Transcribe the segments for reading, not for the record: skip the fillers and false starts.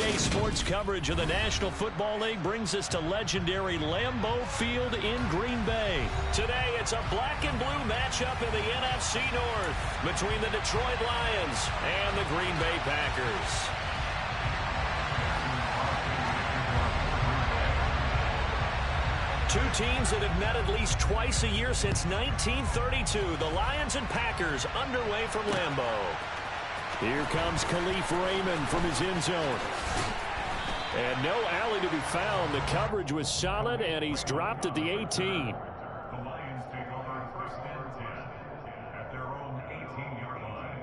Today's sports coverage of the National Football League brings us to legendary Lambeau Field in Green Bay. Today, it's a black and blue matchup in the NFC North between the Detroit Lions and the Green Bay Packers. Two teams that have met at least twice a year since 1932. The Lions and Packers underway from Lambeau. Here comes Khalif Raymond from his end zone. And no alley to be found. The coverage was solid, and he's dropped at the 18. The Lions take over first and 10 at their own 18-yard line.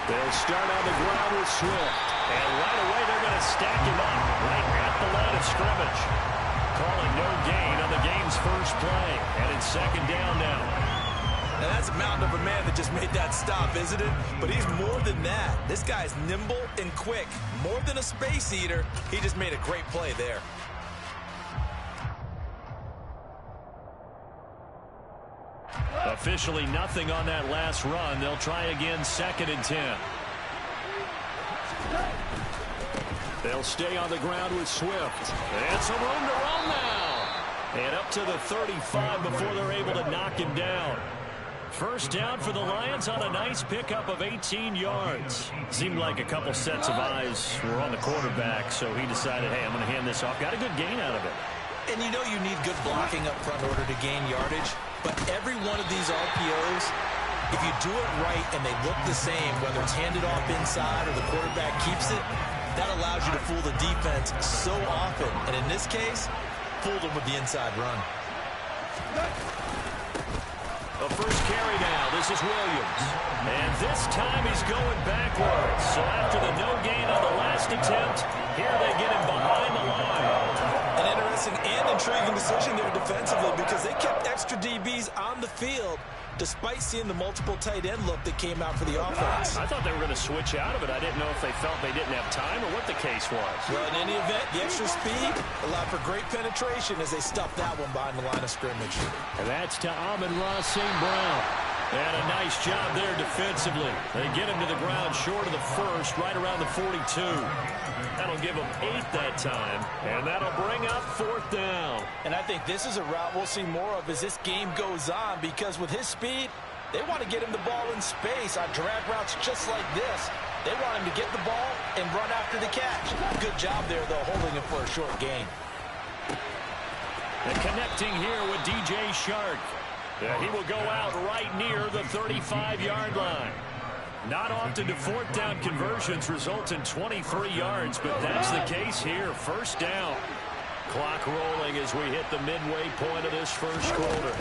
They'll start on the ground with Swift. And right away, they're going to stack him up right at the line of scrimmage. Calling no gain on the game's first play. And it's second down now. Now that's a mountain of a man that just made that stop, isn't it? But he's more than that. This guy's nimble and quick. More than a space eater. He just made a great play there. Officially nothing on that last run. They'll try again, second and 10. They'll stay on the ground with Swift. And some room to run now. And up to the 35 before they're able to knock him down. First down for the Lions on a nice pickup of 18 yards. Seemed like a couple sets of eyes were on the quarterback, so he decided, hey, I'm going to hand this off. Got a good gain out of it. And you know you need good blocking up front in order to gain yardage. But every one of these RPOs, if you do it right and they look the same, whether it's handed off inside or the quarterback keeps it, that allows you to fool the defense so often. And in this case, fooled them with the inside run. The first carry now. This is Williams. And this time he's going backwards. So after the no gain on the last attempt, here they get him behind the line. An interesting and intriguing decision there defensively because they kept extra DBs on the field despite seeing the multiple tight end look that came out for the offense. I thought they were going to switch out of it. I didn't know if they felt they didn't have time or what the case was. Well, in any event, the extra speed allowed for great penetration as they stuffed that one behind the line of scrimmage. And that's to Amon-Ra St. Brown. And a nice job there defensively. They get him to the ground short of the first, right around the 42. That'll give them 8 that time, and that'll bring up fourth down. And I think this is a route we'll see more of as this game goes on because with his speed, they want to get him the ball in space on drag routes just like this. They want him to get the ball and run after the catch. Good job there, though, holding him for a short gain. And connecting here with DJ Shark. He will go out right near the 35-yard line. Not often do fourth down conversions result in 23 yards, but that's the case here. First down. Clock rolling as we hit the midway point of this first quarter.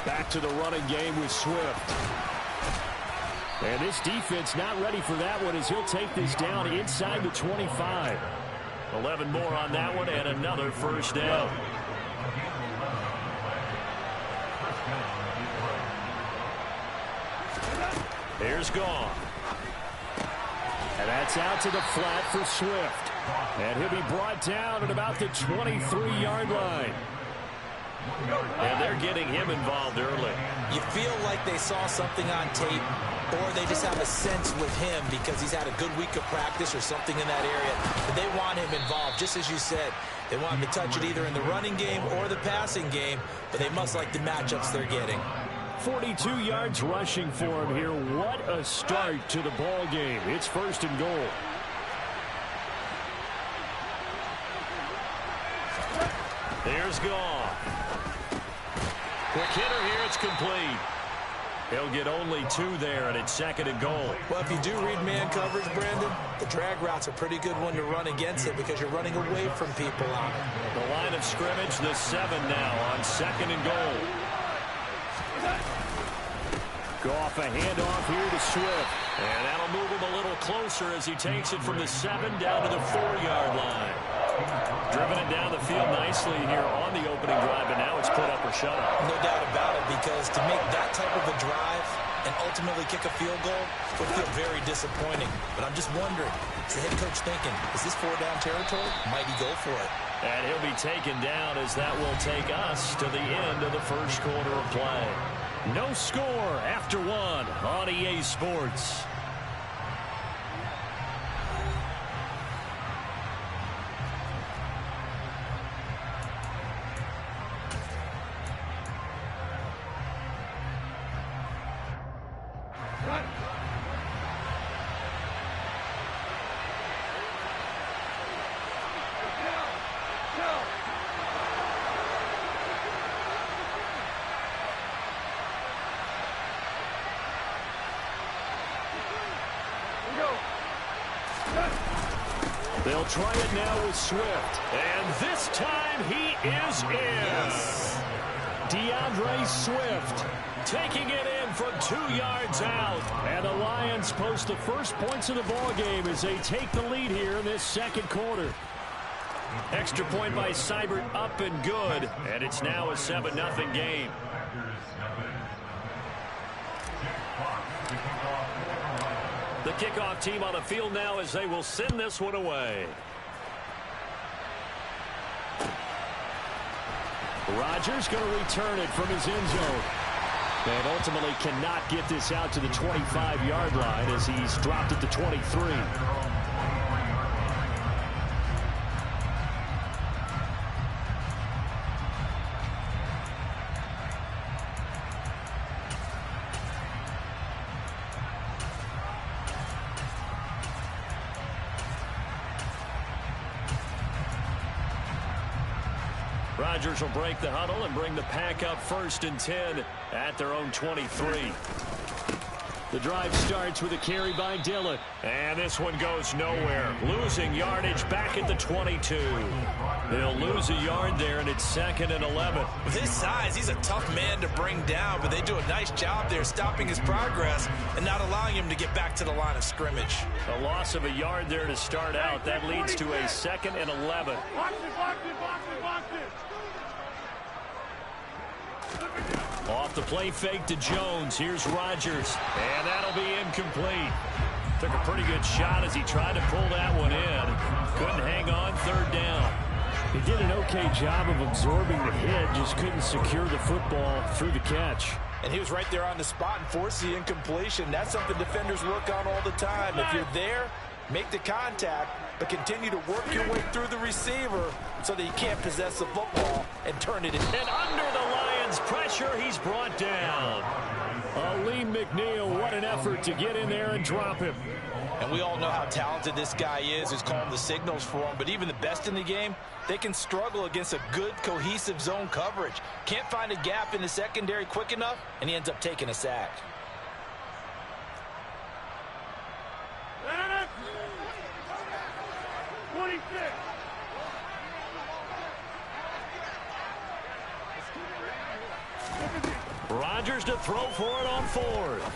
Back to the running game with Swift. And this defense not ready for that one as he'll take this down inside the 25. 11 more on that one and another first down. Here's Gone. And that's out to the flat for Swift. And he'll be brought down at about the 23-yard line. And they're getting him involved early. You feel like they saw something on tape, or they just have a sense with him because he's had a good week of practice or something in that area. But they want him involved, just as you said. They want him to touch it either in the running game or the passing game, but they must like the matchups they're getting. 42 yards rushing for him here. What a start to the ball game. It's first and goal. Here's Gone. Quick hitter here. It's complete. He'll get only 2 there, and it's second and goal. Well, if you do read man coverage, Brandon, the drag route's a pretty good one to run against it because you're running away from people on it. The line of scrimmage, the 7 now on second and goal. Go off a handoff here to Swift. And that'll move him a little closer as he takes it from the 7 down to the 4-yard line. Driven it down the field nicely here on the opening drive, but now it's put up or shut up. No doubt about it, because to make that type of a drive and ultimately kick a field goal would feel very disappointing. But I'm just wondering, The head coach thinking, is this 4-down territory? Might he go for it? And he'll be taken down as that will take us to the end of the first quarter of play. No score after one on EA Sports. They'll try it now with Swift. And this time he is in. Yes. DeAndre Swift taking it in from 2 yards out. And the Lions post the first points of the ball game as they take the lead here in this second quarter. Extra point by Seibert up and good. And it's now a 7-0 game. The kickoff team on the field now as they will send this one away. Rodgers going to return it from his end zone. And ultimately cannot get this out to the 25-yard line as he's dropped at the 23. Rodgers will break the huddle and bring the pack up 1st and 10 at their own 23. The drive starts with a carry by Dillon. And this one goes nowhere. Losing yardage back at the 22. They'll lose a yard there, and it's 2nd and 11. With his size, he's a tough man to bring down, but they do a nice job there stopping his progress and not allowing him to get back to the line of scrimmage. A loss of a yard there to start out. That leads to a 2nd and 11. Box it. Off the play fake to Jones. Here's Rodgers. And that'll be incomplete. Took a pretty good shot as he tried to pull that one in. Couldn't hang on 3rd down. He did an okay job of absorbing the hit. Just couldn't secure the football through the catch. And he was right there on the spot and forced the incompletion. That's something defenders work on all the time. If you're there, make the contact, but continue to work your way through the receiver so that you can't possess the football and turn it in. And under the Lions' pressure, he's brought down. Aleem McNeil, what an effort to get in there and drop him. And we all know how talented this guy is who's calling the signals for him, but even the best in the game, they can struggle against a good, cohesive zone coverage. Can't find a gap in the secondary quick enough, and he ends up taking a sack. Rodgers to throw for it on 4th.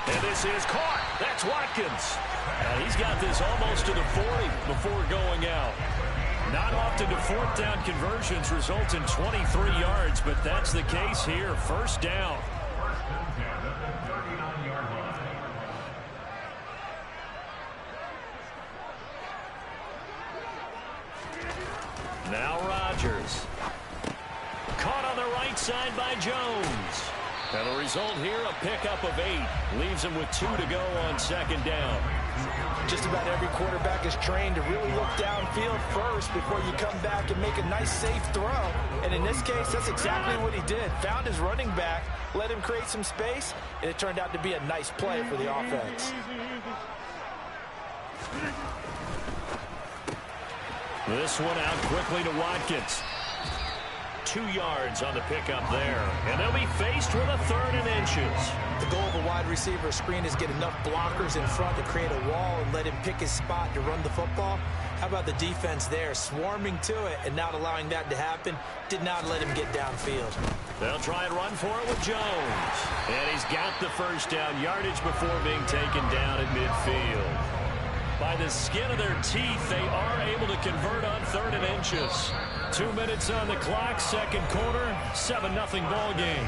And this is caught. That's Watkins. And he's got this almost to the 40 before going out. Not often do 4th down conversions result in 23 yards, but that's the case here. 1st down. Now Rodgers. Caught on the right side by Jones. And the result here, a pickup of 8. Leaves him with 2 to go on 2nd down. Just about every quarterback is trained to really look downfield first before you come back and make a nice, safe throw. And in this case, that's exactly what he did. Found his running back, let him create some space, and it turned out to be a nice play for the offense. This one out quickly to Watkins. 2 yards on the pickup there. And they'll be faced with a 3rd and inches. The goal of a wide receiver screen is get enough blockers in front to create a wall and let him pick his spot to run the football. How about the defense there, swarming to it and not allowing that to happen? Did not let him get downfield. They'll try and run for it with Jones. And he's got the 1st down yardage before being taken down at midfield. By the skin of their teeth, they are able to convert on 3rd and inches. 2 minutes on the clock, 2nd quarter, 7-0 ball game.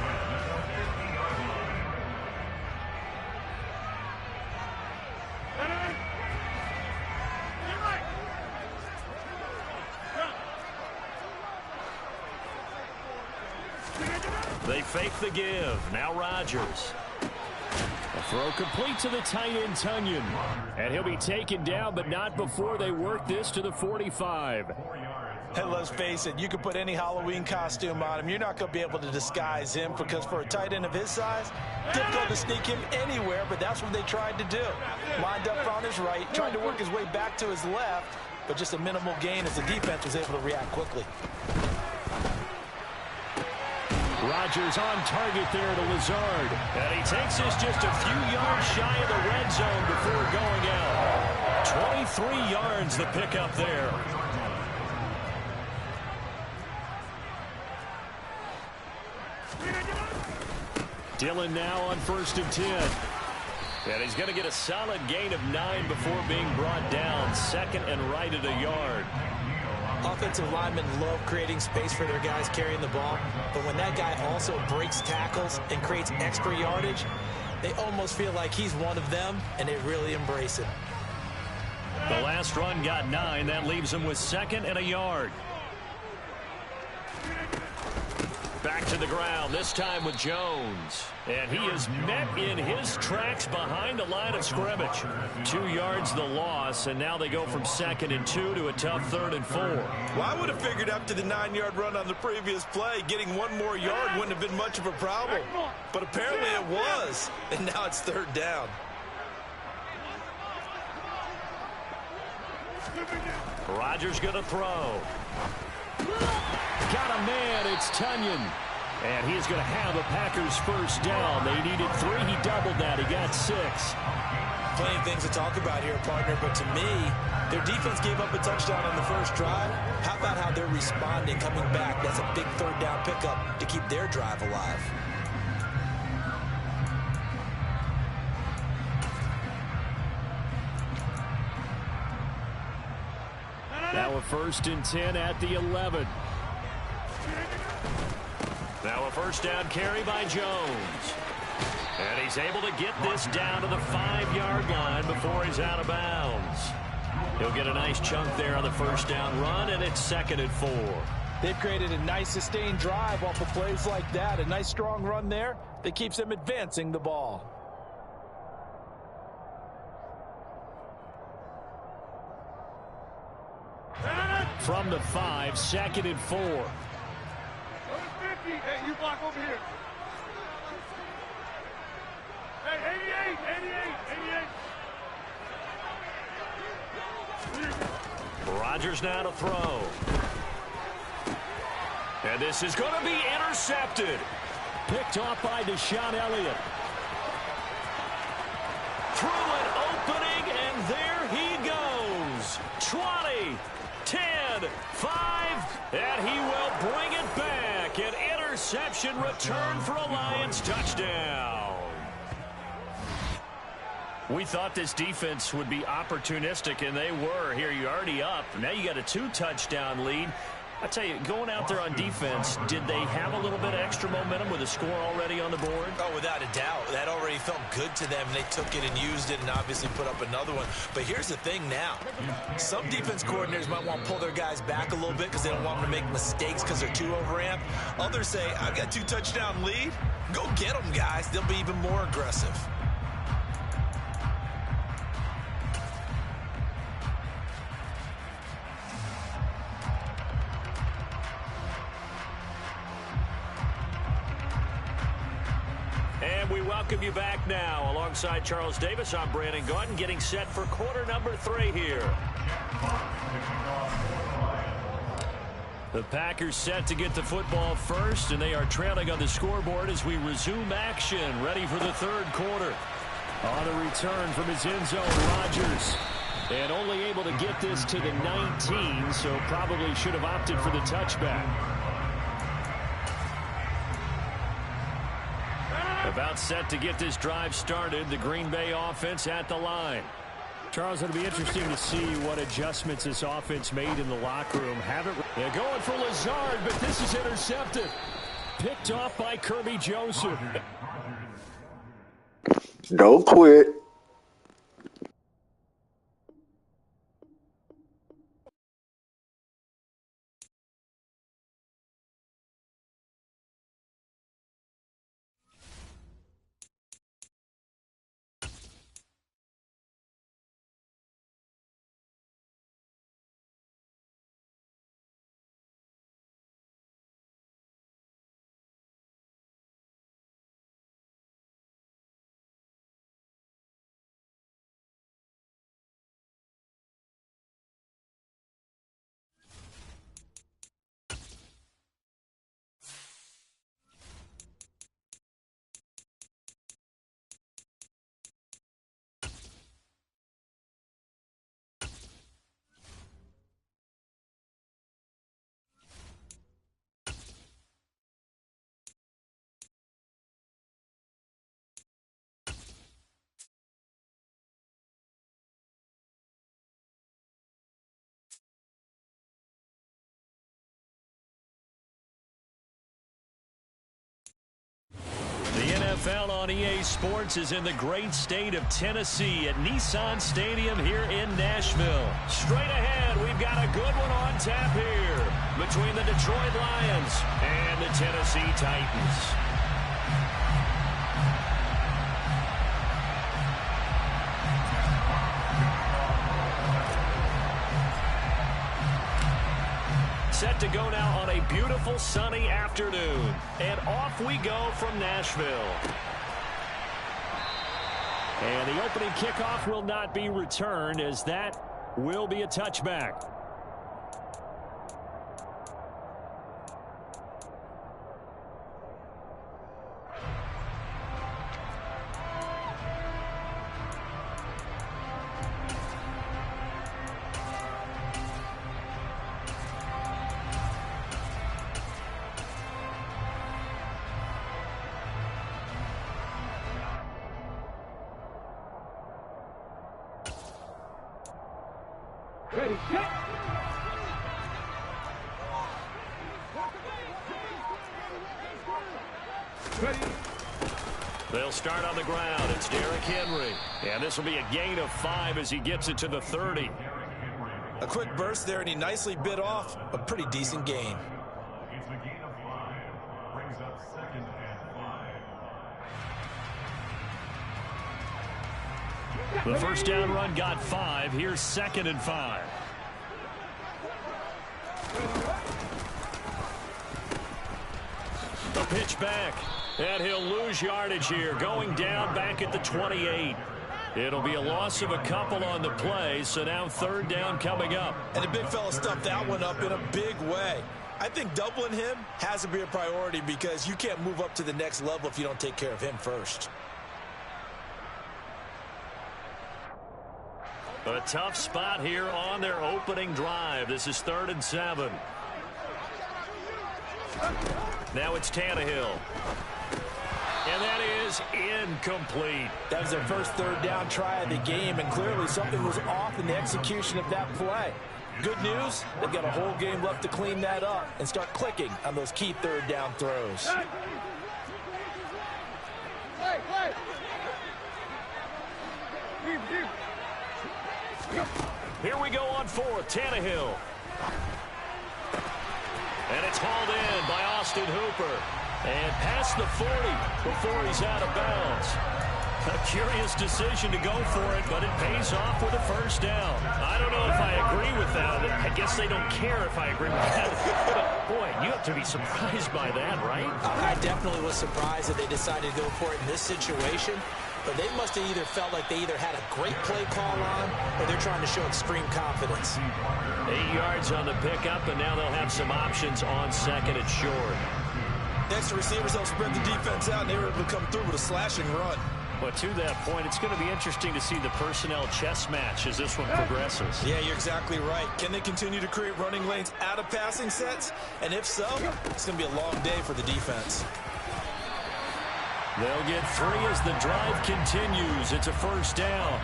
They fake the give. Now Rodgers. A throw complete to the tight end, Tunyon. And he'll be taken down, but not before they work this to the 45. Hey, let's face it, you can put any Halloween costume on him. You're not going to be able to disguise him because for a tight end of his size, difficult to sneak him anywhere, but that's what they tried to do. Lined up on his right, tried to work his way back to his left, but just a minimal gain as the defense was able to react quickly. Rodgers on target there to Lazard. And he takes this just a few yards shy of the red zone before going out. 23 yards the pickup there. Dillon now on 1st and 10. And he's going to get a solid gain of 9 before being brought down. 2nd and right at a yard. Offensive linemen love creating space for their guys carrying the ball, but when that guy also breaks tackles and creates extra yardage, they almost feel like he's one of them, and they really embrace it. The last run got 9. That leaves him with 2nd and a yard. Back to the ground, this time with Jones. And he is met in his tracks behind the line of scrimmage. 2 yards the loss, and now they go from 2nd and 2 to a tough 3rd and 4. Well, I would have figured after the 9-yard run on the previous play, getting 1 more yard wouldn't have been much of a problem. But apparently it was, and now it's 3rd down. Rodgers going to throw. Got a man, it's Tunyon. And he's going to have a Packers first down. They needed 3, he doubled that, he got 6. Plenty of things to talk about here, partner, but to me, their defense gave up a touchdown on the first drive. How about how they're responding, coming back? That's a big 3rd down pickup to keep their drive alive. Now a 1st and 10 at the 11. Now a first down carry by Jones. And he's able to get this down to the 5-yard line before he's out of bounds. He'll get a nice chunk there on the first down run, and it's 2nd and 4. They've created a nice sustained drive off of plays like that. A nice strong run there that keeps them advancing the ball. From the 5, 2nd and 4. Hey, you block over here. Hey, 88. Rodgers now to throw. And this is going to be intercepted. Picked off by Deshaun Elliott. Through an opening, and there he goes. 20, 10, 5, and he will bring it back. An interception return for a Lions touchdown. We thought this defense would be opportunistic, and they were. Here, you're already up. Now you got a 2-touchdown lead. I tell you, going out there on defense, did they have a little bit of extra momentum with a score already on the board? Oh, without a doubt. That already felt good to them. They took it and used it and obviously put up another one. But here's the thing now. Some defense coordinators might want to pull their guys back a little bit because they don't want them to make mistakes because they're too overamped. Others say, I've got 2-touchdown lead. Go get them, guys. They'll be even more aggressive. And we welcome you back now. Alongside Charles Davis, I'm Brandon Gaudin, getting set for quarter number 3 here. The Packers set to get the football first, and they are trailing on the scoreboard as we resume action, ready for the 3rd quarter. On a return from his end zone, Rodgers. And only able to get this to the 19, so probably should have opted for the touchback. About set to get this drive started, the Green Bay offense at the line. Charles, it'll be interesting to see what adjustments this offense made in the locker room. They're going for Lazard, but this is intercepted. Picked off by Kirby Joseph. Don't quit. NFL on EA Sports is in the great state of Tennessee at Nissan Stadium here in Nashville. Straight ahead, we've got a good one on tap here between the Detroit Lions and the Tennessee Titans. Set to go now on a beautiful sunny afternoon. And off we go from Nashville. And the opening kickoff will not be returned, as that will be a touchback. Ready, set. Ready. They'll start on the ground. It's Derrick Henry. And this will be a gain of 5 as he gets it to the 30. A quick burst there, and he nicely bit off a pretty decent gain. It's a gain of 5. Brings up 2nd and 5. The first down run got 5. Here's 2nd and 5. The pitch back. And he'll lose yardage here. Going down back at the 28. It'll be a loss of a couple on the play. So now 3rd down coming up. And the big fella stuffed that one up in a big way. I think doubling him has to be a priority because you can't move up to the next level if you don't take care of him first. A tough spot here on their opening drive. This is 3rd and 7. Now it's Tannehill. And that is incomplete. That was their first 3rd down try of the game, and clearly something was off in the execution of that play. Good news, they've got a whole game left to clean that up and start clicking on those key 3rd down throws. Here we go on 4th. Tannehill. And it's hauled in by Austin Hooper. And past the 40 before he's out of bounds. A curious decision to go for it, but it pays off with a first down. I don't know if I agree with that. I guess they don't care if I agree with that. But, boy, you have to be surprised by that, right? I definitely was surprised that they decided to go for it in this situation. But they must have either felt like they either had a great play call on or they're trying to show extreme confidence. 8 yards on the pickup, and now they'll have some options on 2nd and short. Next to receivers, they'll spread the defense out, and they were able to come through with a slashing run. But to that point, it's going to be interesting to see the personnel chess match as this one progresses. Yeah, you're exactly right. Can they continue to create running lanes out of passing sets? And if so, it's going to be a long day for the defense. They'll get 3 as the drive continues. It's a first down.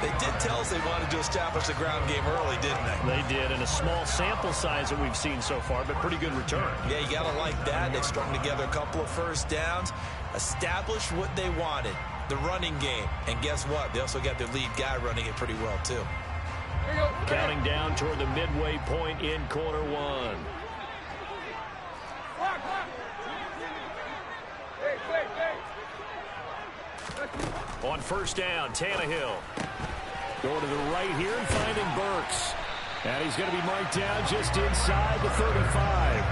They did tell us they wanted to establish the ground game early, didn't they? They did, and a small sample size that we've seen so far, but pretty good return. Yeah, you got to like that. They've strung together a couple of first downs, established what they wanted, the running game. And guess what? They also got their lead guy running it pretty well, too. Counting down toward the midway point in quarter 1. On first down, Tannehill. Going to the right here and finding Burks. And he's going to be marked down just inside the 35.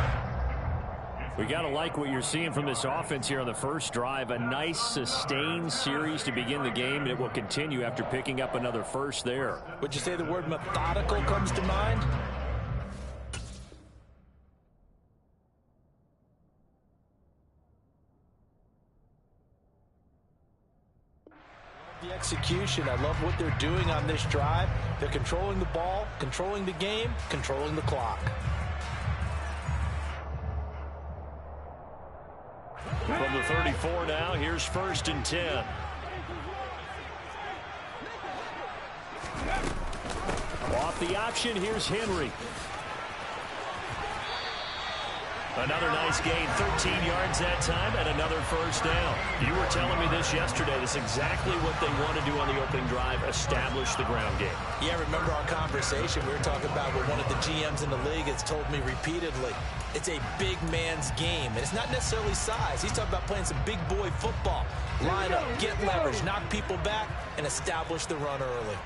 We got to like what you're seeing from this offense here on the first drive. A nice, sustained series to begin the game, and it will continue after picking up another first there. Would you say the word methodical comes to mind? The execution. I love what they're doing on this drive. They're controlling the ball, controlling the game, controlling the clock. From the 34 now, here's 1st and 10. Off the option, here's Henry. Another nice gain, 13 yards that time, and another first down. You were telling me this yesterday. That's exactly what they want to do on the opening drive, establish the ground game. Yeah, remember our conversation? We were talking about what one of the GMs in the league has told me repeatedly. It's a big man's game, and it's not necessarily size. He's talking about playing some big boy football. Line up, get leverage, knock people back, and establish the run early.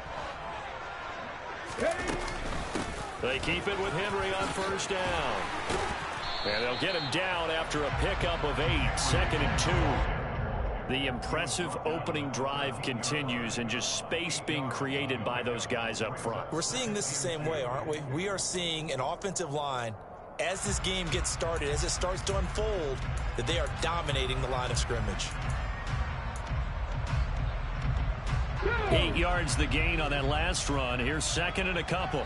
They keep it with Henry on first down. And they'll get him down after a pickup of 8, 2nd and 2. The impressive opening drive continues, and just space being created by those guys up front. We're seeing this the same way, aren't we? We are seeing an offensive line, as this game gets started, as it starts to unfold, that they are dominating the line of scrimmage. 8 yards the gain on that last run. Here's 2nd and a couple.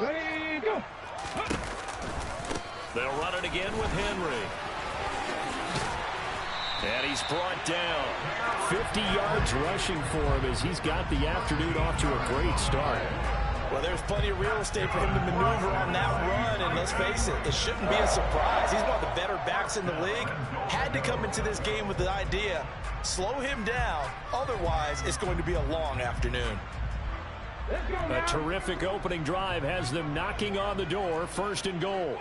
Ready, go. They'll run it again with Henry. And he's brought down. 50 yards rushing for him as he's got the afternoon off to a great start. Well, there's plenty of real estate for him to maneuver on that run, and let's face it, it shouldn't be a surprise. He's one of the better backs in the league. Had to come into this game with the idea, slow him down, otherwise it's going to be a long afternoon. A terrific opening drive has them knocking on the door, 1st and goal.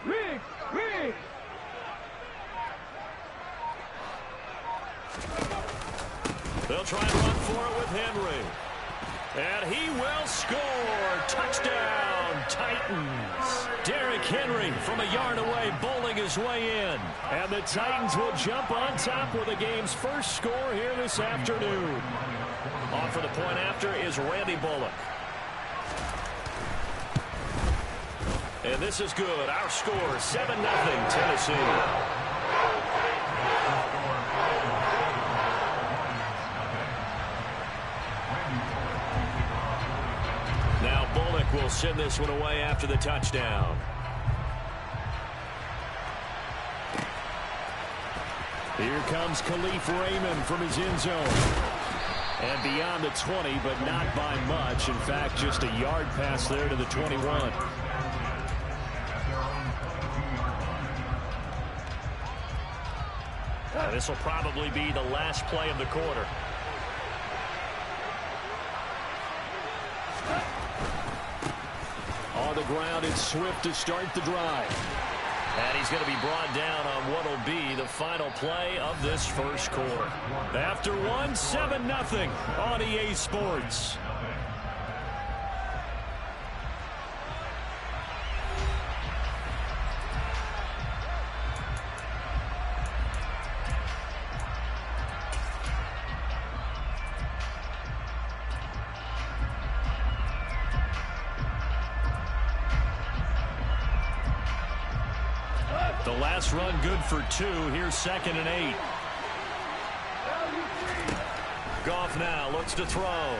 Regs. They'll try and run for it with Henry. And he will score. Touchdown, Titans. Derrick Henry from a yard away, bowling his way in. And the Titans will jump on top with the game's first score here this afternoon. On for the point after is Randy Bullock. And this is good. Our score, 7-0 Tennessee. Will send this one away after the touchdown. Here comes Khalif Raymond from his end zone. And beyond the 20, but not by much. In fact, just a yard pass there to the 21. This will probably be the last play of the quarter. On the ground, it's Swift to start the drive. And he's going to be brought down on what will be the final play of this first quarter. After 7-0 on EA Sports. The last run good for 2. Here's 2nd and 8. Goff now looks to throw.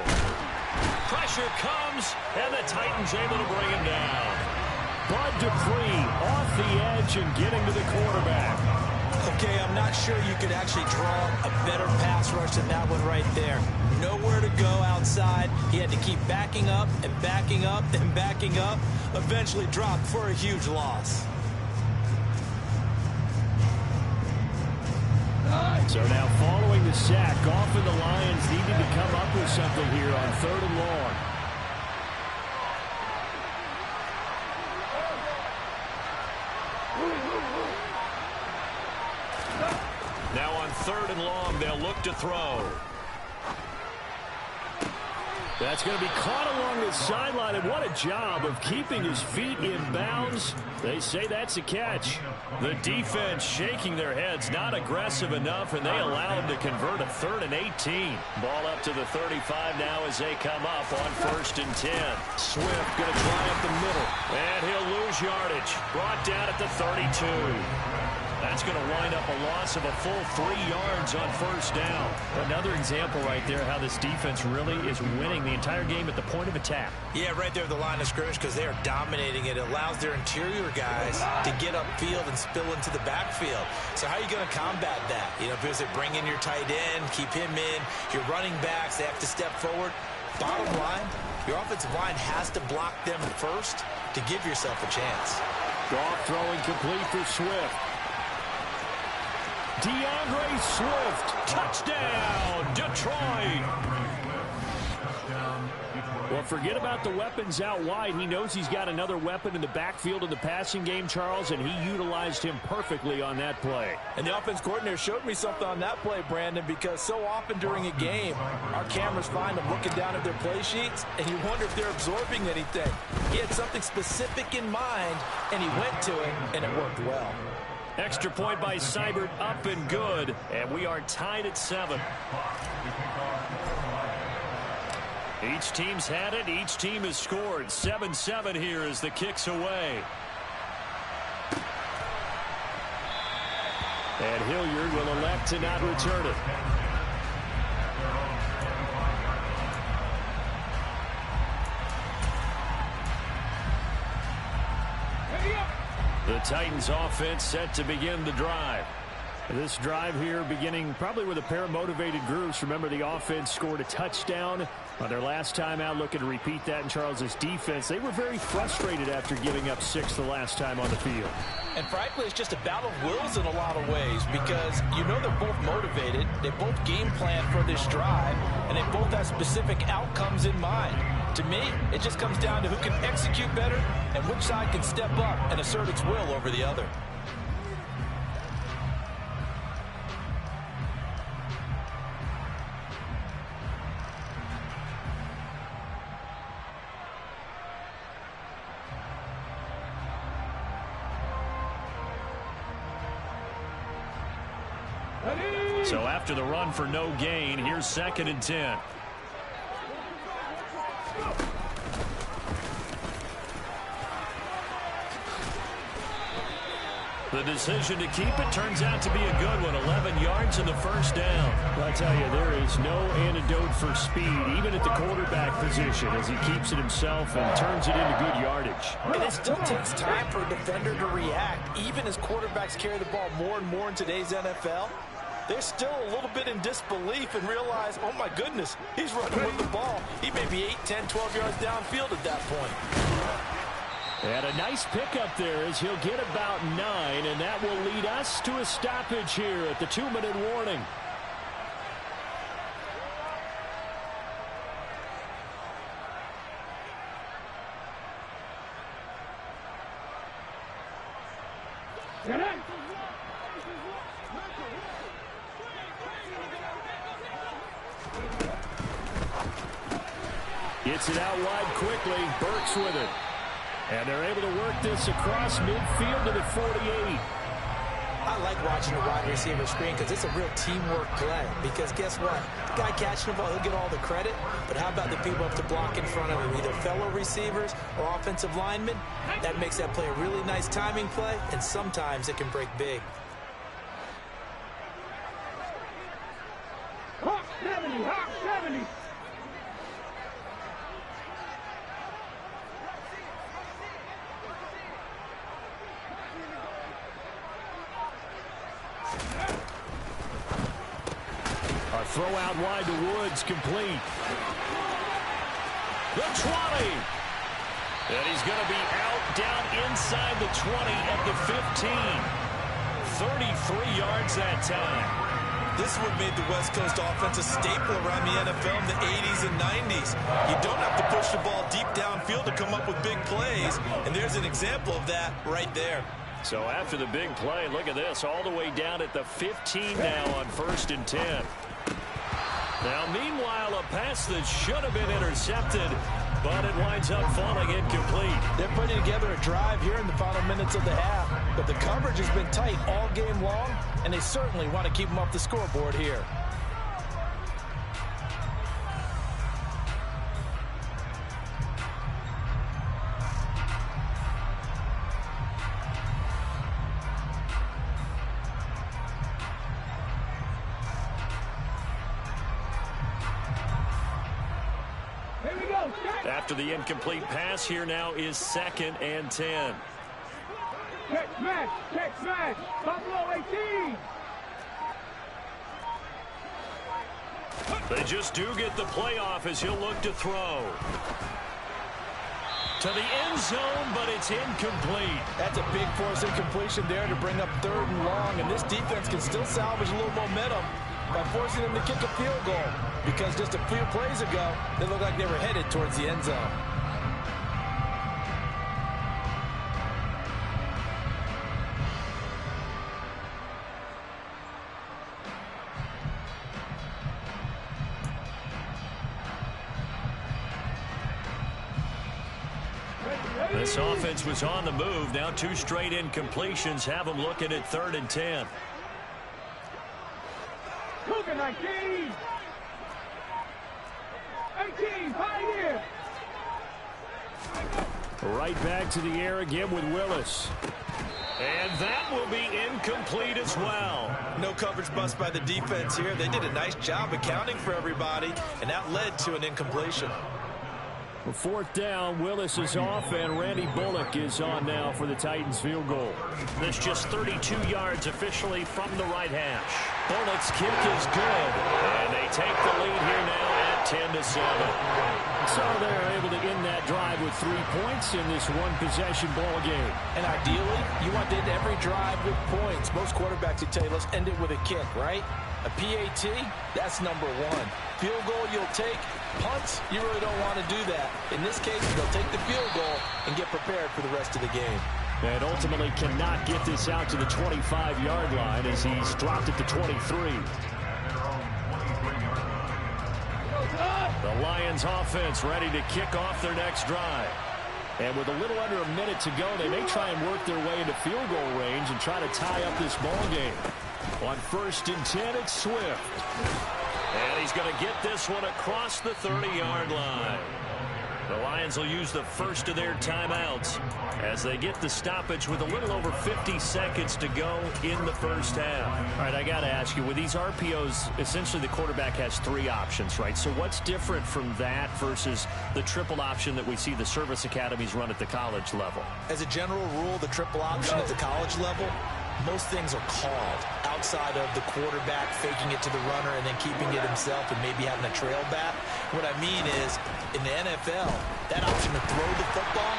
Pressure comes, and the Titans able to bring him down. Bud Dupree off the edge and getting to the quarterback. Okay, I'm not sure you could actually draw a better pass rush than that one right there. Nowhere to go outside. He had to keep backing up and backing up and backing up. Eventually dropped for a huge loss. So now following the sack, Goff and the Lions needed to come up with something here on 3rd and long. Now on 3rd and long, they'll look to throw. That's going to be caught along the sideline, and what a job of keeping his feet in bounds. They say that's a catch. The defense shaking their heads, not aggressive enough, and they allow him to convert a 3rd and 18. Ball up to the 35 now as they come up on 1st and 10. Swift going to try up the middle, and he'll lose yardage. Brought down at the 32. That's going to wind up a loss of a full 3 yards on first down. Another example right there how this defense really is winning the entire game at the point of attack. Yeah, right there at the line of scrimmage because they are dominating it. It allows their interior guys to get upfield and spill into the backfield. So how are you going to combat that? You know, because they bring in your tight end, keep him in. Your running backs, they have to step forward. Bottom line, your offensive line has to block them first to give yourself a chance. Goff throwing complete for Swift. DeAndre Swift, touchdown, Detroit. Well, forget about the weapons out wide. He knows he's got another weapon in the backfield in the passing game, Charles, and he utilized him perfectly on that play. And the offense coordinator showed me something on that play, Brandon, because so often during a game, our cameras find them looking down at their play sheets, and you wonder if they're absorbing anything. He had something specific in mind, and he went to it, and it worked well. Extra point by Seibert, up and good, and we are tied at 7. Each team's had it. Each team has scored. 7-7 here as the kick's away. And Hilliard will elect to not return it. The Titans offense set to begin the drive. This drive here beginning probably with a pair of motivated groups. Remember, the offense scored a touchdown on their last time out. Looking to repeat that in Charles's defense. They were very frustrated after giving up 6 the last time on the field. And frankly, it's just a battle of wills in a lot of ways because you know they're both motivated. They both game plan for this drive, and they both have specific outcomes in mind. To me, it just comes down to who can execute better and which side can step up and assert its will over the other. So after the run for no gain, here's 2nd and 10. The decision to keep it turns out to be a good one. 11 yards in the first down. Well, I tell you, there is no antidote for speed, even at the quarterback position, as he keeps it himself and turns it into good yardage. And it still takes time for a defender to react. Even as quarterbacks carry the ball more and more in today's NFL, they're still a little bit in disbelief and realize, oh my goodness, he's running with the ball. He may be 8, 10, 12 yards downfield at that point. And a nice pickup there as he'll get about 9, and that will lead us to a stoppage here at the 2-minute warning. Gets it out wide quickly. Burks with it. And they're able to work this across midfield to the 48. I like watching the wide receiver screen because it's a real teamwork play. Because guess what? The guy catching the ball, he'll get all the credit. But how about the people up to block in front of him, either fellow receivers or offensive linemen? That makes that play a really nice timing play, and sometimes it can break big. Hawk 70, Hawk 70. A throw out wide to Woods, complete. The 20. And he's going to be out down inside the 20 at the 15. 33 yards that time. This is what made the West Coast offense a staple around the NFL in the 80s and 90s. You don't have to push the ball deep downfield to come up with big plays, and there's an example of that right there. So after the big play, look at this, all the way down at the 15 now on 1st and 10. Now, meanwhile, a pass that should have been intercepted, but it winds up falling incomplete. They're putting together a drive here in the final minutes of the half, but the coverage has been tight all game long, and they certainly want to keep them off the scoreboard here. After the incomplete pass, here now is 2nd and 10. Check smash, Buffalo 18. They just do get the playoff as he'll look to throw. To the end zone, but it's incomplete. That's a big force incompletion there to bring up 3rd and long, and this defense can still salvage a little momentum by forcing them to kick a field goal, because just a few plays ago, they looked like they were headed towards the end zone. This offense was on the move. Now 2 straight incompletions have them looking at 3rd and 10. Cougar 19. 18, Pioneer. Right back to the air again with Willis. And that will be incomplete as well. No coverage bust by the defense here. They did a nice job accounting for everybody, and that led to an incompletion. 4th down, Willis is off, and Randy Bullock is on now for the Titans field goal. This just 32 yards officially from the right hash. Bullock's kick is good, and they take the lead here now at 10-7. So they're able to end that drive with 3 points in this one-possession ball game. And ideally, you want to end every drive with points. Most quarterbacks would tell you, let's end it with a kick, right? A PAT, that's number 1. Field goal you'll take. Punts, you really don't want to do that. In this case, they'll take the field goal and get prepared for the rest of the game. And ultimately cannot get this out to the 25-yard line as he's dropped it to 23. The Lions offense ready to kick off their next drive. And with a little under a minute to go, they may try and work their way into field goal range and try to tie up this ball game. On 1st and 10, it's Swift. And he's going to get this one across the 30-yard line. The Lions will use the first of their timeouts as they get the stoppage with a little over 50 seconds to go in the first half. All right, I got to ask you, with these RPOs, essentially the quarterback has 3 options, right? So what's different from that versus the triple option that we see the service academies run at the college level? As a general rule, the triple option at the college level, most things are called outside of the quarterback faking it to the runner and then keeping it himself and maybe having a trail back. What I mean is, in the NFL, that option to throw the football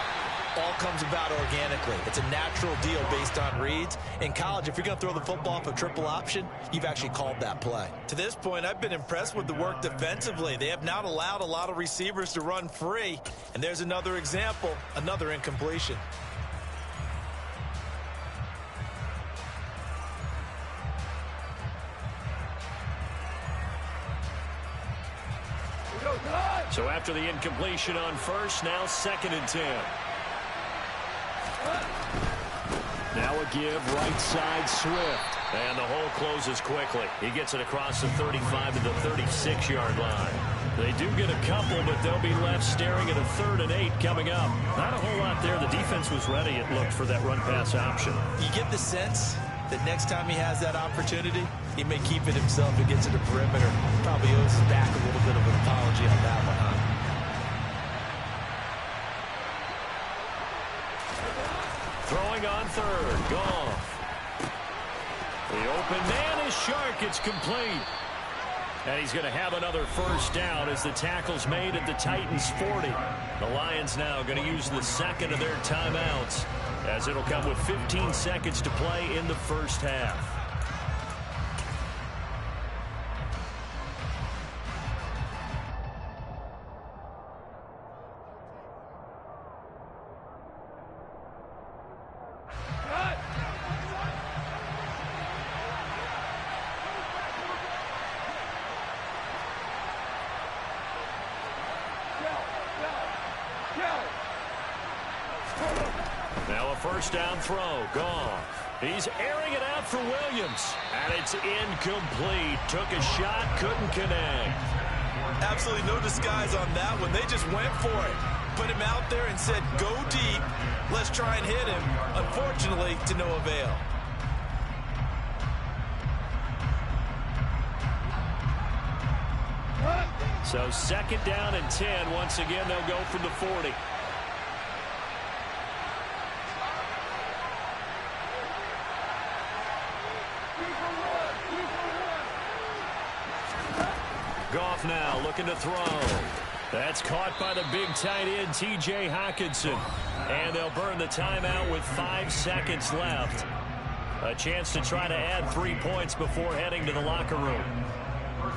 all comes about organically. It's a natural deal based on reads. In college, if you're going to throw the football off a triple option, you've actually called that play. To this point, I've been impressed with the work defensively. They have not allowed a lot of receivers to run free. And there's another example, another incompletion. So after the incompletion on 1st, now 2nd and 10. Now a give, right side, Swift. And the hole closes quickly. He gets it across the 35 to the 36-yard line. They do get a couple, but they'll be left staring at a 3rd and 8 coming up. Not a whole lot there. The defense was ready, it looked, for that run-pass option. You get the sense that next time he has that opportunity, he may keep it himself and get to the perimeter. Probably owes his back a little bit of an apology on that one, huh? Throwing on 3rd, Goff. The open man is Shark. It's complete. And he's going to have another first down as the tackle's made at the Titans' 40. The Lions now going to use the 2nd of their timeouts as it'll come with 15 seconds to play in the first half. Now a first down throw. Goff. He's airing it out for Williams. And it's incomplete. Took a shot, couldn't connect. Absolutely no disguise on that one. They just went for it. Put him out there and said, go deep. Let's try and hit him. Unfortunately, to no avail. So 2nd down and 10. Once again, they'll go from the 40. Goff now looking to throw. That's caught by the big tight end, T.J. Hockenson. And they'll burn the timeout with 5 seconds left. A chance to try to add 3 points before heading to the locker room.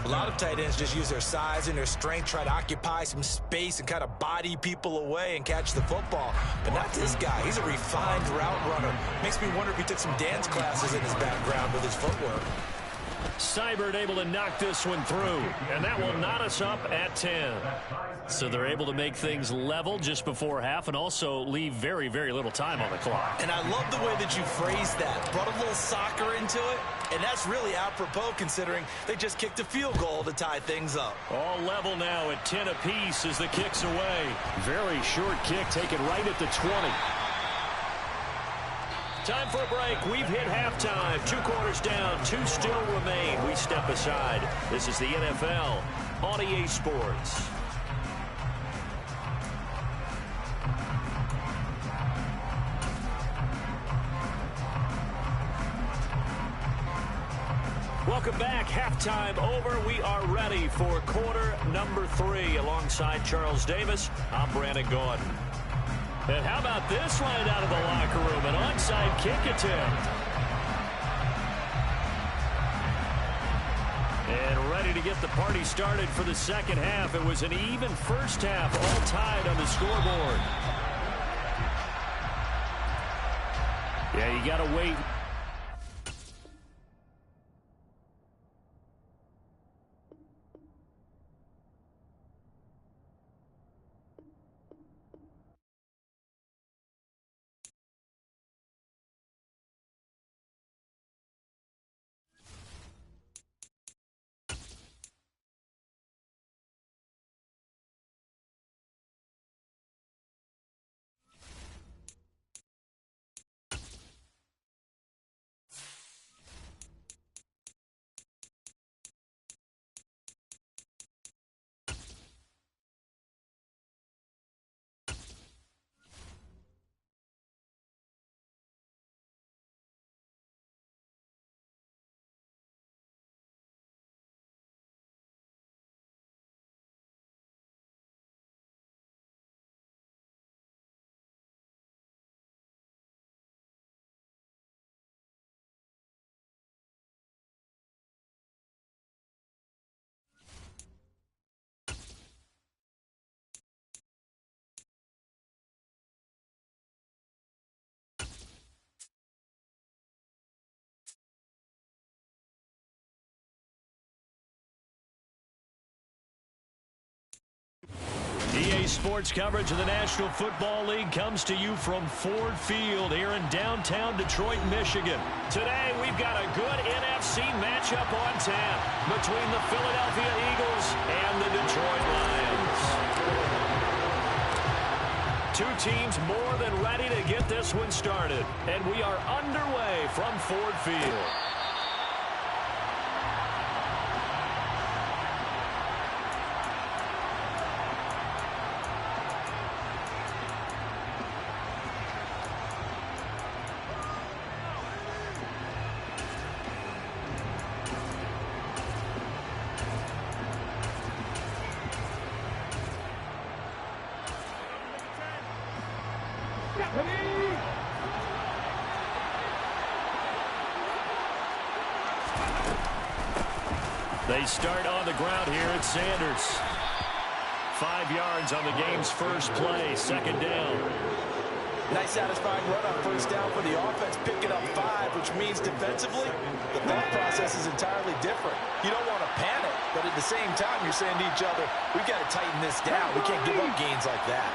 A lot of tight ends just use their size and their strength, try to occupy some space and kind of body people away and catch the football. But not this guy. He's a refined route runner. Makes me wonder if he took some dance classes in his background with his footwork. Seibert able to knock this one through, and that will knot us up at 10. So they're able to make things level just before half and also leave very, very little time on the clock. And I love the way that you phrased that. Brought a little soccer into it, and that's really apropos considering they just kicked a field goal to tie things up. All level now at 10 apiece as the kick's away. Very short kick taken right at the 20. Time for a break. We've hit halftime. 2 quarters down. 2 still remain. We step aside. This is the NFL on EA Sports. Welcome back. Halftime over. We are ready for quarter number 3. Alongside Charles Davis, I'm Brandon Gordon. And how about this line out of the locker room? An onside kick attempt. And ready to get the party started for the second half. It was an even first half, all tied on the scoreboard. Yeah, you got to wait. EA Sports coverage of the National Football League comes to you from Ford Field here in downtown Detroit, Michigan. Today, we've got a good NFC matchup on tap between the Philadelphia Eagles and the Detroit Lions. 2 teams more than ready to get this one started, and we are underway from Ford Field. They start on the ground here at Sanders. 5 yards on the game's first play, 2nd down. Nice satisfying run on first down for the offense, picking up 5, which means defensively, the thought process is entirely different. You don't want to panic, but at the same time, you're saying to each other, we've got to tighten this down. We can't give up gains like that.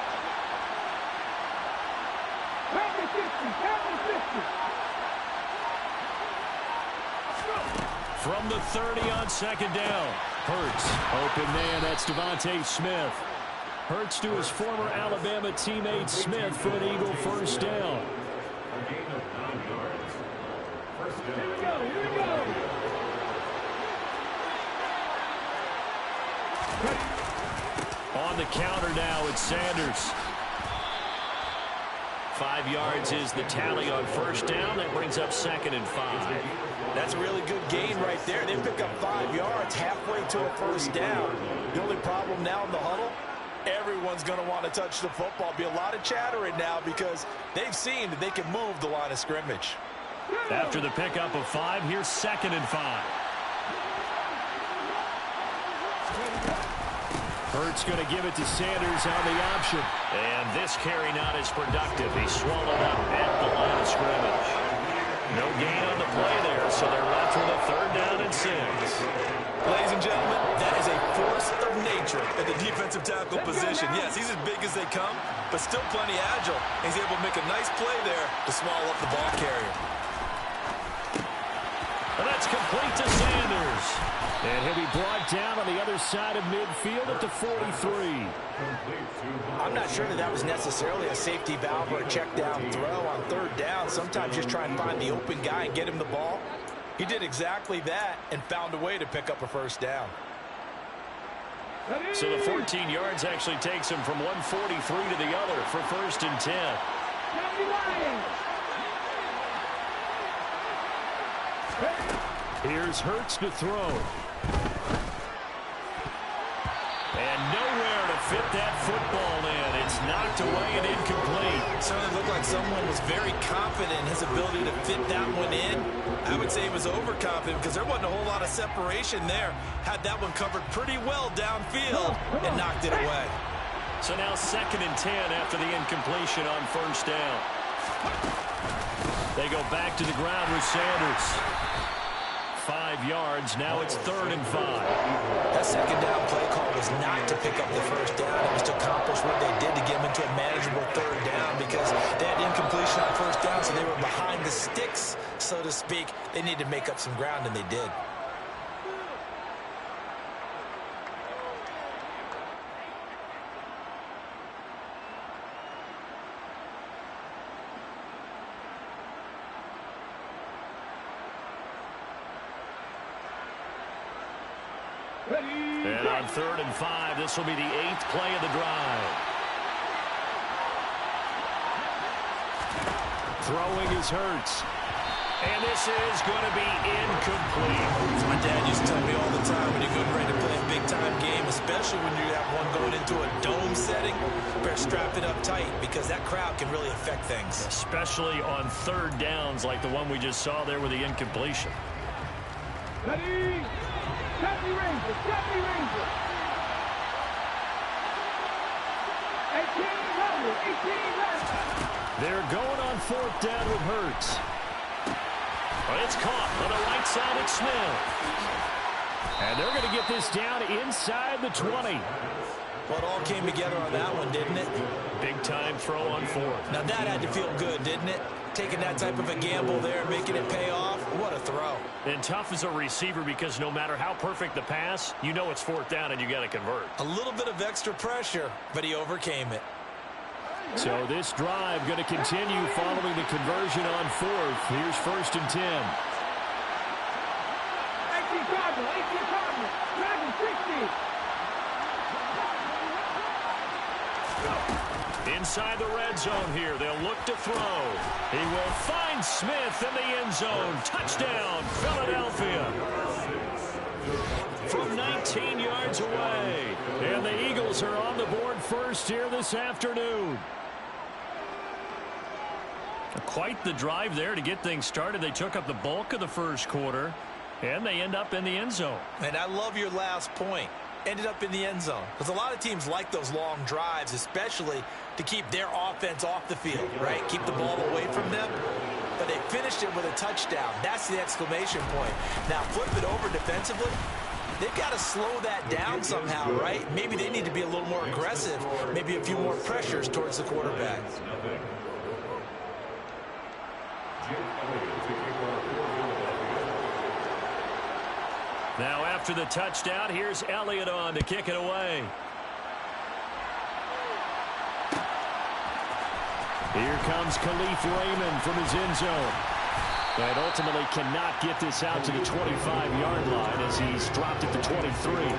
From the 30 on 2nd down. Hurts, open man, that's Devontae Smith. Hurts to his former Alabama teammate Smith for an Eagle first down. Here we go. On the counter now, it's Sanders. 5 yards is the tally on first down. That brings up 2nd and 5. That's a really good gain right there. They pick up 5 yards halfway to a first down. The only problem now in the huddle, everyone's going to want to touch the football. Be a lot of chattering now because they've seen that they can move the line of scrimmage. After the pickup of 5, here's 2nd and 5. Hurts going to give it to Sanders on the option. And this carry not as productive. He's swallowed up at the line of scrimmage. No gain on the play there, so they're left with a 3rd down and 6. Ladies and gentlemen, that is a force of nature at the defensive tackle position. Yes, he's as big as they come, but still plenty agile. He's able to make a nice play there to swallow up the ball carrier. And that's complete to Sanders. And he'll be brought down on the other side of midfield at the 43. I'm not sure that was necessarily a safety valve or a check down throw on 3rd down. Sometimes just try and find the open guy and get him the ball. He did exactly that and found a way to pick up a first down. So the 14 yards actually takes him from 143 to the other for 1st and 10. Here's Hurts to throw. And nowhere to fit that football in. It's knocked away and incomplete. It certainly looked like someone was very confident in his ability to fit that one in. I would say he was overconfident because there wasn't a whole lot of separation there. Had that one covered pretty well downfield and knocked it away. So now 2nd and 10 after the incompletion on 1st down. They go back to the ground with Sanders. 5 yards. Now it's 3rd and 5. That 2nd down play call was not to pick up the first down. It was to accomplish what they did to get them into a manageable 3rd down because they had incompletion on 1st down, so they were behind the sticks, so to speak. They needed to make up some ground, and they did. And on 3rd and 5, this will be the 8th play of the drive. Throwing is Hurts. And this is going to be incomplete. My dad used to tell me all the time when you're getting ready to play a big-time game, especially when you have one going into a dome setting, better strap it up tight because that crowd can really affect things. Especially on 3rd downs like the one we just saw there with the incompletion. Ready? Deputy Ranger, Deputy Ranger. 18 left. They're going on 4th down with Hurts. But it's caught on the right side at Smith. And they're going to get this down inside the 20. Well, it all came together on that one, didn't it? Big-time throw on 4th. Now, that had to feel good, didn't it? Taking that type of a gamble there and making it pay off. What a throw. And tough as a receiver because no matter how perfect the pass, you know it's 4th down and you got to convert. A little bit of extra pressure, but he overcame it. So this drive going to continue following the conversion on 4th. Here's 1st and 10. 18 Cardinal, Dragon 60. Inside the red zone here. They'll look to throw. He will find Smith in the end zone. Touchdown, Philadelphia. From 19 yards away. And the Eagles are on the board first here this afternoon. Quite the drive there to get things started. They took up the bulk of the first quarter, and they end up in the end zone. And I love your last point. Ended up in the end zone. Because a lot of teams like those long drives, especially to keep their offense off the field, right? Keep the ball away from them. But they finished it with a touchdown. That's the exclamation point. Now flip it over defensively. They've got to slow that down somehow, right? Maybe they need to be a little more aggressive. Maybe a few more pressures towards the quarterback. Now after the touchdown, here's Elliott on to kick it away. Here comes Khalif Raymond from his end zone. And ultimately cannot get this out to the 25-yard line as he's dropped at the 23.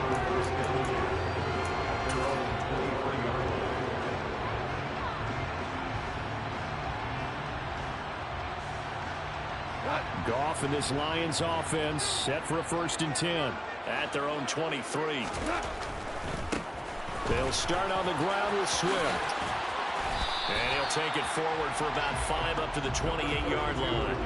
Goff and this Lions offense set for a 1st and 10 at their own 23. They'll start on the ground with Swift. And he'll take it forward for about 5 up to the 28-yard line.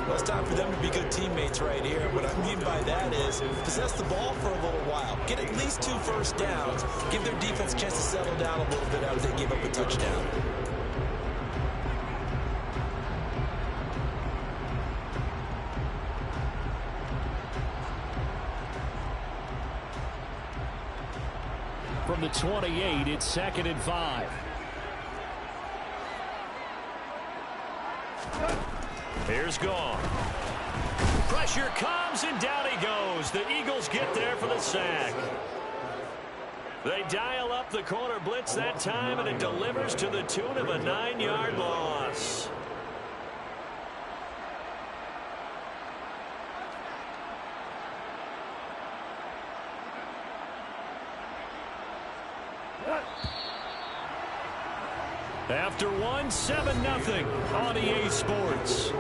Well, it's time for them to be good teammates right here. What I mean by that is possess the ball for a little while. Get at least 2 first downs. Give their defense a chance to settle down a little bit after they give up a touchdown. From the 28, it's 2nd and 5. Here's Goff. Pressure comes, and down he goes. The Eagles get there for the sack. They dial up the corner blitz that time, and it delivers to the tune of a 9-yard loss. After 1, 7-0 on EA Sports.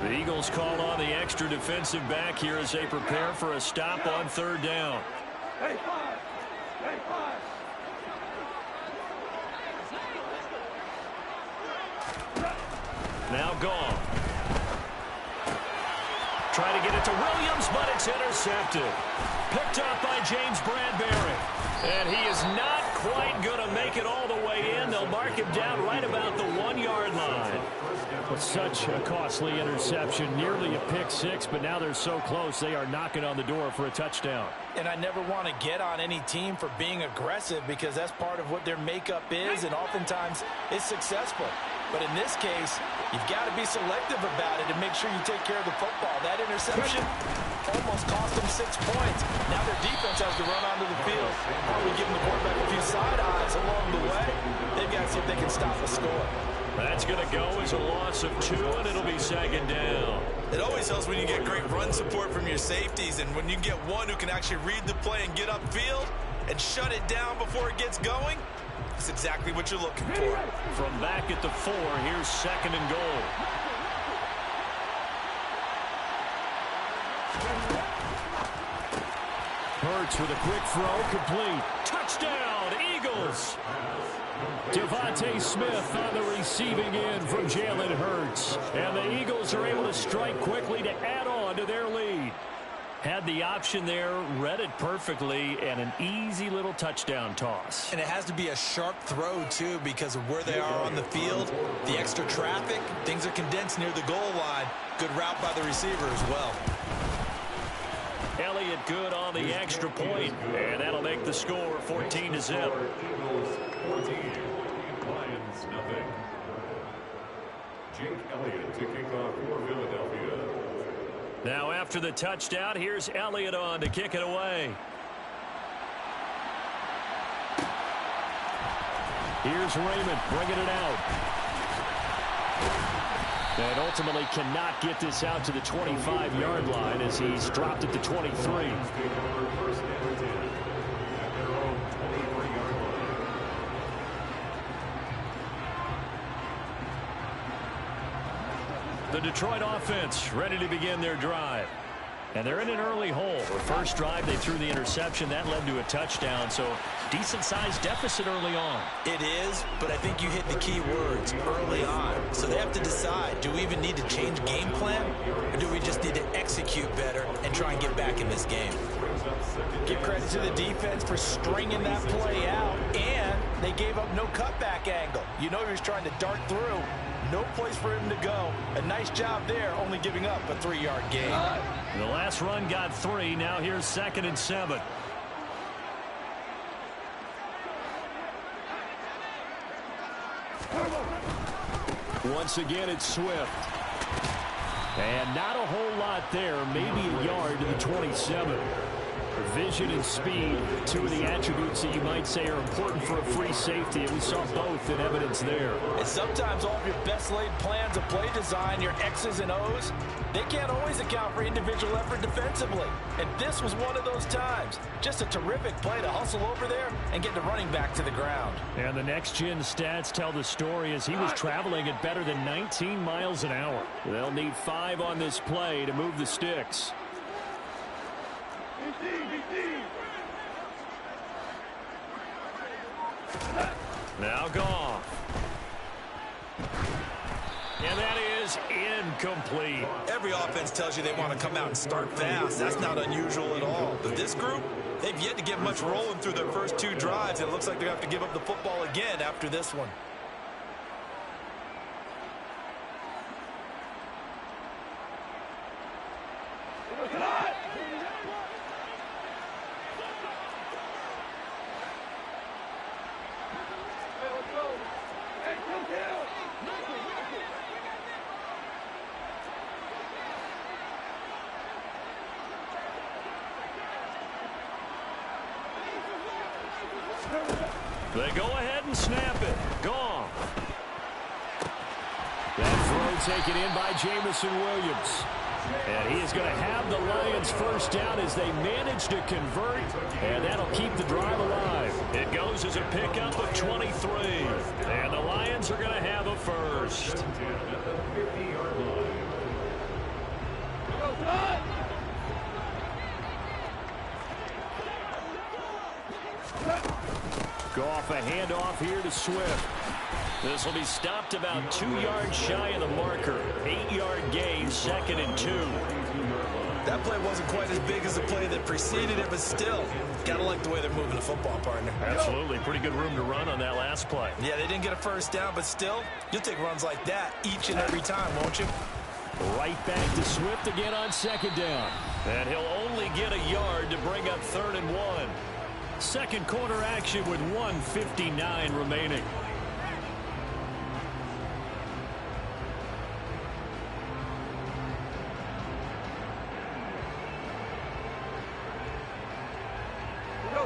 The Eagles call on the extra defensive back here as they prepare for a stop on 3rd down. Now Goff. Try to get it to Williams, but it's intercepted. Picked up by James Bradbury. And he is not quite going to make it all the way in. They'll mark him down right about the 1-yard line. Well, such a costly interception. Nearly a pick 6, but now they're so close they are knocking on the door for a touchdown. And I never want to get on any team for being aggressive because that's part of what their makeup is, and oftentimes it's successful. But in this case, you've got to be selective about it and make sure you take care of the football. That interception almost cost them 6 points. Now their defense has to run onto the field. Probably giving the quarterback a few side eyes along the way. They've got to see if they can stop a score. That's going to go as a loss of 2, and it'll be 2nd down. It always helps when you get great run support from your safeties, and when you get one who can actually read the play and get upfield and shut it down before it gets going. That's exactly what you're looking for. From back at the 4, here's 2nd and goal. Hurts with a quick throw, complete. Touchdown, Eagles! Devontae Smith on the receiving end from Jalen Hurts. And the Eagles are able to strike quickly to add on to their lead. Had the option there, read it perfectly, and an easy little touchdown toss. And it has to be a sharp throw, too, because of where they are on the field, the extra traffic, things are condensed near the goal line. Good route by the receiver as well. Elliott good on the extra point, and that'll make the score 14-0. Eagles 14, Lions nothing. Jake Elliott to kick off for Philadelphia. Now after the touchdown, here's Elliott on to kick it away. Here's Raymond bringing it out. And ultimately cannot get this out to the 25-yard line as he's dropped at the 23. The Detroit offense ready to begin their drive. And they're in an early hole. The first drive, they threw the interception. That led to a touchdown, so decent-sized deficit early on. It is, but I think you hit the key words, early on. So they have to decide, do we even need to change game plan, or do we just need to execute better and try and get back in this game? Give credit to the defense for stringing that play out, and they gave up no cutback angle. You know he was trying to dart through. No place for him to go. A nice job there, only giving up a 3-yard gain. The last run got 3. Now here's 2nd and 7. Once again, it's Swift. And not a whole lot there. Maybe a yard to the 27. Vision and speed, two of the attributes that you might say are important for a free safety, and we saw both in evidence there. And sometimes all of your best laid plans of play design, your X's and O's, they can't always account for individual effort defensively. And this was one of those times. Just a terrific play to hustle over there and get the running back to the ground. And the next-gen stats tell the story as he was traveling at better than 19 miles an hour. They'll need 5 on this play to move the sticks. Now Goff. And that is incomplete. Every offense tells you they want to come out and start fast. That's not unusual at all. But this group, they've yet to get much rolling through their first 2 drives. It looks like they have to give up the football again after this one. They go ahead and snap it. Gone. That throw taken in by Jamison Williams. And he is going to have the Lions first down as they manage to convert. And that'll keep the drive alive. It goes as a pickup of 23. And the Lions are going to have a first. Goff a handoff here to Swift. This will be stopped about 2 yards shy of the marker. 8-yard gain, 2nd and 2. That play wasn't quite as big as the play that preceded it, but still, gotta like the way they're moving the football, partner. Absolutely. Pretty good room to run on that last play. Yeah, they didn't get a first down, but still, you'll take runs like that each and every time, won't you? Right back to Swift again on 2nd down. And he'll only get a yard to bring up 3rd and 1. Second quarter action with 1:59 remaining.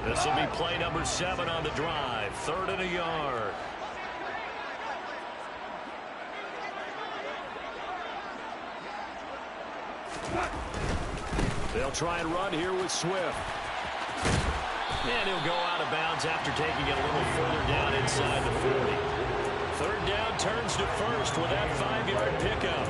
This will be play number 7 on the drive. 3rd and a yard. They'll try and run here with Swift. And he'll go out of bounds after taking it a little further down inside the 40. 3rd down turns to first with that 5-yard pickup.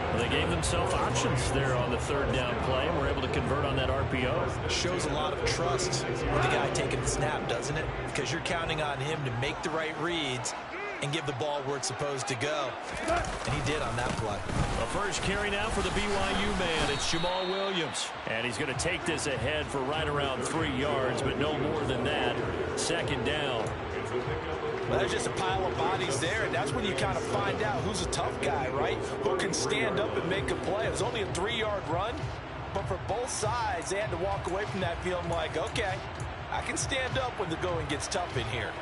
Well, they gave themselves options there on the 3rd down play and were able to convert on that RPO. Shows a lot of trust with the guy taking the snap, doesn't it? Because you're counting on him to make the right reads and give the ball where it's supposed to go. And he did on that play. The first carry now for the BYU man. It's Jamal Williams. And he's going to take this ahead for right around 3 yards, but no more than that. 2nd down. Well, there's just a pile of bodies there, and that's when you kind of find out who's a tough guy, right? Who can stand up and make a play. It was only a 3-yard run, but for both sides, they had to walk away from that field like, okay, I can stand up when the going gets tough in here.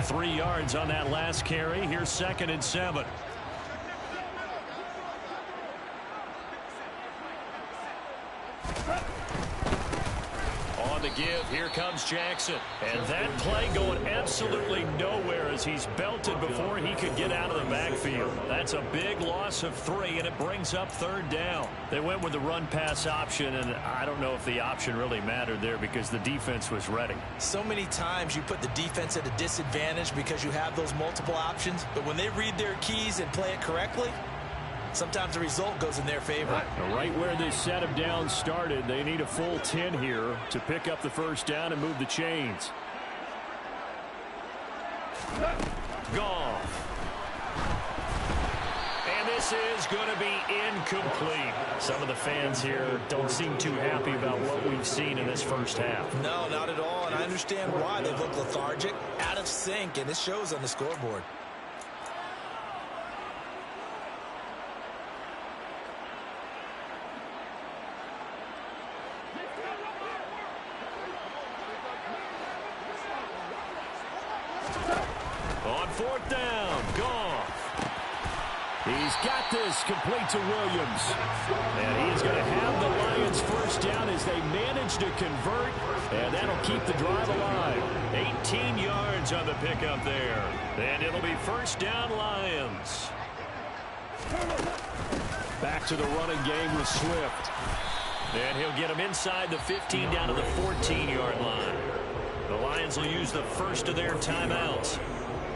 Three yards on that last carry. Here's 2nd and 7. On the give, here comes Jackson. And that play going absolutely nowhere as he's belted before he could get out of the backfield. That's a big loss of 3, and it brings up 3rd down. They went with the run-pass option, and I don't know if the option really mattered there because the defense was ready. So many times you put the defense at a disadvantage because you have those multiple options, but when they read their keys and play it correctly, sometimes the result goes in their favor. Right where this set of downs started, they need a full 10 here to pick up the first down and move the chains. Goff. And this is going to be incomplete. Some of the fans here don't seem too happy about what we've seen in this first half. No, not at all, and I understand why. They look lethargic, out of sync, and it shows on the scoreboard. On 4th down, Goff. He's got this complete to Williams. And he is going to have the Lions first down as they manage to convert. And that'll keep the drive alive. 18 yards on the pickup there. And it'll be first down Lions. Back to the running game with Swift. And he'll get him inside the 15 down to the 14-yard line. The Lions will use the first of their timeouts,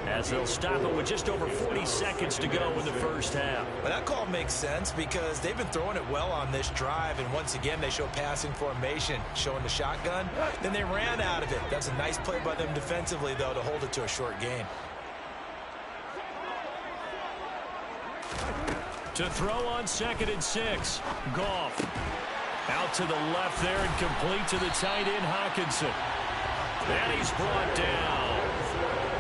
as they'll stop it with just over 40 seconds to go in the first half. Well, that call makes sense because they've been throwing it well on this drive, and once again they show passing formation, showing the shotgun. Then they ran out of it. That's a nice play by them defensively, though, to hold it to a short gain. To throw on 2nd and 6, Goff. Out to the left there and complete to the tight end, Hockenson. And he's brought down.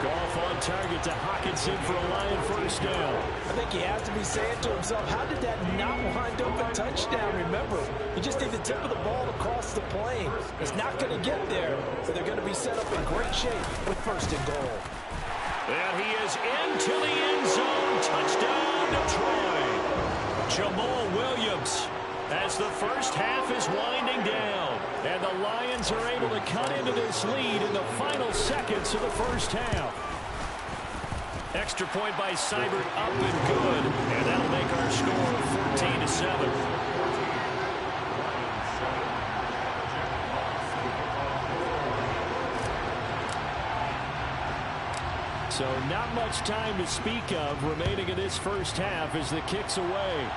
Goff on target to Hockenson for a Lion first down. I think he has to be saying to himself, how did that not wind up a touchdown? Remember, you just need the tip of the ball across the plane. It's not going to get there, so they're going to be set up in great shape with 1st and goal. And he is into the end zone. Touchdown, Detroit. Jamal Williams, as the first half is winding down. And the Lions are able to cut into this lead in the final seconds of the first half. Extra point by Seibert, up and good. And that'll make our score 14-7. So not much time to speak of remaining in this first half as the kick's away.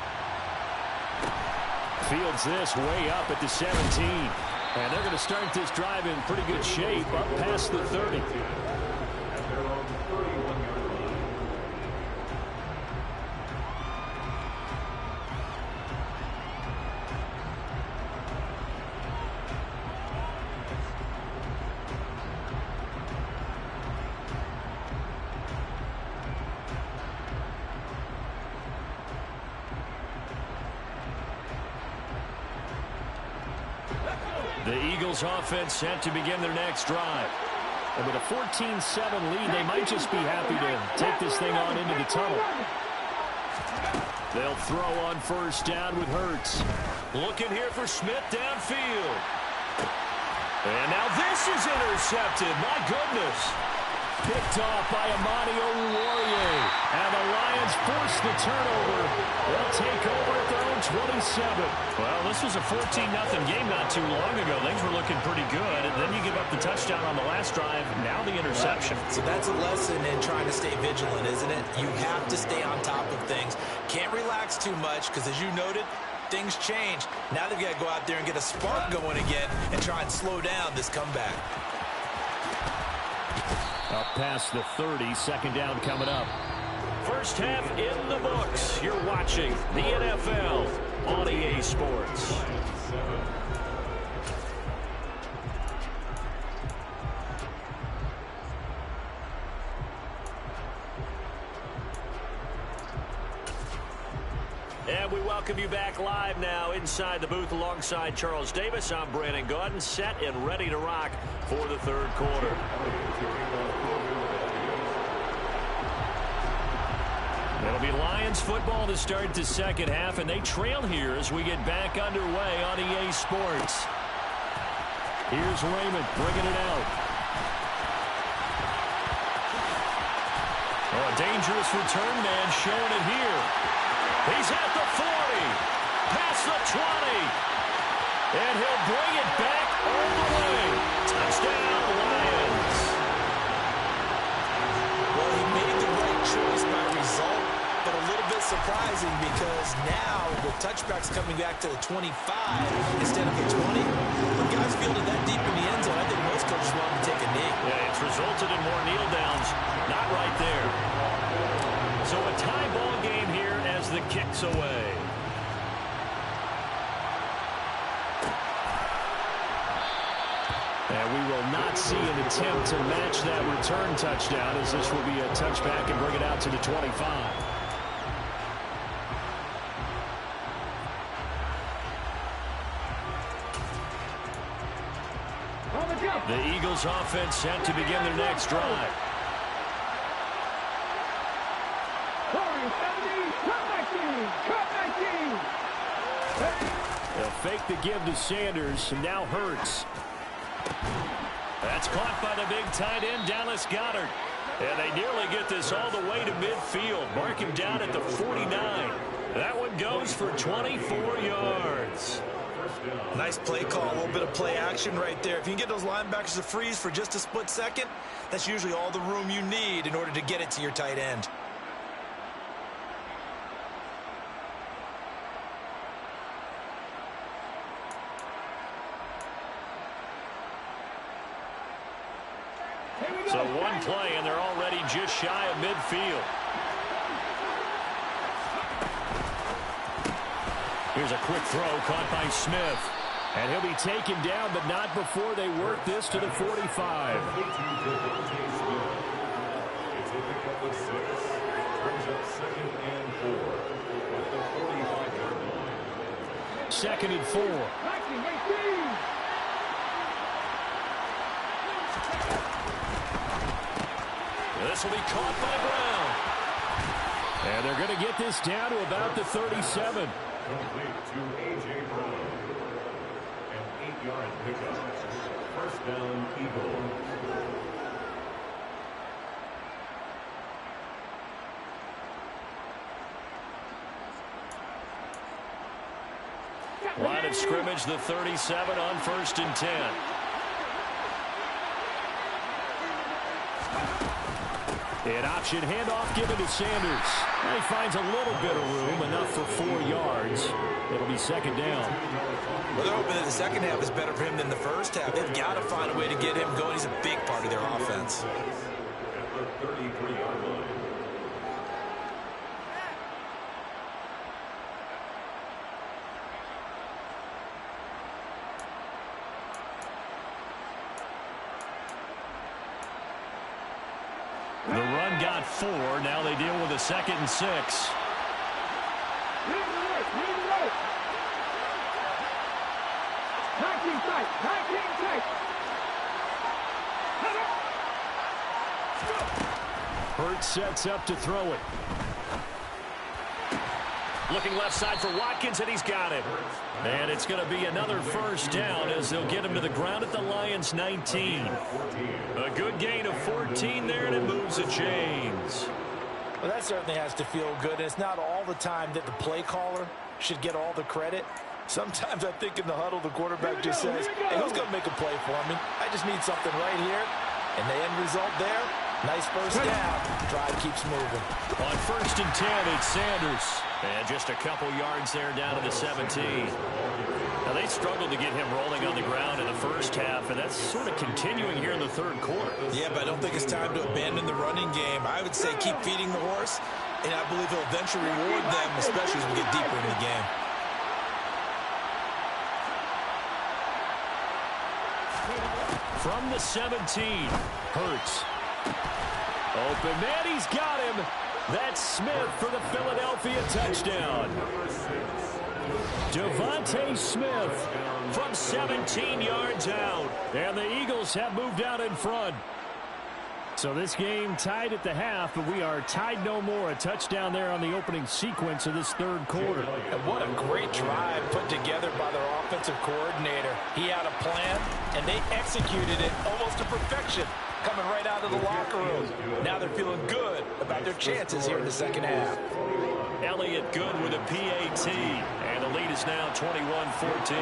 Fields this way up at the 17. And they're going to start this drive in pretty good shape up past the 30. The Eagles offense set to begin their next drive. And with a 14-7 lead, they might just be happy to take this thing on into the tunnel. They'll throw on first down with Hurts. Looking here for Smith downfield. And now this is intercepted. My goodness. Picked off by Amani Oruwariye. And the Lions force the turnover. They'll take over at their own 27. Well, this was a 14-0 game not too long ago. Things were looking pretty good. And then you give up the touchdown on the last drive. Now the interception. So that's a lesson in trying to stay vigilant, isn't it? You have to stay on top of things. Can't relax too much because, as you noted, things change. Now they've got to go out there and get a spark going again and try and slow down this comeback. Up past the 30, second down coming up. First half in the books. You're watching the NFL on EA Sports. And we welcome you back live now inside the booth alongside Charles Davis. I'm Brandon Gaudin, set and ready to rock for the third quarter. It'll be Lions football to start the second half, and they trail here as we get back underway on EA Sports. Here's Raymond bringing it out. Oh, a dangerous return man showing it here. He's at the 40, past the 20, and he'll bring it back all the way. Touchdown, Lions. Well, he made the right choice by result, but a little bit surprising because now with touchbacks coming back to the 25 instead of the 20, when guys fielded that deep in the end zone, I think most coaches want to take a knee. Yeah, it's resulted in more kneel downs. Not right there. So a tie ball game here as the kick's away. And we will not see an attempt to match that return touchdown, as this will be a touchback and bring it out to the 25. The Eagles offense set to begin their next drive. Cut 19. They'll fake the give to Sanders, and now Hurts. That's caught by the big tight end, Dallas Goedert. And they nearly get this all the way to midfield. Mark him down at the 49. That one goes for 24 yards. Nice play call, a little bit of play action right there. If you can get those linebackers to freeze for just a split second, that's usually all the room you need in order to get it to your tight end. So one play, and they're already just shy of midfield. Here's a quick throw caught by Smith. And he'll be taken down, but not before they work this to the 45. Second and 4. This will be caught by Brown. And they're going to get this down to about the 37. Complete to A.J. Brown. An 8-yard pickup. First down, Eagles. Line of scrimmage, the 37 on 1st and 10. An option handoff given to Sanders. And he finds a little bit of room, enough for 4 yards. It'll be second down. Well, they're hoping that the second half is better for him than the first half. They've got to find a way to get him going. He's a big part of their offense. At the 33-yard line. The run got 4. Now they deal with a 2nd and 6. Hurts sets up to throw it. Looking left side for Watkins, and he's got it. And it's going to be another first down as they'll get him to the ground at the Lions' 19. A good gain of 14 there, and it moves the chains. Well, that certainly has to feel good. It's not all the time that the play caller should get all the credit. Sometimes I think in the huddle, the quarterback just says, hey, who's going to make a play for me? I just need something right here. And the end result there, nice first down. Drive keeps moving. On 1st and 10, it's Sanders. And just a couple yards there down to the 17. Now, they struggled to get him rolling on the ground in the first half, and that's sort of continuing here in the third quarter. Yeah, but I don't think it's time to abandon the running game. I would say keep feeding the horse, and I believe he'll eventually reward them, especially as we get deeper in the game. From the 17, Hurts. Open man, he's got him. That's Smith for the Philadelphia touchdown. Devontae Smith from 17 yards out. And the Eagles have moved out in front. So this game tied at the half, but we are tied no more. A touchdown there on the opening sequence of this third quarter. And what a great drive put together by their offensive coordinator. He had a plan, and they executed it almost to perfection, coming right out of the locker room. Now they're feeling good about their chances here in the second half. Elliott good with a PAT, and the lead is now 21-14.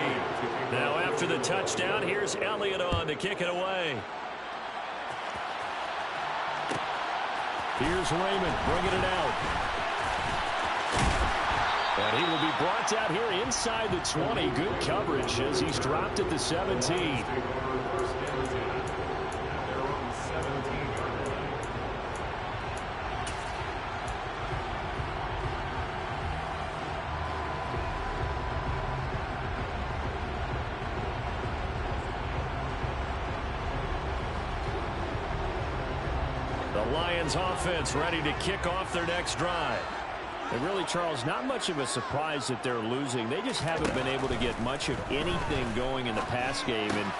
Now after the touchdown, here's Elliott on to kick it away. Here's Raymond bringing it out. And he will be brought out here inside the 20. Good coverage as he's dropped at the 17. Lions offense ready to kick off their next drive. And really, Charles, not much of a surprise that they're losing. They just haven't been able to get much of anything going in the pass game. And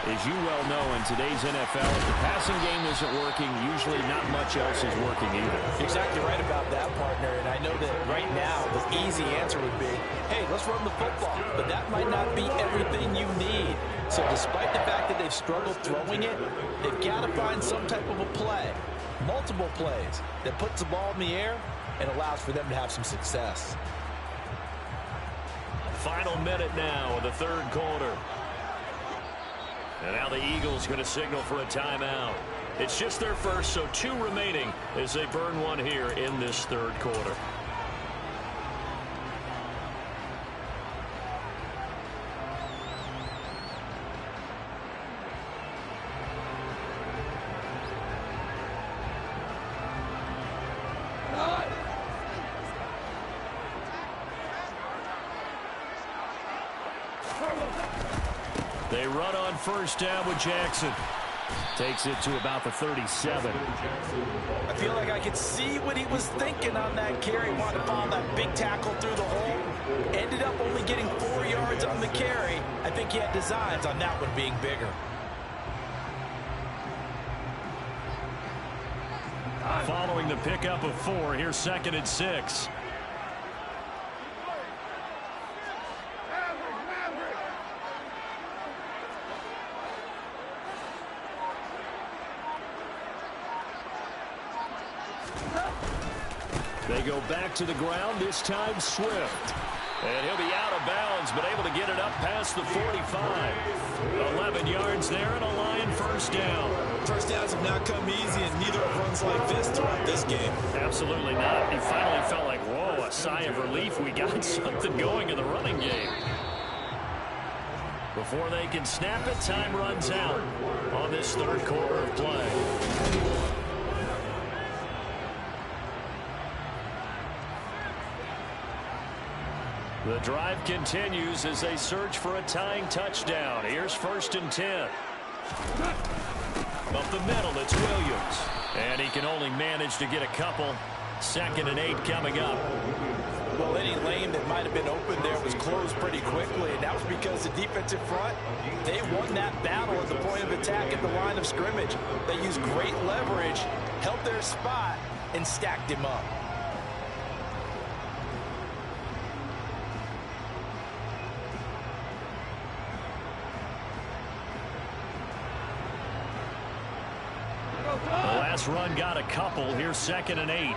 as you well know, in today's NFL, if the passing game isn't working, usually not much else is working either. Exactly right about that, partner. And I know that right now, the easy answer would be, hey, let's run the football. But that might not be everything you need. So despite the fact that they've struggled throwing it, they've got to find some type of a play, multiple plays, that puts the ball in the air and allows for them to have some success. Final minute now of the third quarter. And now the Eagles going to signal for a timeout. It's just their first, so 2 remaining as they burn one here in this third quarter. They run on first down with Jackson. Takes it to about the 37. I feel like I could see what he was thinking on that carry. Wanted to follow that big tackle through the hole. Ended up only getting 4 yards on the carry. I think he had designs on that one being bigger. Following the pickup of 4, here's 2nd and 6. They go back to the ground, this time Swift. And he'll be out of bounds, but able to get it up past the 45. 11 yards there and a Lion first down. First downs have not come easy, and neither have runs like this throughout this game. Absolutely not. He finally felt like, whoa, a sigh of relief. We got something going in the running game. Before they can snap it, time runs out on this third quarter of play. The drive continues as they search for a tying touchdown. Here's 1st and 10. Up the middle, it's Williams. And he can only manage to get a couple. 2nd and 8 coming up. Well, any lane that might have been open there was closed pretty quickly, and that was because the defensive front, they won that battle at the point of attack at the line of scrimmage. They used great leverage, held their spot, and stacked him up. The last run got a couple. Here's 2nd and 8.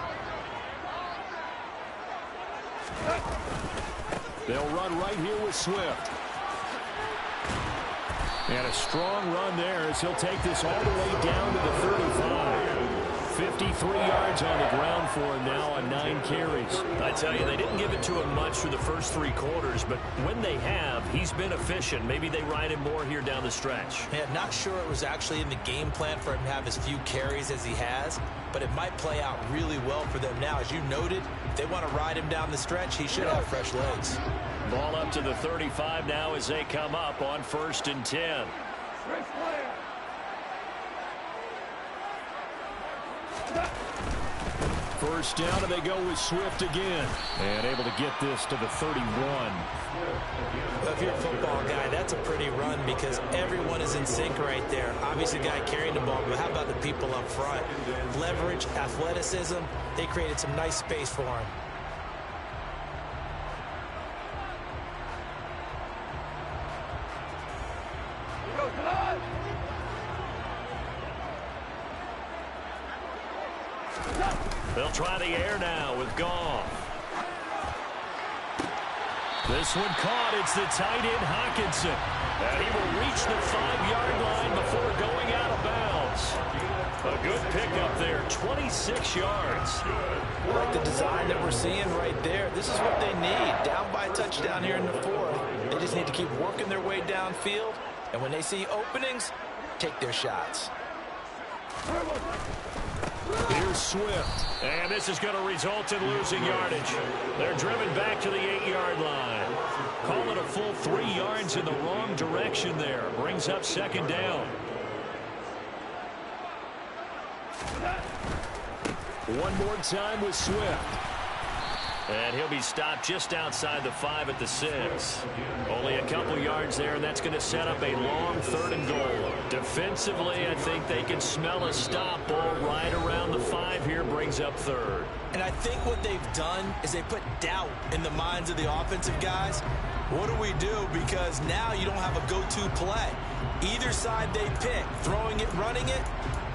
They'll run right here with Swift. And a strong run there as he'll take this all the way down to the 35. 53 yards on the ground for him now on 9 carries. I tell you, they didn't give it to him much through the first 3 quarters, but when they have, he's been efficient. Maybe they ride him more here down the stretch. Yeah, not sure it was actually in the game plan for him to have as few carries as he has, but it might play out really well for them now. As you noted, if they want to ride him down the stretch, he should have fresh legs. Ball up to the 35 now as they come up on 1st and 10. First down, and they go with Swift again. And able to get this to the 31. Well, if you're a football guy, that's a pretty run because everyone is in sync right there. Obviously, the guy carrying the ball, but how about the people up front? Leverage, athleticism, they created some nice space for him. They'll try the air now with Goff. This one caught. It's the tight end Hawkinson. And he will reach the 5-yard line before going out of bounds. A good pickup there, 26 yards. I like the design that we're seeing right there. This is what they need. Down by a touchdown here in the 4th. They just need to keep working their way downfield. And when they see openings, take their shots. Here's Swift. And this is going to result in losing yardage. They're driven back to the 8-yard line. Call it a full 3 yards in the wrong direction there. Brings up 2nd down. One more time with Swift. And he'll be stopped just outside the 5 at the 6. Only a couple yards there, and that's going to set up a long 3rd and goal. Defensively, I think they can smell a stop. Ball right around the 5 here brings up 3rd. And I think what they've done is they put doubt in the minds of the offensive guys. What do we do? Because now you don't have a go-to play. Either side they pick, throwing it, running it,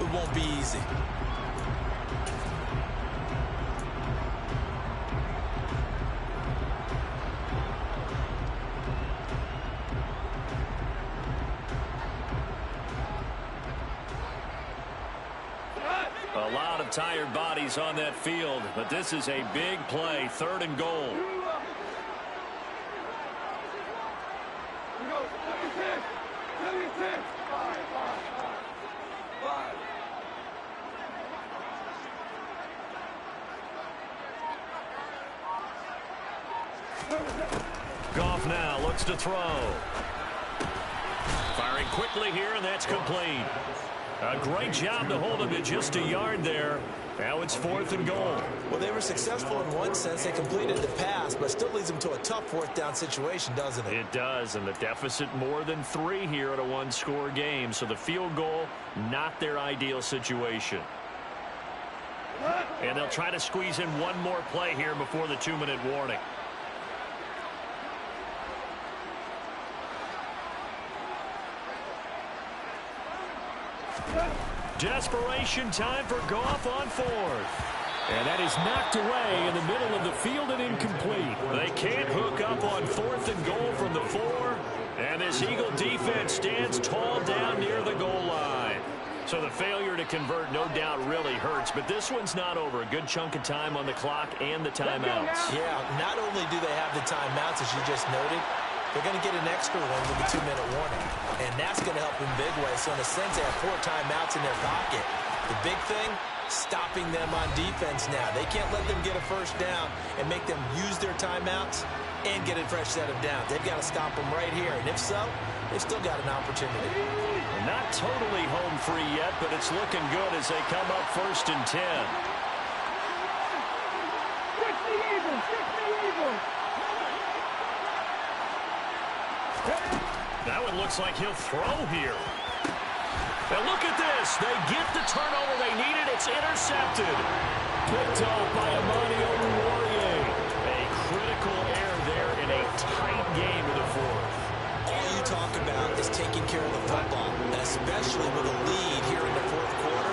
it won't be easy. A lot of tired bodies on that field, but this is a big play, 3rd and goal. Goff now looks to throw. Firing quickly here, and that's complete. A great job to hold him to just a yard there. Now it's 4th and goal. Well, they were successful in one sense. They completed the pass, but still leads them to a tough 4th down situation, doesn't it? It does, and the deficit more than 3 here at a 1-score game. So the field goal, not their ideal situation. And they'll try to squeeze in one more play here before the 2-minute warning. Desperation time for Goff on 4th. And that is knocked away in the middle of the field and incomplete. They can't hook up on 4th and goal from the 4. And this Eagle defense stands tall down near the goal line. So the failure to convert no doubt really hurts. But this one's not over. A good chunk of time on the clock and the timeouts. Yeah, not only do they have the timeouts, as you just noted, they're going to get an extra one with a 2-minute warning. And that's going to help in big ways. So in a sense, they have 4 timeouts in their pocket. The big thing, stopping them on defense now. They can't let them get a first down and make them use their timeouts and get a fresh set of downs. They've got to stop them right here. And if so, they've still got an opportunity. Not totally home free yet, but it's looking good as they come up 1st and 10. 60 even, 60 even. That one looks like he'll throw here. Now look at this. They get the turnover they needed. It's intercepted. Picked off by Amani Oruwariye. A critical error there in a tight game in the 4th. All you talk about is taking care of the football, and especially with a lead here in the 4th quarter.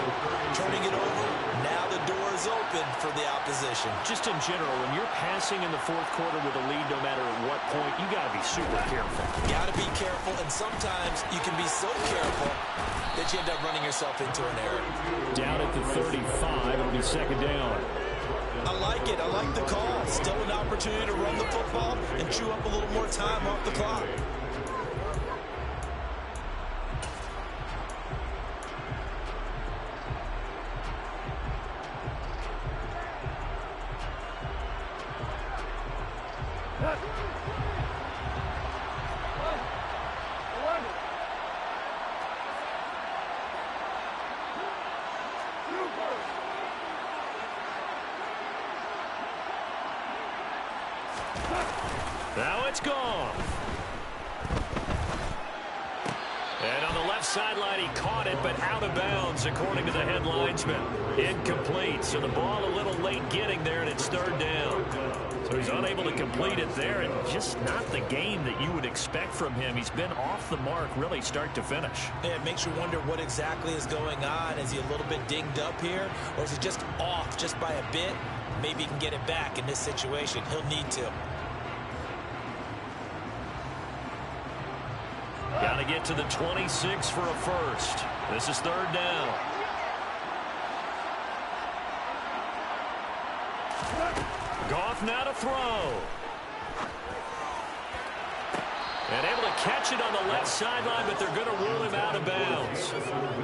Turning it over, now the door is open for the opposition. Just in general, when you're passing in the 4th quarter with a lead, no matter at what point, you got to be super careful. Got to be careful, and sometimes you can be so careful that you end up running yourself into an error. Down at the 35, it'll be 2nd down. I like it. I like the call. Still an opportunity to run the football and chew up a little more time off the clock. Now it's gone. And on the left sideline, he caught it, but out of bounds, according to the head linesman. Incomplete, so the ball a little late getting there, and it's 3rd down. So he's unable to complete it there, and just not the game that you would expect from him. He's been off the mark, really, start to finish. Yeah, it makes you wonder what exactly is going on. Is he a little bit dinged up here, or is he just off just by a bit? Maybe he can get it back in this situation. He'll need to. Got to get to the 26 for a first. This is 3rd down. Goff now to throw. And able to catch it on the left sideline, but they're going to rule him out of bounds.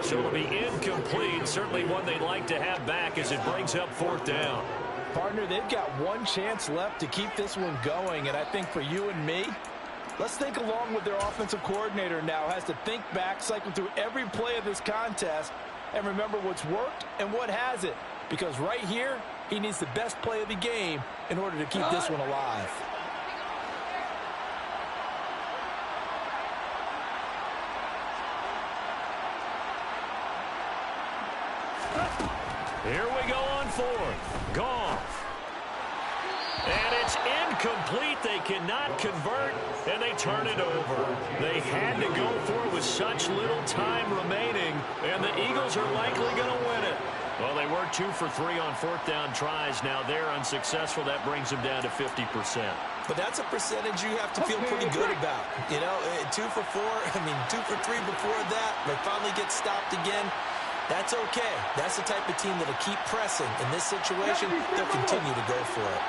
So it'll be incomplete. Certainly one they'd like to have back as it brings up 4th down. Partner, they've got one chance left to keep this one going, and I think for you and me, let's think along with their offensive coordinator now. Has to think back, cycle through every play of this contest, and remember what's worked and what hasn't. Because right here, He needs the best play of the game in order to keep this one alive. Here we go on fourth. Goff. And it's incomplete. They cannot convert, and they turn it over. They had to go for it with such little time remaining, and the Eagles are likely going to win it. Well, they were 2 for 3 on fourth down tries. Now they're unsuccessful. That brings them down to 50%. But that's a percentage you have to feel pretty good about. You know, 2 for 4, 2 for 3 before that. They finally get stopped again. That's okay. That's the type of team that'll keep pressing. In this situation, they'll continue to go for it.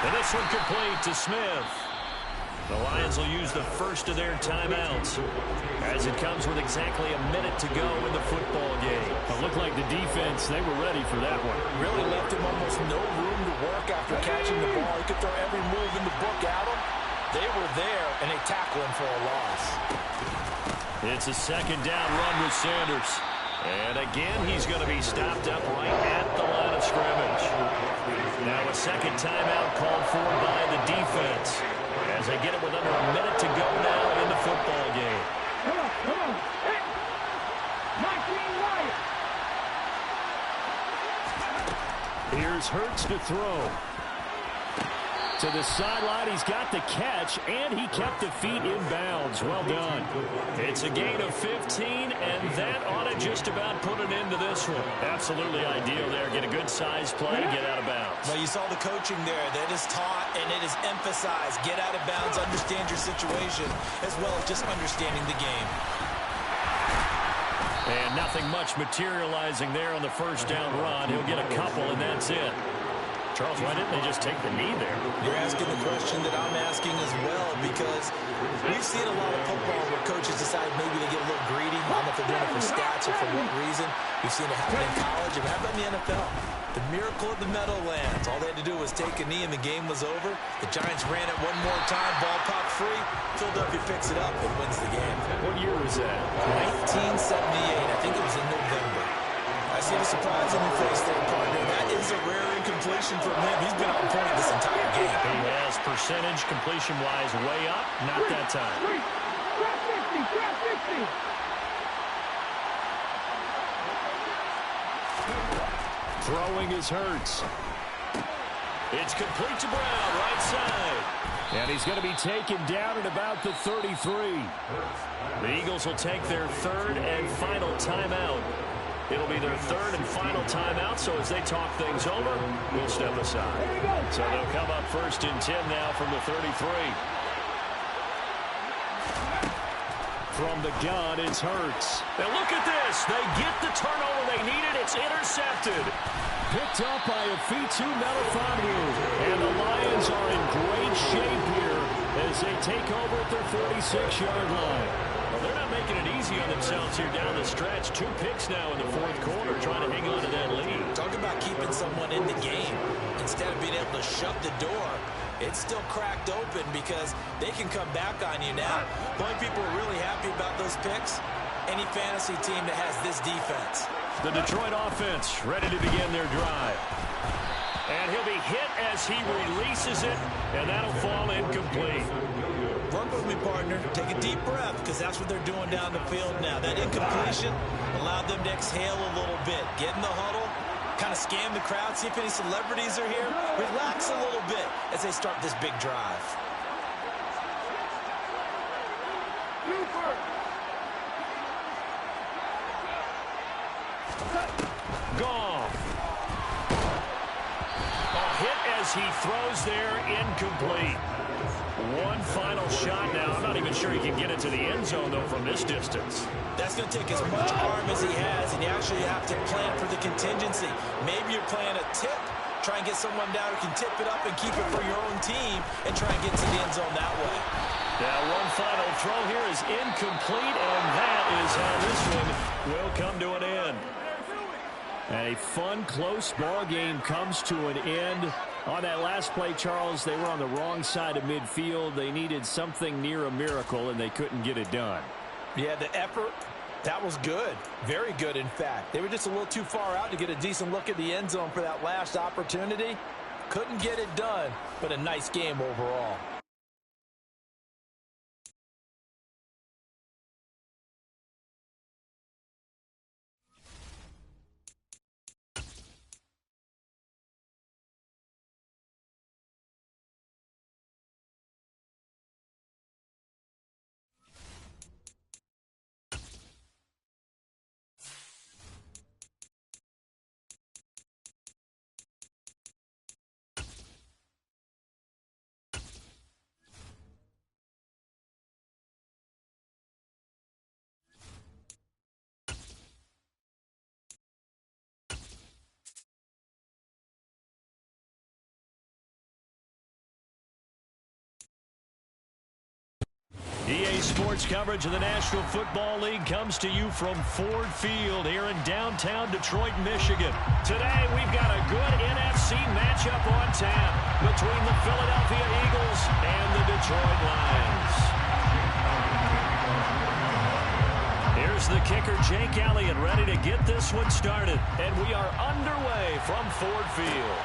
And this one complete to Smith. The Lions will use the first of their timeouts as it comes with exactly a minute to go in the football game. It looked like the defense, they were ready for that one. Really left him almost no room to work after catching the ball. He could throw every move in the book at him. They were there, and they tackled him for a loss. It's a second down run with Sanders. And again, he's going to be stopped up right at the line of scrimmage. Now a second timeout called for by the defense as they get it with under a minute to go now in the football game. Come on. Hey. Maxine Wyatt. Here's Hurts to throw. To the sideline, he's got the catch, and he kept the feet in bounds. Well done. It's a gain of 15, and that ought to just about put an end to this one. Absolutely ideal there. Get a good size play, get out of bounds. Well, you saw the coaching there. That is taught, and it is emphasized. Get out of bounds, understand your situation, as well as just understanding the game. And nothing much materializing there on the first down run. He'll get a couple, and that's it. Charles, why didn't they just take the knee there? You're asking the question that I'm asking as well, because we've seen a lot of football where coaches decide maybe they get a little greedy. I don't know if they're doing it for stats or for what reason. We've seen it happen in college, and how about in the NFL? The miracle of the Meadowlands. All they had to do was take a knee, and the game was over. The Giants ran it one more time. Ball popped free. Philadelphia picks it up and wins the game. What year was that? 1978. I think it was in November. I see the surprise in your face there, partner. That is a rare incompletion from him. He's been on point this entire game. He has percentage, completion-wise, way up. Not that time. Grab 50. Throwing is Hurts. It's complete to Brown, right side. And he's going to be taken down at about the 33. The Eagles will take their third and final timeout. It'll be their third and final timeout, so as they talk things over, we'll step aside. So they'll come up first and 10 now from the 33. From the gun, it's Hurts. Now look at this. They get the turnover they needed. It's intercepted. Picked up by Afitu Melifonwu. And the Lions are in great shape here as they take over at their 46-yard line. Well, they're not making it easy on themselves here down the stretch. 2 picks now in the fourth quarter, trying to hang on to that lead. Talk about keeping someone in the game. Instead of being able to shut the door, it's still cracked open because they can come back on you now. The only people who are really happy about those picks, any fantasy team that has this defense. The Detroit offense ready to begin their drive. And he'll be hit as he releases it, and that'll fall incomplete. Work with me, partner. Take a deep breath, because that's what they're doing down the field now. That incompletion allowed them to exhale a little bit. Get in the huddle, kind of scan the crowd, see if any celebrities are here. Relax a little bit as they start this big drive. Gone. A hit as he throws there, incomplete. One final shot now. I'm not even sure he can get it to the end zone, though, from this distance. That's going to take as much arm as he has, and you actually have to plan for the contingency. Maybe you're playing a tip. Try and get someone down who can tip it up and keep it for your own team and try and get to the end zone that way. Now, one final throw here is incomplete, and that is how this one will come to an end. And a fun, close ball game comes to an end. On that last play, Charles, they were on the wrong side of midfield. They needed something near a miracle, and they couldn't get it done. Yeah, the effort That was good. Very good, in fact. They were just a little too far out to get a decent look at the end zone for that last opportunity. Couldn't get it done, but a nice game overall. EA Sports coverage of the National Football League comes to you from Ford Field here in downtown Detroit, Michigan. Today, we've got a good NFC matchup on tap between the Philadelphia Eagles and the Detroit Lions. Here's the kicker, Jake Elliott, ready to get this one started. And we are underway from Ford Field.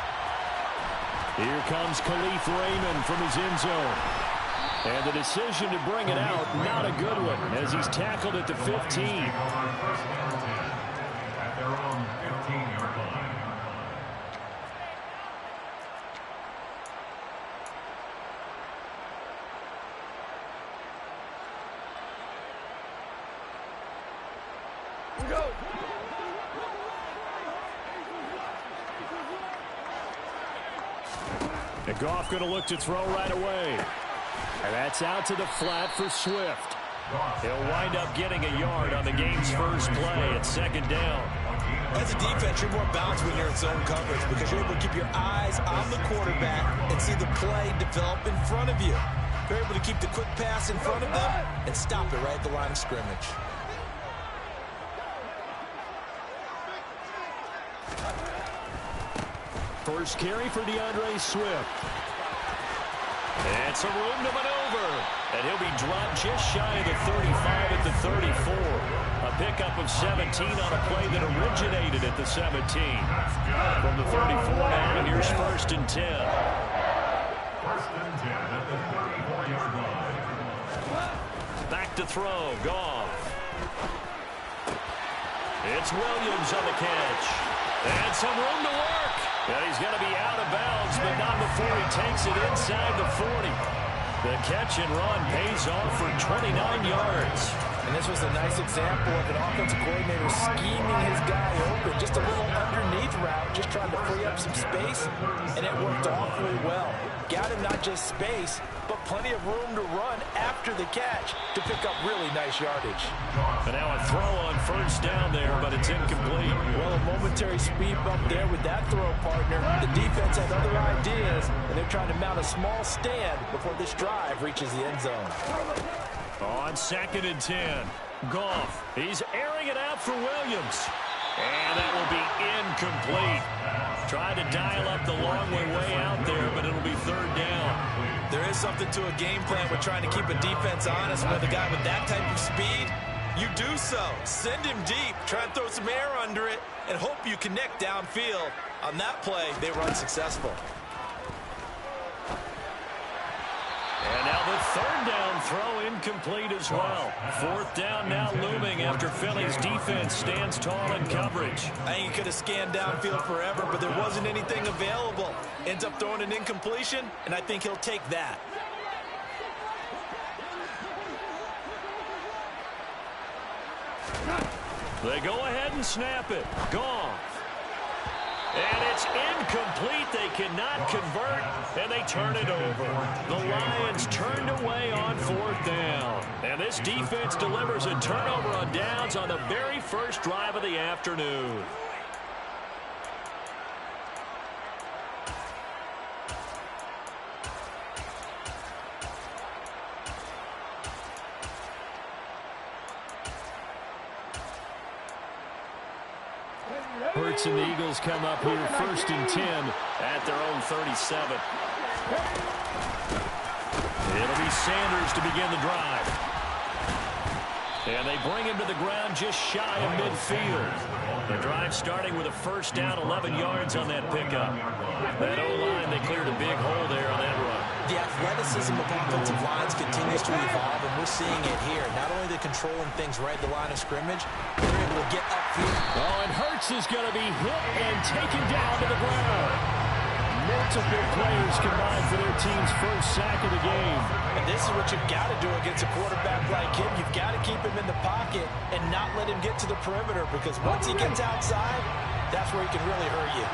Here comes Khalif Raymond from his end zone. And the decision to bring it out, not a good one, as he's tackled at the 15. At their own 15-yard line. Go. And Goff going to look to throw right away. And that's out to the flat for Swift. He'll wind up getting a yard on the game's first play at second down. As a defense, you're more balanced when you're in zone coverage because you're able to keep your eyes on the quarterback and see the play develop in front of you. You're able to keep the quick pass in front of them and stop it right at the line of scrimmage. First carry for DeAndre Swift. And some room to maneuver. And he'll be dropped just shy of the 35 at the 34. A pickup of 17 on a play that originated at the 17. From the 34 now, here's first and 10. First and 10 at the 34-yard line. Back to throw, Goff. It's Williams on the catch. And some room to work. And he's going to be out of bounds, but not before he takes it inside the 40. The catch and run pays off for 29 yards. And this was a nice example of an offensive coordinator scheming his guy open. Just a little underneath route, just trying to free up some space, and it worked awfully well. Got him not just space, but plenty of room to run after the catch to pick up really nice yardage. And now a throw on first down there, but it's incomplete. Well, a momentary speed bump there with that throw, partner. The defense had other ideas, and they're trying to mount a small stand before this drive reaches the end zone. On second and 10, Goff. He's airing it out for Williams. And that will be incomplete. Tried to dial up the long way out there, but it'll be third down. There is something to a game plan with trying to keep a defense honest with a guy with that type of speed. You do so. Send him deep. Try and throw some air under it and hope you connect downfield. On that play, they were unsuccessful. And now the third down throw incomplete as well. Fourth down now looming after Philly's defense stands tall in coverage. I think he could have scanned downfield forever, but there wasn't anything available. Ends up throwing an incompletion, and I think he'll take that. They go ahead and snap it. Goff. And it's incomplete. They cannot convert, and they turn it over. The Lions turned away on fourth down. And this defense delivers a turnover on downs on the very first drive of the afternoon. Hurts and the Eagles come up here first and 10 at their own 37. It'll be Sanders to begin the drive. And they bring him to the ground just shy of midfield. The drive starting with a first down, 11 yards on that pickup. That O-line, they cleared a big hole there on that run. The athleticism of offensive lines continues to evolve, and we're seeing it here. Not only they're controlling things right at the line of scrimmage, they're able to get upfield. Oh, and Hurts is going to be hit and taken down to the ground. Multiple players combined for their team's first sack of the game. And this is what you've got to do against a quarterback like him. You've got to keep him in the pocket and not let him get to the perimeter, because once he gets outside, that's where he can really hurt you.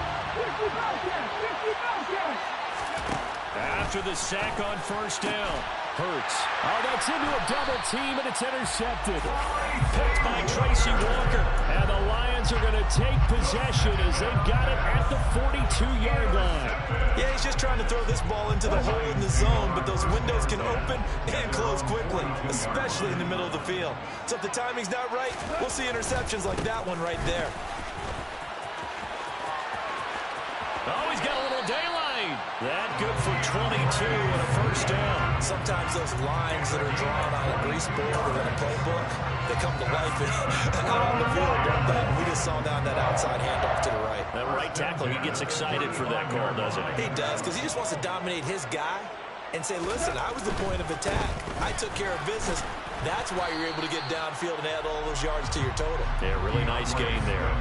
After the sack on first down, Hurts. Oh, that's into a double team, and it's intercepted. Picked by Tracy Walker. And the Lions are going to take possession as they've got it at the 42-yard line. Yeah, he's just trying to throw this ball into the hole in the zone, but those windows can open and close quickly, especially in the middle of the field. So if the timing's not right, we'll see interceptions like that one right there. Oh, he's got a little daylight. That good for 22 and a first down. Sometimes those lines that are drawn on a grease board or in a playbook, they come to life out on the field, don't they? We just saw down that outside handoff to the right. That right tackle, he gets excited for that call, doesn't he? He does, because he just wants to dominate his guy and say, listen, I was the point of attack. I took care of business. That's why you're able to get downfield and add all those yards to your total. Yeah, really nice gain there.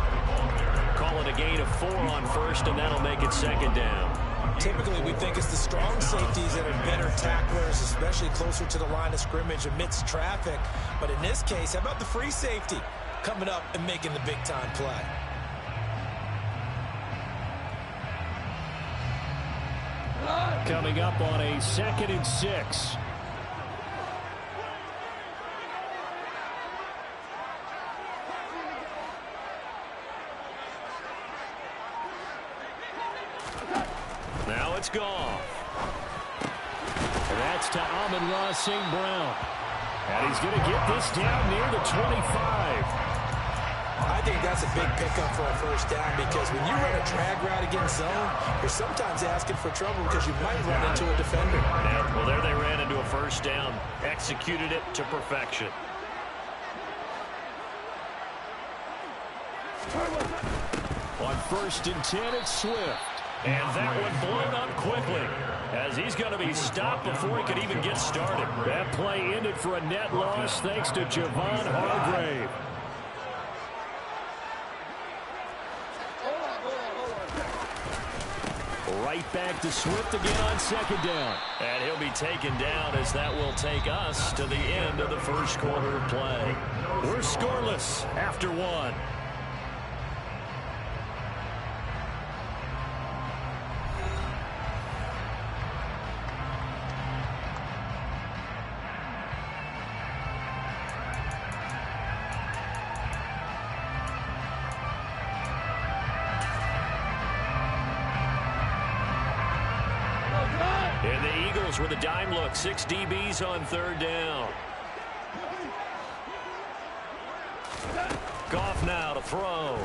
Call it a gain of 4 on first, and that'll make it second down. Typically, we think it's the strong safeties that are better tacklers, especially closer to the line of scrimmage amidst traffic. But in this case, how about the free safety coming up and making the big-time play? Coming up on a 2nd and 6. Now it's gone. That's to Amon-Ra St. Brown. And he's going to get this down near the 25. I think that's a big pickup for a first down, because when you run a drag route against zone, you're sometimes asking for trouble because you might run into a defender. Yeah, well, there they ran into a first down. Executed it to perfection. On 1st and 10, it's Swift. And that one blown up quickly, as he's going to be stopped before he could even get started. That play ended for a net loss thanks to Javon Hargrave. Right back to Swift again on 2nd down. And he'll be taken down, as that will take us to the end of the first quarter of play. We're scoreless after 1. And the Eagles with a dime look. 6 DBs on 3rd down. Goff now to throw.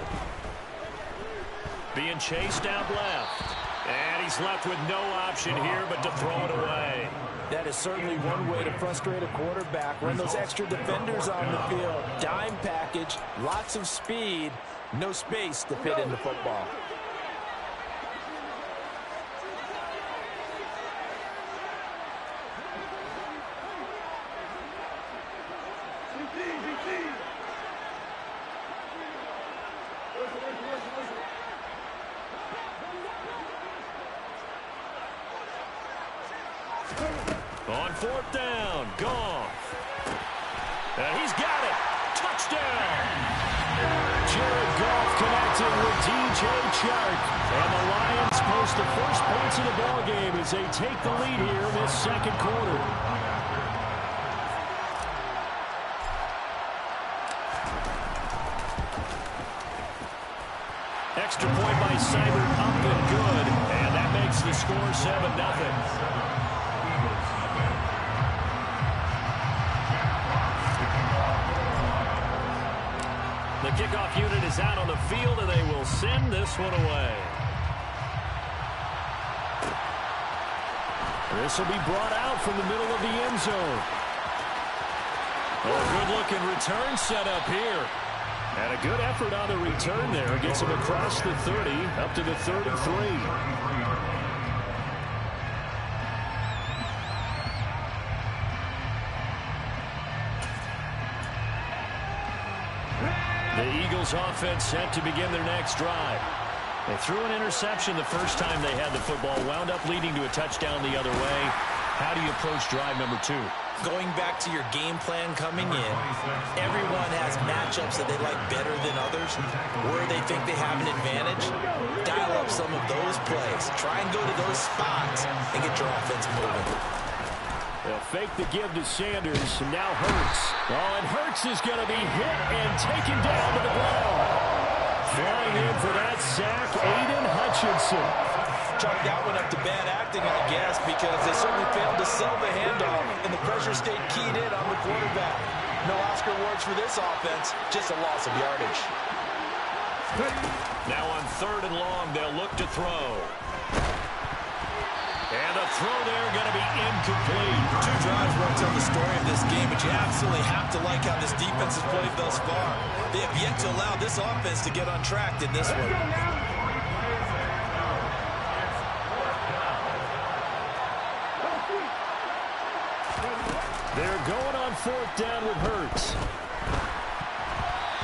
Being chased out left. And he's left with no option here but to throw it away. That is certainly one way to frustrate a quarterback. Run those extra defenders on the field. Dime package, lots of speed, no space to fit in the football. On 4th down, Goff. And he's got it. Touchdown. Jared Goff connected with DJ Chark. And the Lions post the first points of the ballgame as they take the lead here in this 2nd quarter. Extra point by Seibert, up and good. And that makes the score 7-0. The kickoff unit is out on the field, and they will send this one away. This will be brought out from the middle of the end zone. Oh, a good-looking return set up here. And a good effort on the return there. Gets him across the 30, up to the 33. The Eagles offense set to begin their next drive. They threw an interception the first time they had the football, wound up leading to a touchdown the other way. How do you approach drive number 2? Going back to your game plan coming in, everyone has matchups that they like better than others, where they think they have an advantage. Dial up some of those plays. Try and go to those spots and get your offense moving. They'll fake the give to Sanders, and now Hurts. Oh, and Hurts is going to be hit and taken down to the ground. Flying in for that sack, Aiden Hutchinson. Chalk that one up to bad acting, I guess, because they certainly failed to sell the handoff, and the pressure stayed keyed in on the quarterback. No Oscar awards for this offense, just a loss of yardage. Now on 3rd and long, they'll look to throw. And the throw there going to be incomplete. 2 drives won't tell the story of this game, but you absolutely have to like how this defense has played thus far. They have yet to allow this offense to get on track in this one. They're going on 4th down with Hurts.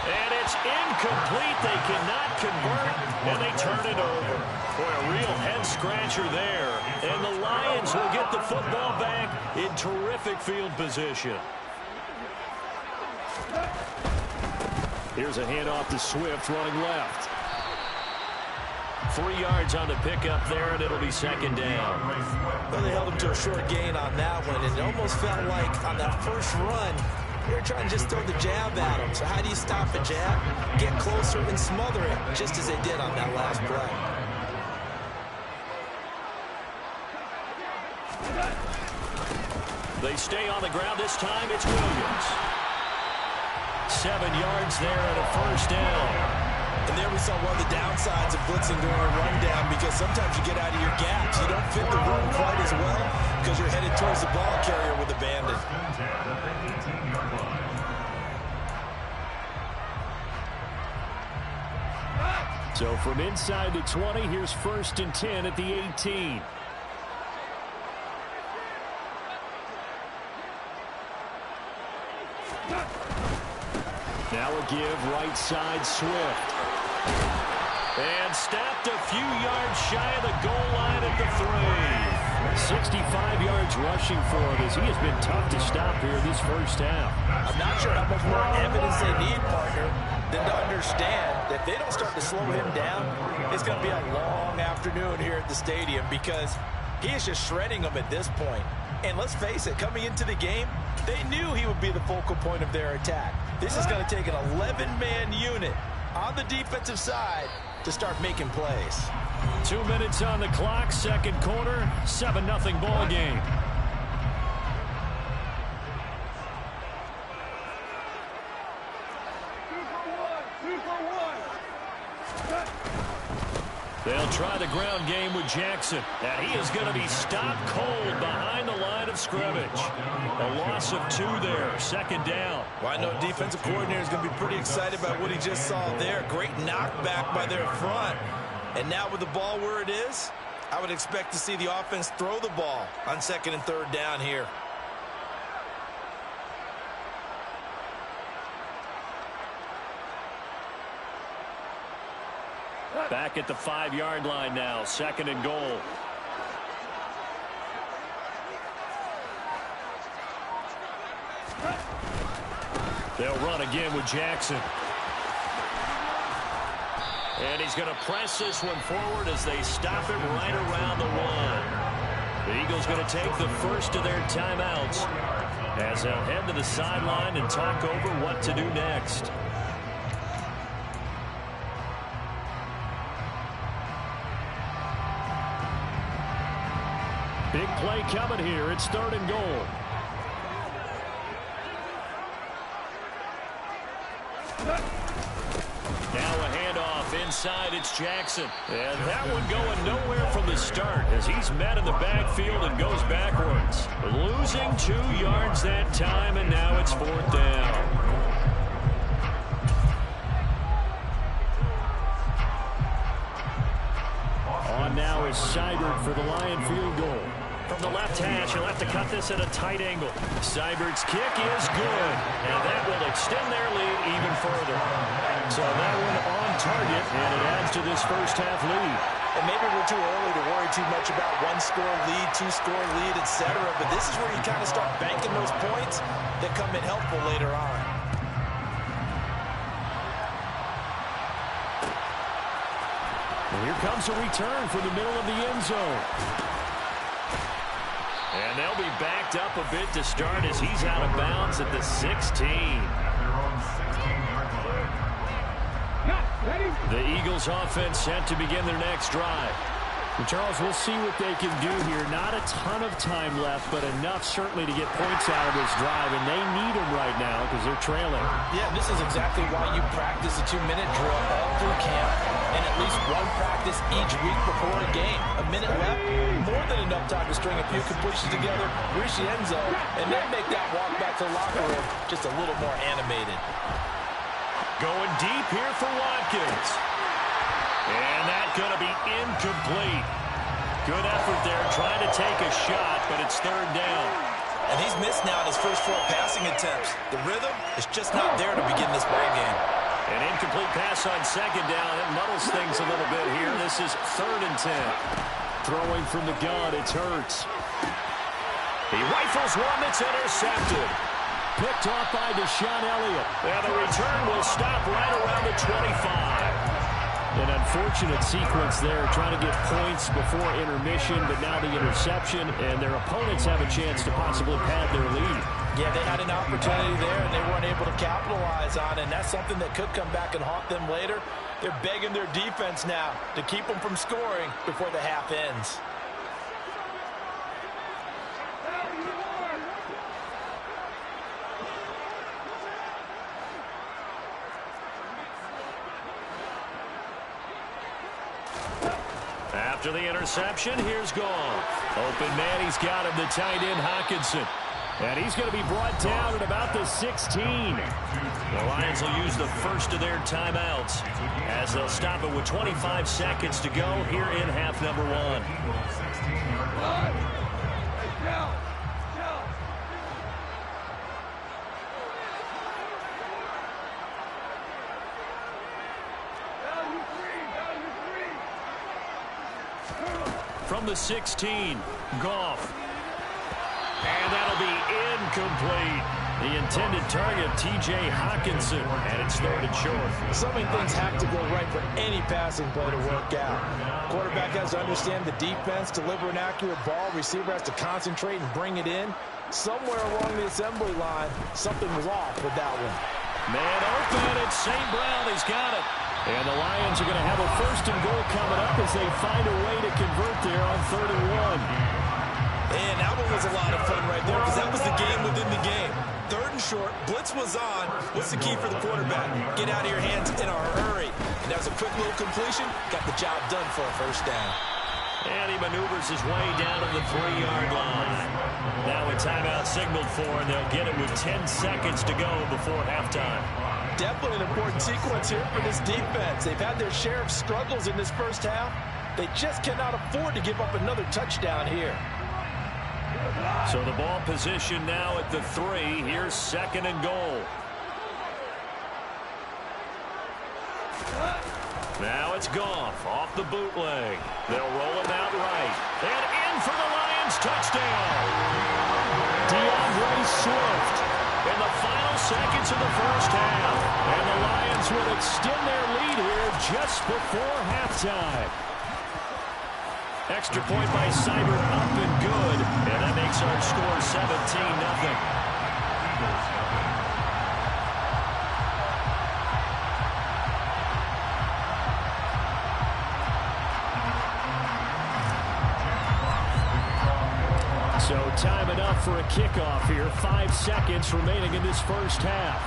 And it's incomplete. They cannot convert, and they turn it over. Boy, a real head-scratcher there. And the Lions will get the football back in terrific field position. Here's a handoff to Swift running left. 3 yards on the pickup there, and it'll be 2nd down. Well, they held him to a short gain on that one, and it almost felt like on that first run, they were trying to just throw the jab at him. So how do you stop a jab? Get closer and smother it, just as they did on that last play. They stay on the ground this time. It's Williams. 7 yards there and a 1st down. And there we saw one of the downsides of blitzing during a rundown, because sometimes you get out of your gaps. You don't fit the run quite as well because you're headed towards the ball carrier with a bandit. So from inside the 20, here's 1st and 10 at the 18. Now a give right side Swift. And stopped a few yards shy of the goal line at the 3. 65 yards rushing for him, as he has been tough to stop here this first half. I'm not sure how much more evidence they need, partner, than to understand that if they don't start to slow him down, it's going to be a long afternoon here at the stadium, because he is just shredding them at this point. And let's face it, coming into the game, they knew he would be the focal point of their attack. This is going to take an 11-man unit on the defensive side to start making plays. 2 minutes on the clock, 2nd quarter, 7-0 ball game. They'll try the ground game with Jackson. And he is going to be stopped cold behind the line of scrimmage. A loss of 2 there, 2nd down. Well, I know defensive coordinator is going to be pretty excited about what he just saw there. Great knockback by their front. And now with the ball where it is, I would expect to see the offense throw the ball on 2nd and 3rd down here. Back at the 5-yard line now, 2nd and goal. They'll run again with Jackson. And he's going to press this one forward as they stop him right around the 1. The Eagles going to take the first of their timeouts as they'll head to the sideline and talk over what to do next. Big play coming here. It's 3rd and goal. Now a handoff inside, it's Jackson. And that one going nowhere from the start as he's met in the backfield and goes backwards. Losing 2 yards that time, and now it's 4th down. On now is Seibert for the Lion field goal. From the left hash, he'll have to cut this at a tight angle. Seibert's kick is good, and that will extend their lead even further. So that one on target, and it adds to this first half lead. And maybe we're too early to worry too much about 1-score lead, 2-score lead, etc. But this is where you kind of start banking those points that come in helpful later on. And here comes a return from the middle of the end zone. And they'll be backed up a bit to start as he's out of bounds at the 16. The Eagles offense set to begin their next drive. And Charles, we'll see what they can do here. Not a ton of time left, but enough certainly to get points out of this drive, and they need them right now because they're trailing. Yeah, this is exactly why you practice a 2-minute drill all through camp and at least one practice each week before a game. A minute left, more than enough time to string a few completions together, reach the end zone, and then make that walk back to the locker room just a little more animated. Going deep here for Watkins. And that's going to be incomplete. Good effort there, trying to take a shot, but it's 3rd down. And he's missed now in his first 4 passing attempts. The rhythm is just not there to begin this ball game. An incomplete pass on 2nd down. It muddles things a little bit here. This is 3rd and 10. Throwing from the gun, it's Hurts. He rifles one that's intercepted. Picked off by Deshaun Elliott. And the return will stop right around the 25. An unfortunate sequence there, trying to get points before intermission, but now the interception, and their opponents have a chance to possibly pad their lead. Yeah, they had an opportunity there, and they weren't able to capitalize on it, and that's something that could come back and haunt them later. They're begging their defense now to keep them from scoring before the half ends. After the interception, here's Goff. Open man, he's got him, the tight end Hockenson. And he's going to be brought down at about the 16. The Lions will use the first of their timeouts as they'll stop it with 25 seconds to go here in half number 1. From the 16, Goff. And that'll be incomplete. The intended target, T.J. Hockenson, and it's 3rd and short. So many things have to go right for any passing play to work out. Quarterback has to understand the defense, deliver an accurate ball. Receiver has to concentrate and bring it in. Somewhere along the assembly line, something was off with that one. Man open, it's St. Brown. He's got it. And the Lions are going to have a 1st and goal coming up as they find a way to convert there on 3rd and 1. And that one was a lot of fun right there because that was the game within the game. 3rd and short, blitz was on. What's the key for the quarterback? Get out of your hands in a hurry. And that was a quick little completion. Got the job done for a 1st down. And he maneuvers his way down to the 3-yard line. Now a timeout signaled for, and they'll get it with 10 seconds to go before halftime. Definitely an important sequence here for this defense. They've had their share of struggles in this first half. They just cannot afford to give up another touchdown here. So the ball position now at the 3. Here's 2nd and goal. Now it's Goff off the bootleg. They'll roll him out right. And in for the Lions touchdown. DeAndre Swift. In the final seconds of the first half. And the Lions will extend their lead here just before halftime. Extra point by Seibert up and good. And that makes our score 17-0. So time enough for a kickoff here. 5 seconds remaining in this first half.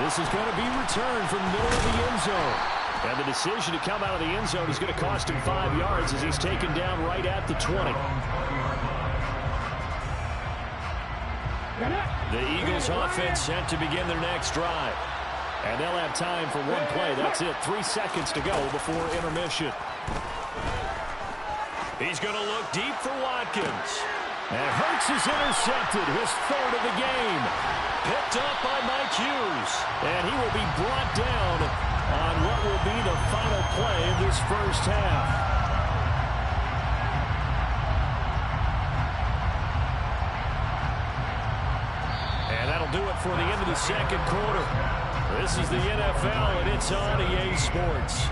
This is going to be returned from the middle of the end zone. And the decision to come out of the end zone is going to cost him 5 yards as he's taken down right at the 20. The Eagles offense set to begin their next drive. And they'll have time for one play. That's it. 3 seconds to go before intermission. He's going to look deep for Watkins. And Hurts is intercepted, his third of the game. Picked up by Mike Hughes. And he will be brought down on what will be the final play of this first half. And that'll do it for the end of the second quarter. This is the NFL, and it's on EA Sports.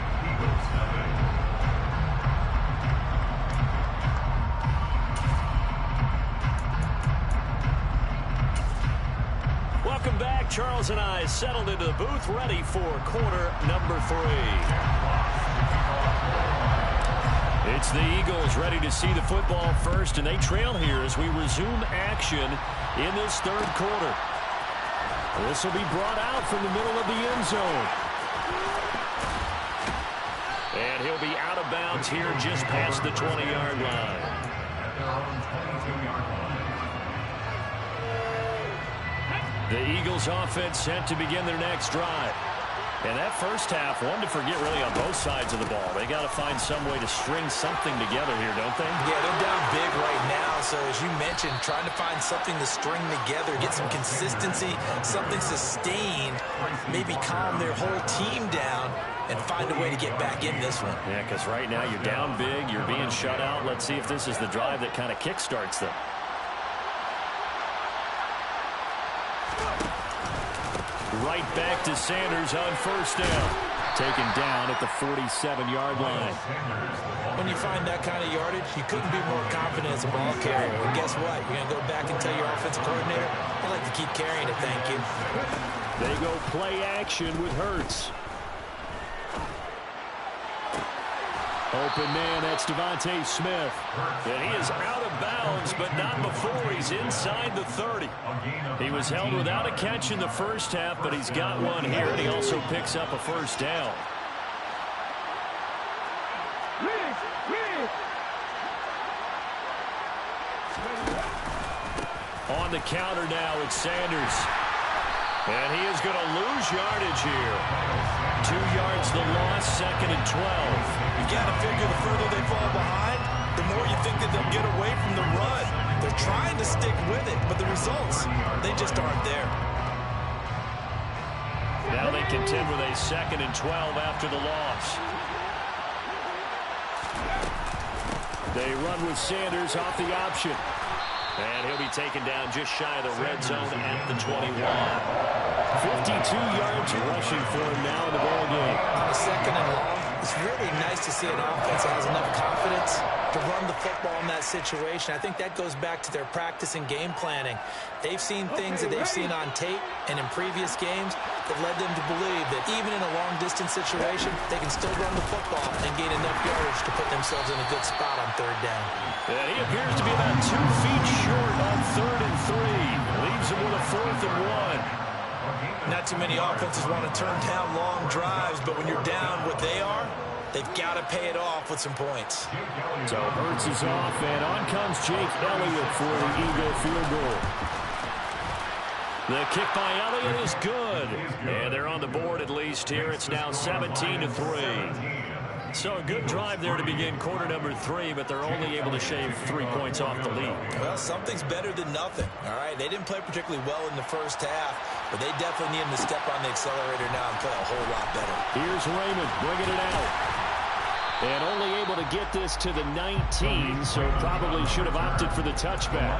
Welcome back. Charles and I settled into the booth, ready for quarter number 3. It's the Eagles ready to see the football first, and they trail here as we resume action in this third quarter. This will be brought out from the middle of the end zone. And he'll be out of bounds here just past the 20-yard line. The Eagles offense set to begin their next drive. And that first half, one to forget really on both sides of the ball. They got to find some way to string something together here, don't they? Yeah, they're down big right now. So as you mentioned, trying to find something to string together, get some consistency, something sustained, maybe calm their whole team down and find a way to get back in this one. Yeah, because right now you're down big, you're being shut out. Let's see if this is the drive that kind of kickstarts them. Right back to Sanders on first down. Taken down at the 47-yard line. When you find that kind of yardage, you couldn't be more confident as a ball carrier. And guess what? You're going to go back and tell your offensive coordinator, I'd like to keep carrying it, thank you. They go play action with Hurts. Open man, that's Devontae Smith. And he is out of bounds, but not before he's inside the 30. He was held without a catch in the first half, but he's got one here, and he also picks up a first down. On the counter now, it's Sanders. And he is going to lose yardage here. 2 yards the loss, 2nd and 12. You got to figure the further they fall behind, the more you think that they'll get away from the run. They're trying to stick with it, but the results, they just aren't there. Now they contend with a 2nd and 12 after the loss. They run with Sanders off the option. And he'll be taken down just shy of the red zone at the 21. 52 yards rushing for him now in the ball game. A 2nd and long. It's really nice to see an offense that has enough confidence to run the football in that situation. I think that goes back to their practice and game planning. They've seen things that they've seen on tape and in previous games that led them to believe that even in a long-distance situation, they can still run the football and gain enough yardage to put themselves in a good spot on third down. And he appears to be about 2 feet short on 3rd and 3. Leaves him with a 4th and 1. Not too many offenses want to turn down long drives, but when you're down what they are, they've got to pay it off with some points. So Hurts is off, and on comes Jake Elliott for the Eagle field goal. The kick by Elliott is good. And they're on the board at least here. It's now 17-3. So a good drive there to begin quarter number 3, but they're only able to shave 3 points off the lead. Well, something's better than nothing, all right? They didn't play particularly well in the first half, but they definitely need him to step on the accelerator now and play a whole lot better. Here's Raymond bringing it out. And only able to get this to the 19, so probably should have opted for the touchback.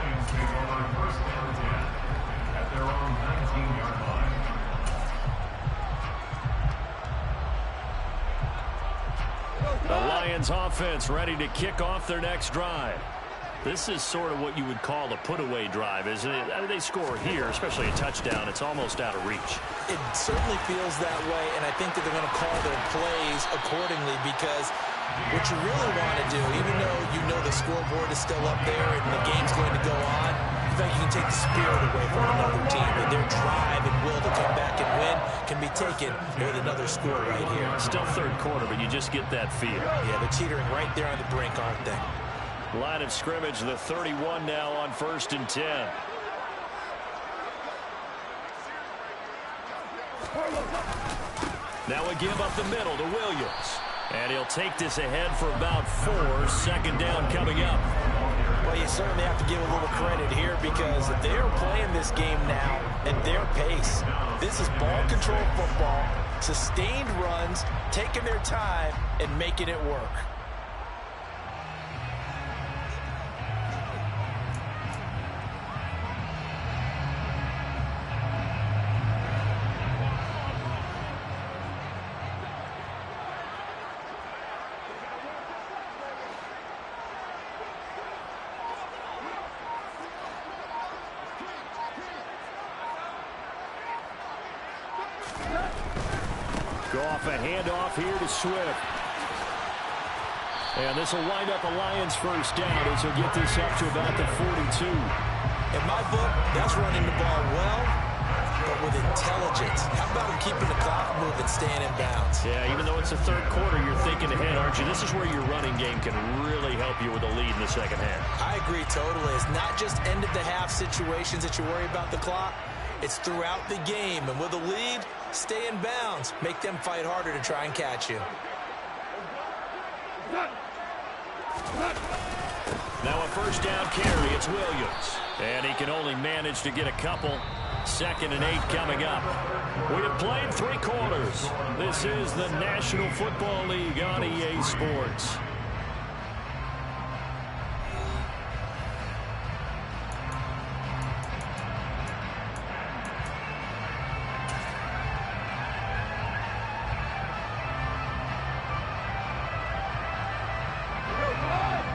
The Lions offense ready to kick off their next drive. This is sort of what you would call a put-away drive, isn't it? I mean, they score here, especially a touchdown. It's almost out of reach. It certainly feels that way, and I think that they're going to call their plays accordingly because what you really want to do, even though you know the scoreboard is still up there and the game's going to go on, like you can take the spirit away from another team, and their drive and will to come back and win can be taken with another score right here. Still third quarter, but you just get that feel. Yeah, they're teetering right there on the brink, aren't they? Line of scrimmage, the 31 now on 1st and 10. Now a give up the middle to Williams. And he'll take this ahead for about 4. 2nd down coming up. Well, you certainly have to give a little credit here because they're playing this game now at their pace. This is ball control football, sustained runs, taking their time, and making it work. Goff a handoff here to Swift. And this will wind up a Lions first down as he'll get this up to about the 42. In my book, that's running the ball well, but with intelligence. How about him keeping the clock moving, staying in bounds? Yeah, even though it's the third quarter, you're thinking ahead, aren't you? This is where your running game can really help you with a lead in the second half. I agree totally. It's not just end-of-the-half situations that you worry about the clock. It's throughout the game. And with a lead, stay in bounds. Make them fight harder to try and catch you. Now a first down carry. It's Williams. And he can only manage to get a couple. 2nd and 8 coming up. We have played 3 quarters. This is the National Football League on EA Sports.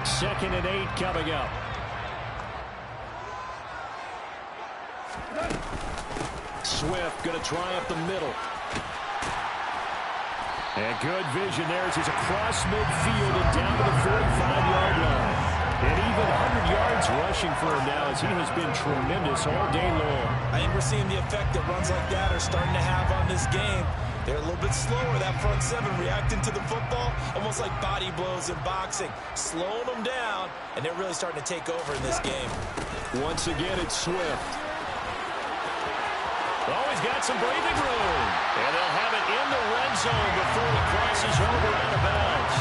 Second and 8 coming up. Swift going to try up the middle. And good vision there as he's across midfield and down to the 45-yard line. And even 100 yards rushing for him now as he has been tremendous all day long. I think we're seeing the effect that runs like that are starting to have on this game. They're a little bit slower, that front 7, reacting to the football, almost like body blows in boxing, slowing them down, and they're really starting to take over in this game. Once again, it's Swift. Oh, he's got some breathing room. And they'll have it in the red zone before he crosses over out of bounds.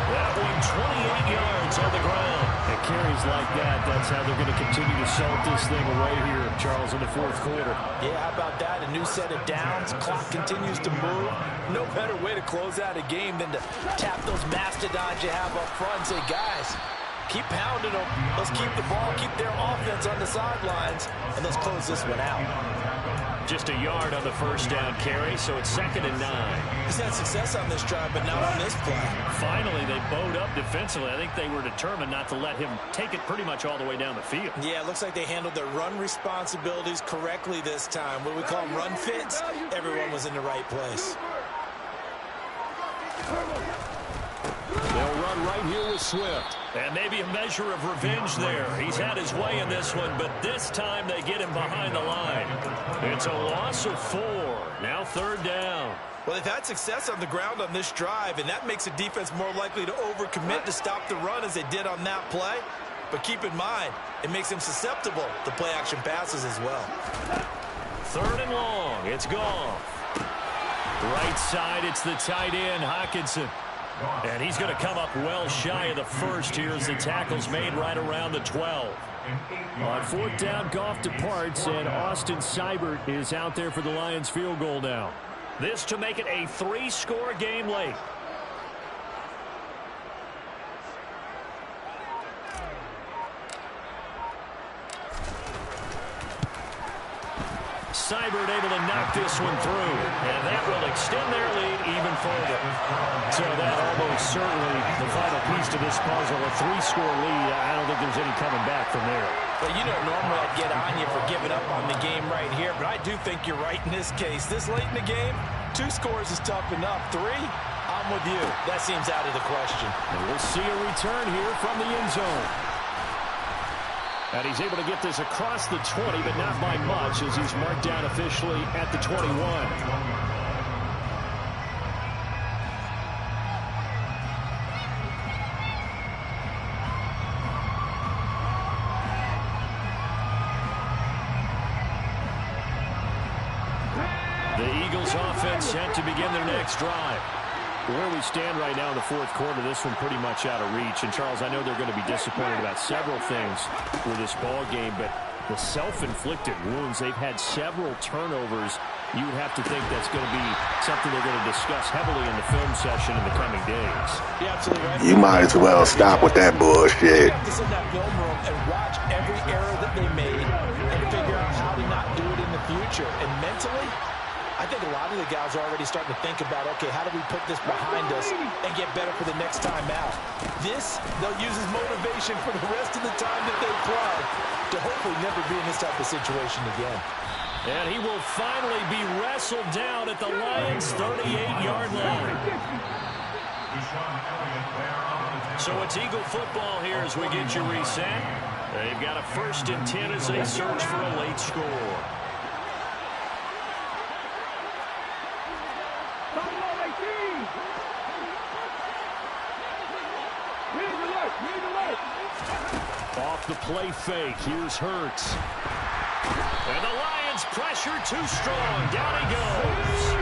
That one, 28 yards on the ground. And carries like that, that's how they're going to continue to salt this thing away here, Charles, in the 4th quarter. Yeah, how about that? A new set of downs. Clock continues to move. No better way to close out a game than to tap those mastodons you have up front and say, guys, keep pounding them. Let's keep the ball, keep their offense on the sidelines, and let's close this one out. Just a yard on the first down carry, so it's 2nd and 9. He's had success on this drive, but not on this play. Finally, they bowed up defensively. I think they were determined not to let him take it pretty much all the way down the field. Yeah, it looks like they handled their run responsibilities correctly this time. What we call run fits, everyone was in the right place. They'll run right here with Swift. And maybe a measure of revenge there. He's had his way in this one, but this time they get him behind the line. It's a loss of 4. Now 3rd down. Well, they've had success on the ground on this drive, and that makes a defense more likely to overcommit to stop the run as they did on that play. But keep in mind, it makes them susceptible to play-action passes as well. 3rd and long. It's gone. Right side, it's the tight end, Hockenson. And he's going to come up well shy of the first here as the tackle's made right around the 12. On 4th down, Goff departs, and Austin Seibert is out there for the Lions field goal now. This to make it a 3-score game late. Seibert able to knock this one through, and that will extend their lead even further. So that almost certainly the final piece to this puzzle, a 3-score lead. I don't think there's any coming back from there. Well, you know, normally I'd get on you for giving up on the game right here, but I do think you're right in this case. This late in the game, 2 scores is tough enough. 3, I'm with you. That seems out of the question. And we'll see a return here from the end zone. And he's able to get this across the 20, but not by much, as he's marked down officially at the 21. The Eagles offense set to begin their next drive. Where we stand right now in the fourth quarter, this one pretty much out of reach. And, Charles, I know they're going to be disappointed about several things with this ball game, but the self-inflicted wounds, they've had several turnovers. You would have to think that's going to be something they're going to discuss heavily in the film session in the coming days. Yeah, absolutely right. You might as well stop with that bullshit. You have to sit in that film room and watch every error that they made and figure out how to not do it in the future. And mentally, I think a lot of the guys are already starting to think about, okay, how do we put this behind us and get better for the next time out? This, they'll use as motivation for the rest of the time that they play to hopefully never be in this type of situation again. And he will finally be wrestled down at the Lions' 38-yard line. So it's Eagle football here as we get you reset. They've got a 1st and 10 as they search for a late score. Off the play fake, here's Hurts. And the Lions pressure too strong. Down he goes.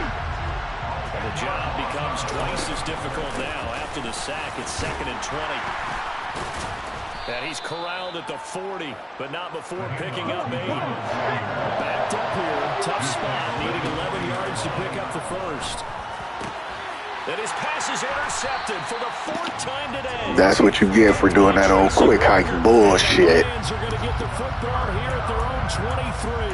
And the job becomes twice as difficult now. After the sack, it's 2nd and 20. And he's corralled at the 40, but not before picking up 8. Backed up here, tough spot, needing 11 yards to pick up the first. And his pass is intercepted for the 4th time today. That's what you get for doing that old quick hike bullshit. The Lions are going to get the football here at their own 23.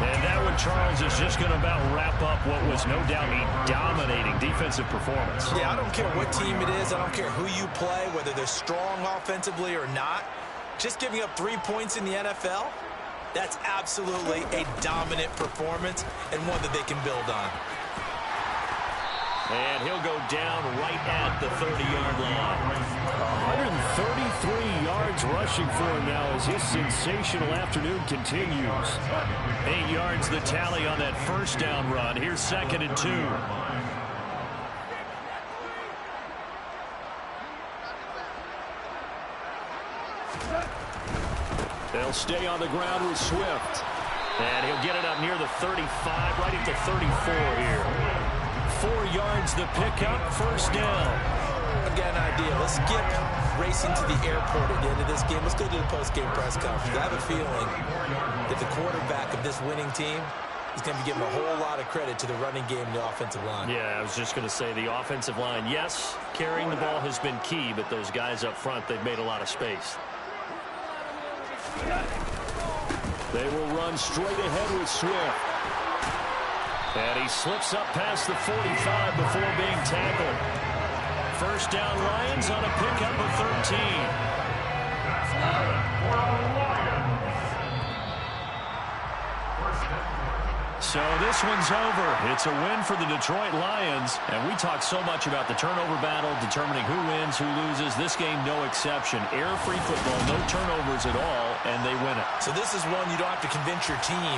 And that one, Charles, is just going to about wrap up what was no doubt a dominating defensive performance. Yeah, I don't care what team it is. I don't care who you play, whether they're strong offensively or not. Just giving up 3 points in the NFL, that's absolutely a dominant performance and one that they can build on. And he'll go down right at the 30-yard line. 133 yards rushing for him now as his sensational afternoon continues. 8 yards the tally on that first down run. Here's 2nd and 2. They'll stay on the ground with Swift. And he'll get it up near the 35, right at the 34 here. 4 yards the pickup, 1st down. I've got an idea. Let's skip racing to the airport at the end of this game. Let's go to the post-game press conference. I have a feeling that the quarterback of this winning team is going to be giving a whole lot of credit to the running game and the offensive line. Yeah, I was just going to say the offensive line, yes, carrying the ball has been key, but those guys up front, they've made a lot of space. They will run straight ahead with Swift. And he slips up past the 45 before being tackled. 1st down Lions on a pickup of 13. So this one's over. It's a win for the Detroit Lions. And we talk so much about the turnover battle, determining who wins, who loses. This game, no exception. Error-free football, no turnovers at all, and they win it. So this is one you don't have to convince your team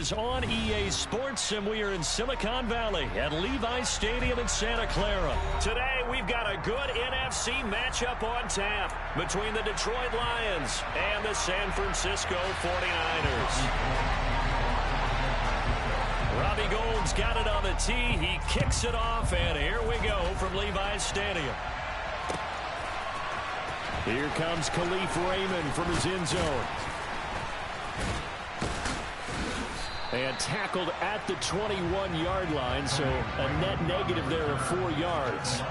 is on EA Sports, and we are in Silicon Valley at Levi's Stadium in Santa Clara. Today, we've got a good NFC matchup on tap between the Detroit Lions and the San Francisco 49ers. Robbie Gould's got it on the tee. He kicks it off, and here we go from Levi's Stadium. Here comes Khalif Raymond from his end zone. And tackled at the 21-yard line, so a net negative there of 4 yards.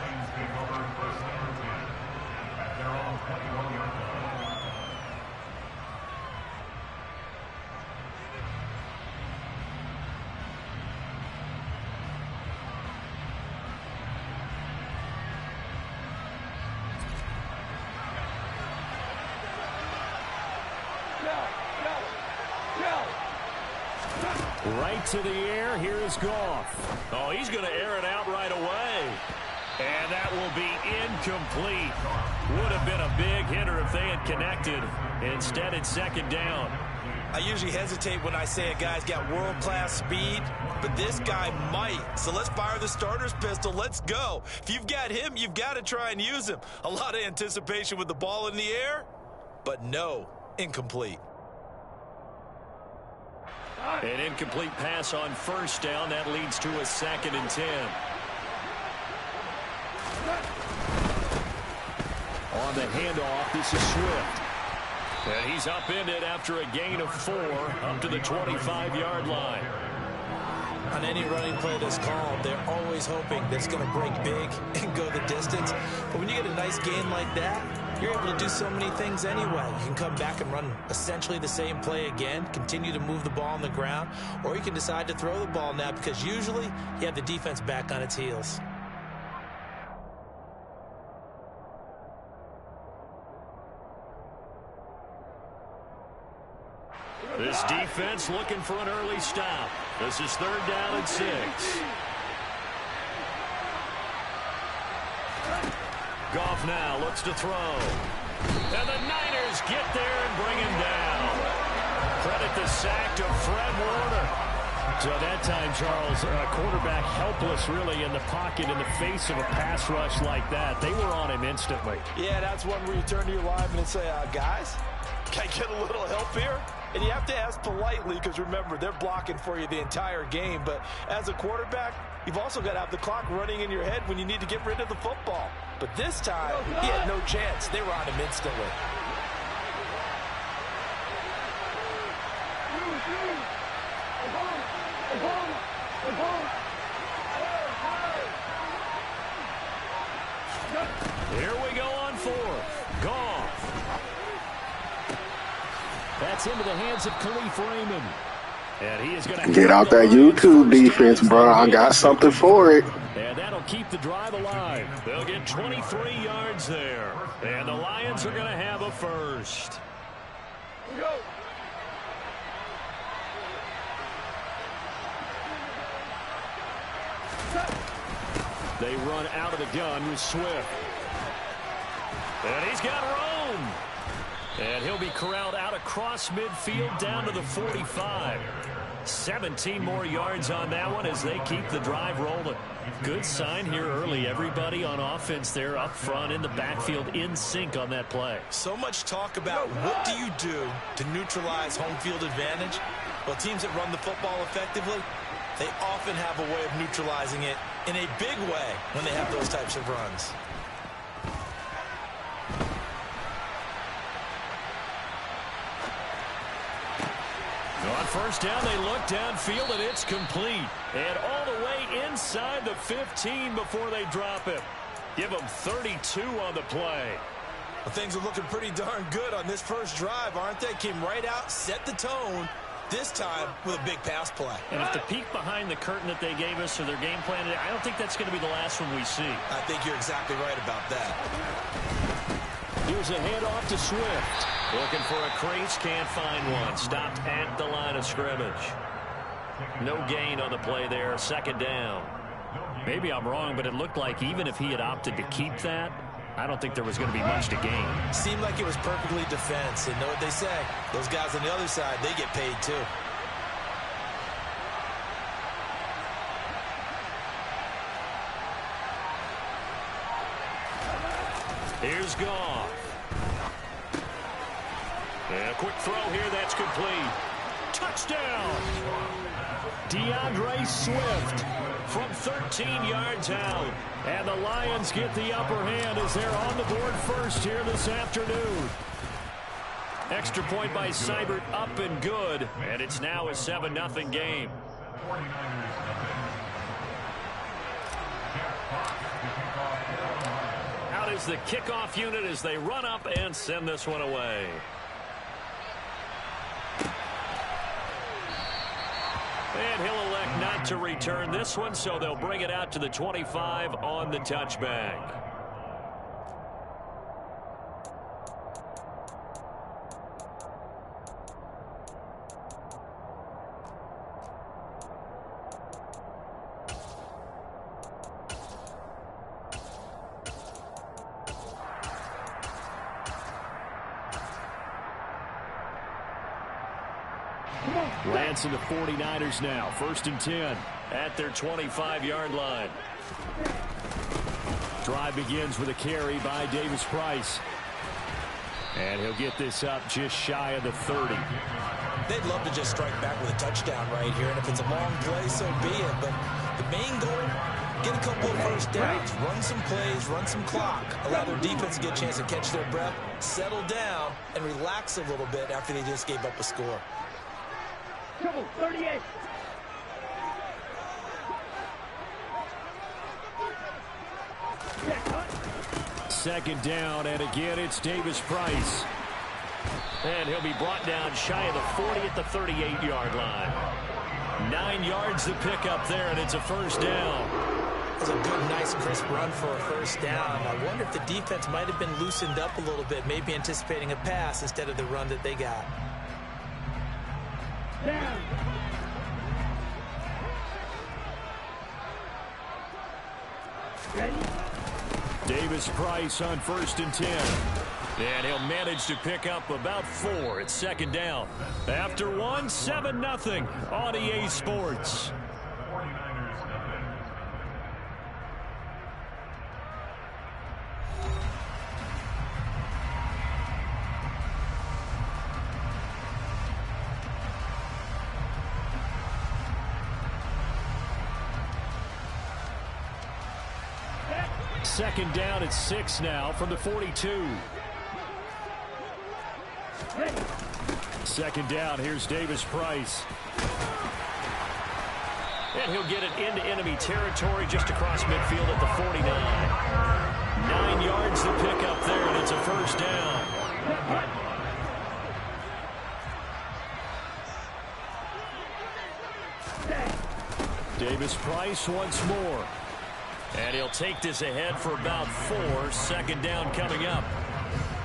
Right to the air. Here is Goff. Oh, he's going to air it out right away. And that will be incomplete. Would have been a big hitter if they had connected. Instead, it's second down. I usually hesitate when I say a guy's got world-class speed, but this guy might. So let's fire the starter's pistol. Let's go. If you've got him, you've got to try and use him. A lot of anticipation with the ball in the air, but no, incomplete. An incomplete pass on first down. That leads to a 2nd and 10. On the handoff, this is Swift. And he's upended after a gain of 4 up to the 25-yard line. On any running play that's called, they're always hoping that it's going to break big and go the distance. But when you get a nice gain like that, you're able to do so many things anyway. You can come back and run essentially the same play again, continue to move the ball on the ground, or you can decide to throw the ball now because usually you have the defense back on its heels. This defense looking for an early stop. This is 3rd down and 6. Goff now looks to throw. And the Niners get there and bring him down. Credit the sack to Fred Warner. So that time, Charles, quarterback helpless really in the pocket in the face of a pass rush like that. They were on him instantly. Yeah, that's one where you turn to your lineman and say, guys, can I get a little help here? And you have to ask politely because, remember, they're blocking for you the entire game. But as a quarterback, you've also got to have the clock running in your head when you need to get rid of the football. But this time, he had no chance. They were on him instantly. Here we go on 4th. Goff. That's into the hands of Khalif Raymond. And he is going to get out that YouTube defense, bro. I got something for it. And that'll keep the drive alive. They'll get 23 yards there. And the Lions are going to have a first. Go. They run out of the gun with Swift. And he's got Rome. And he'll be corralled out across midfield down to the 45. 17 more yards on that one as they keep the drive rolling. Good sign here early. Everybody on offense there up front in the backfield in sync on that play. So much talk about what do you do to neutralize home field advantage? Well, teams that run the football effectively, they often have a way of neutralizing it in a big way when they have those types of runs. On first down, they look downfield, and it's complete. And all the way inside the 15 before they drop it. Give them 32 on the play. Well, things are looking pretty darn good on this first drive, aren't they? Came right out, set the tone, this time with a big pass play. And if the peek behind the curtain that they gave us or their game plan, I don't think that's going to be the last one we see. I think you're exactly right about that. Here's a handoff to Swift. Looking for a crease, can't find one. Stopped at the line of scrimmage. No gain on the play there, second down. Maybe I'm wrong, but it looked like even if he had opted to keep that, I don't think there was going to be much to gain. Seemed like it was perfectly defense. And know what they say? Those guys on the other side, they get paid too. And a quick throw here, that's complete. Touchdown! DeAndre Swift from 13 yards out. And the Lions get the upper hand as they're on the board first here this afternoon. Extra point by Seibert, up and good. And it's now a 7-0 game. Out is the kickoff unit as they run up and send this one away. And he'll elect not to return this one, so they'll bring it out to the 25 on the touchback. Lance and the 49ers now. 1st and 10 at their 25-yard line. Drive begins with a carry by Davis Price. And he'll get this up just shy of the 30. They'd love to just strike back with a touchdown right here. And if it's a long play, so be it. But the main goal, get a couple of first downs. Run some plays, run some clock. Allow their defense to get a chance to catch their breath, settle down, and relax a little bit after they just gave up a score. Trouble, 38. Second down, and again it's Davis Price. And he'll be brought down shy of the 40 at the 38-yard line. 9 yards to pick up there, and it's a first down. It's a good, nice, crisp run for a first down. I wonder if the defense might have been loosened up a little bit, maybe anticipating a pass instead of the run that they got. Down. Ready? Davis Price on 1st and 10. And he'll manage to pick up about 4 at second down. After 1, 7-0 on EA Sports. Second down at 6 now from the 42. Second down, here's Davis Price. And he'll get it into enemy territory just across midfield at the 49. 9 yards to pick up there, and it's a first down. Davis Price once more. And he'll take this ahead for about 4. Second down coming up.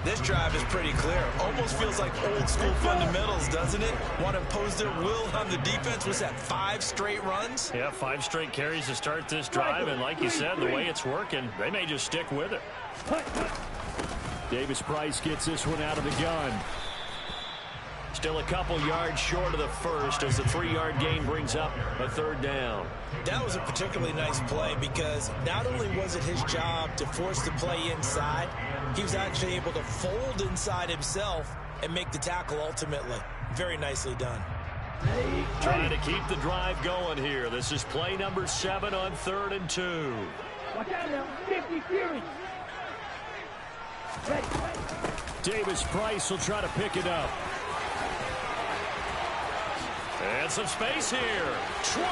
This drive is pretty clear. Almost feels like old school fundamentals, doesn't it? Want to impose their will on the defense. Was that 5 straight runs? Yeah, 5 straight carries to start this drive. And like you said, the way it's working, they may just stick with it. Davis Price gets this one out of the gun. Still a couple yards short of the first as the 3-yard gain brings up a third down. That was a particularly nice play because not only was it his job to force the play inside, he was actually able to fold inside himself and make the tackle ultimately. Very nicely done. Trying to keep the drive going here. This is play number 7 on 3rd and 2. Watch out now. 50 Fury. Ready. Davis Price will try to pick it up. And some space here. 20.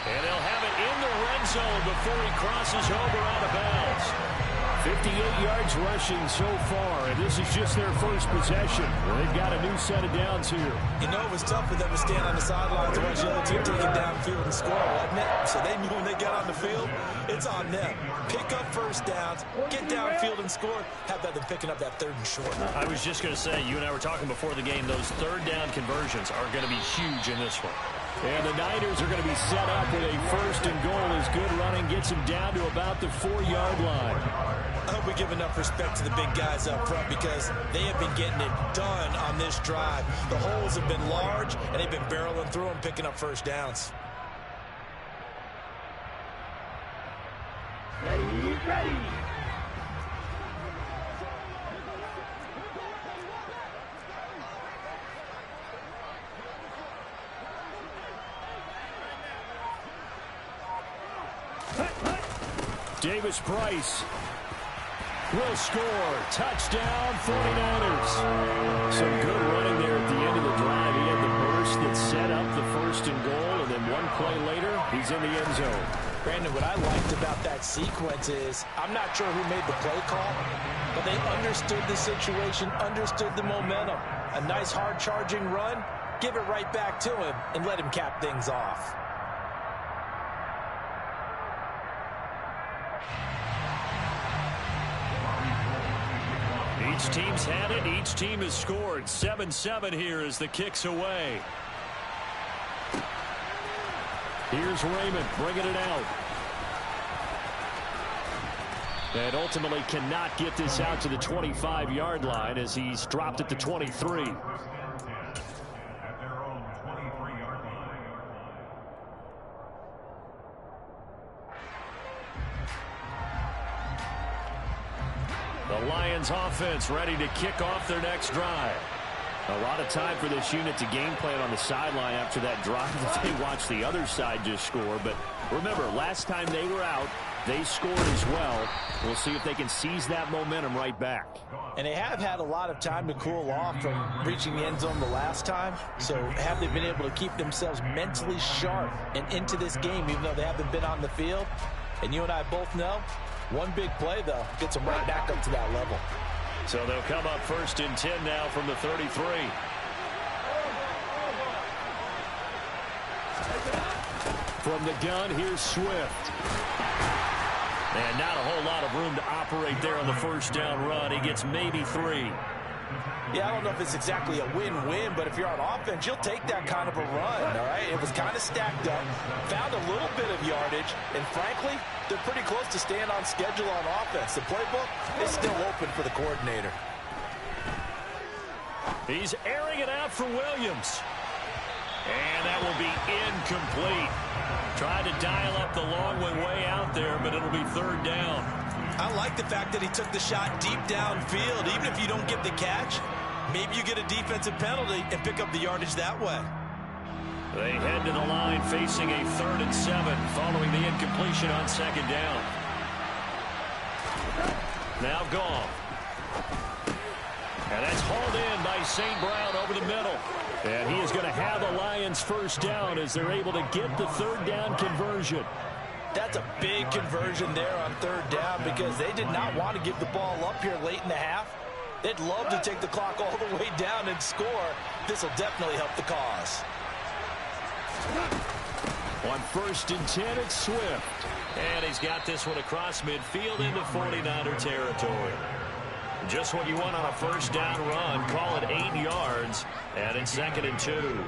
And they'll have it in the red zone before he crosses over out of bounds. 58 yards rushing so far, and this is just their first possession. They've got a new set of downs here. You know, it was tough for them to stand on the sidelines and watch the other team take it downfield and score, wasn't it? So they knew when they got on the field, it's on them. Pick up first downs, get downfield and score. How about them picking up that 3rd and short? I was just going to say, you and I were talking before the game, those 3rd down conversions are going to be huge in this one. And the Niners are going to be set up with a 1st and goal as good running gets them down to about the 4-yard line. I hope we give enough respect to the big guys up front because they have been getting it done on this drive. The holes have been large, and they've been barreling through them, picking up first downs. Ready. Davis Price will score. Touchdown, 49ers. Some good running there at the end of the drive. He had the burst that set up the first and goal, and then one play later, he's in the end zone. Brandon, what I liked about that sequence is I'm not sure who made the play call, but they understood the situation, understood the momentum. A nice hard-charging run, give it right back to him, and let him cap things off. Each team's had it. Each team has scored. 7-7 here as the kick's away. Here's Raymond bringing it out. And ultimately cannot get this out to the 25-yard line as he's dropped at the 23. At their own 23-yard line. The Lions offense ready to kick off their next drive. A lot of time for this unit to game plan on the sideline after that drive that they watched the other side just score. But remember, last time they were out, they scored as well. We'll see if they can seize that momentum right back. And they have had a lot of time to cool off from reaching the end zone the last time. So have they been able to keep themselves mentally sharp and into this game, even though they haven't been on the field? And you and I both know, one big play, though, gets them right back up to that level. So they'll come up 1st and 10 now from the 33. From the gun, here's Swift. And not a whole lot of room to operate there on the first down run. He gets maybe 3. Yeah, I don't know if it's exactly a win-win, but if you're on offense, you'll take that kind of a run, all right? It was kind of stacked up, found a little bit of yardage, and frankly, they're pretty close to staying on schedule on offense. The playbook is still open for the coordinator. He's airing it out for Williams. And that will be incomplete. Tried to dial up the long one way out there, but it'll be 3rd down. I like the fact that he took the shot deep downfield. Even if you don't get the catch, maybe you get a defensive penalty and pick up the yardage that way. They head to the line facing a 3rd and 7 following the incompletion on 2nd down. Now Goff. And that's hauled in by St. Brown over the middle. And he is going to have the Lions 1st down as they're able to get the 3rd down conversion. That's a big conversion there on 3rd down because they did not want to give the ball up here late in the half. They'd love to take the clock all the way down and score. This will definitely help the cause. On 1st and 10, it's Swift. And he's got this one across midfield into 49er territory. Just what you want on a 1st down run. Call it 8 yards. And it's 2nd and 2.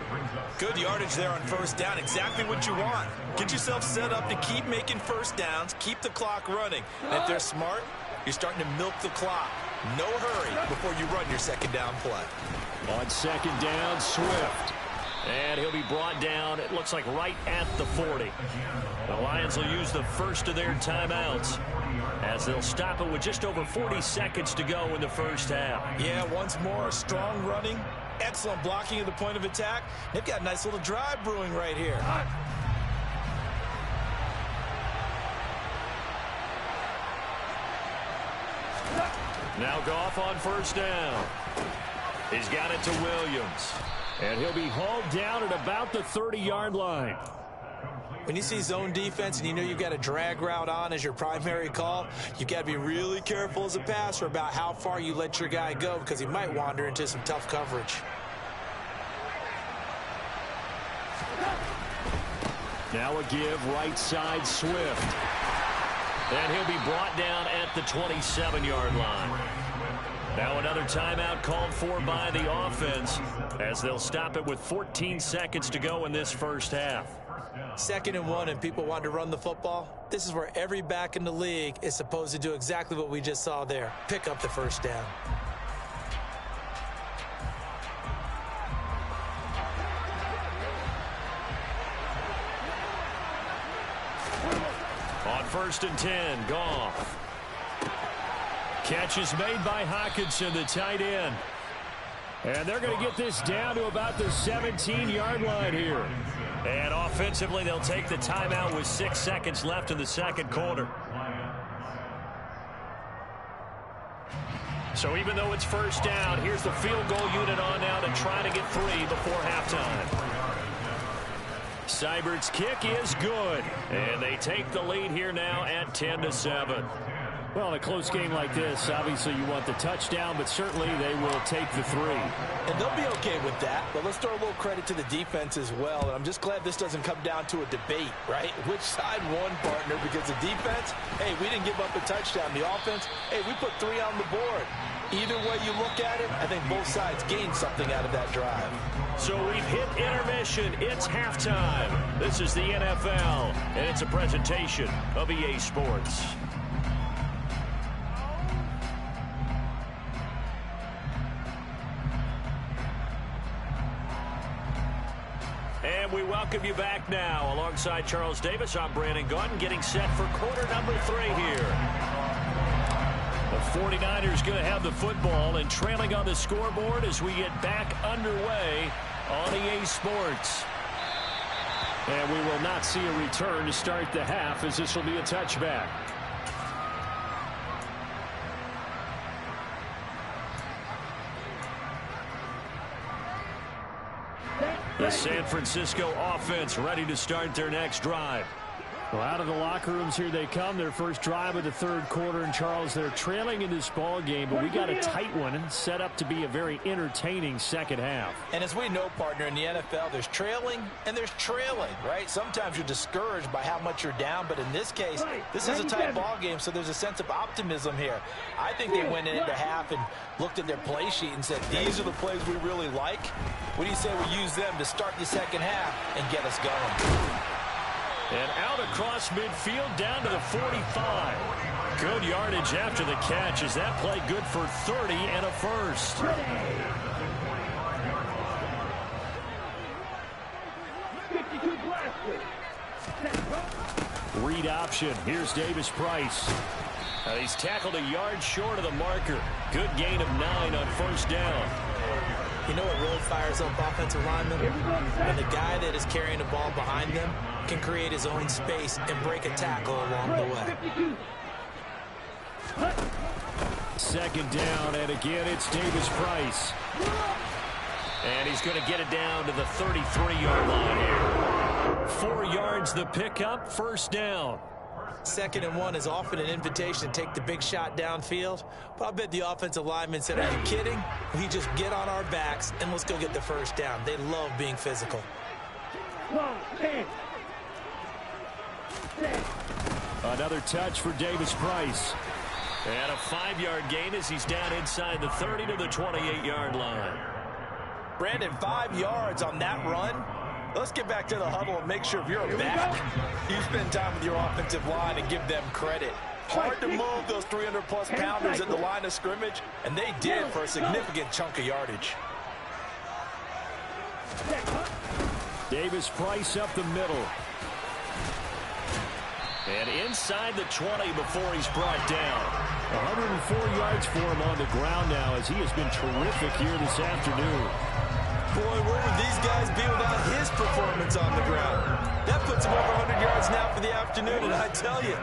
Good yardage there on 1st down. Exactly what you want. Get yourself set up to keep making 1st downs. Keep the clock running. And if they're smart, you're starting to milk the clock. No hurry before you run your 2nd down play. On 2nd down, Swift. And he'll be brought down, it looks like, right at the 40. The Lions will use the first of their timeouts as they'll stop it with just over 40 seconds to go in the first half. Yeah, once more, strong running, excellent blocking at the point of attack. They've got a nice little drive brewing right here. Now Goff on 1st down. He's got it to Williams. And he'll be hauled down at about the 30-yard line. When you see zone defense and you know you've got a drag route on as your primary call, you've got to be really careful as a passer about how far you let your guy go because he might wander into some tough coverage. Now a give right side Swift. And he'll be brought down at the 27-yard line. Now another timeout called for by the offense as they'll stop it with 14 seconds to go in this first half. 2nd and 1 and people want to run the football. This is where every back in the league is supposed to do exactly what we just saw there. Pick up the 1st down. On 1st and 10, Goff. Catch is made by Hockenson, the tight end. And they're going to get this down to about the 17-yard line here. And offensively, they'll take the timeout with 6 seconds left in the 2nd quarter. So even though it's first down, here's the field goal unit on now to try to get 3 before halftime. Seibert's kick is good, and they take the lead here now at 10-7. Well, in a close game like this, obviously you want the touchdown, but certainly they will take the 3. And they'll be okay with that, but let's throw a little credit to the defense as well. And I'm just glad this doesn't come down to a debate, right? Which side won, partner? Because the defense, hey, we didn't give up a touchdown. The offense, hey, we put 3 on the board. Either way you look at it, I think both sides gained something out of that drive. So we've hit intermission. It's halftime. This is the NFL, and it's a presentation of EA Sports. And we welcome you back now. Alongside Charles Davis, I'm Brandon Gaudin, getting set for quarter number 3 here. The 49ers going to have the football and trailing on the scoreboard as we get back underway on EA Sports. And we will not see a return to start the half, as this will be a touchback. The San Francisco offense ready to start their next drive. Well, out of the locker rooms here they come. Their first drive of the third quarter. And, Charles, they're trailing in this ball game, but we got a tight one and set up to be a very entertaining second half. And as we know, partner, in the NFL, there's trailing and there's trailing, right? Sometimes you're discouraged by how much you're down, but in this case, this is a tight ball game, so there's a sense of optimism here. I think they went into half and looked at their play sheet and said, these are the plays we really like. What do you say we use them to start the second half and get us going? And out across midfield down to the 45. Good yardage after the catch. Is that play good for 30 and a first? Read option. Here's Davis Price. He's tackled a yard short of the marker. Good gain of 9 on first down. You know what really fires up offensive linemen? When the guy that is carrying the ball behind them can create his own space and break a tackle along the way. Second down, and again it's Davis Price. And he's going to get it down to the 33-yard line here. 4 yards the pickup, first down. 2nd and 1 is often an invitation to take the big shot downfield. But I bet the offensive lineman said, are you kidding? We just get on our backs and let's go get the first down. They love being physical. Another touch for Davis Price. And a 5-yard gain as he's down inside the 30 to the 28-yard line. Brandon, 5 yards on that run. Let's get back to the huddle and make sure if you're a back, you spend time with your offensive line and give them credit. Hard to move those 300-plus pounders at the line of scrimmage, and they did for a significant chunk of yardage. Davis Price up the middle. And inside the 20 before he's brought down. 104 yards for him on the ground now as he has been terrific here this afternoon. Boy, where would these guys be without his performance on the ground? That puts him over 100 yards now for the afternoon, and I tell you,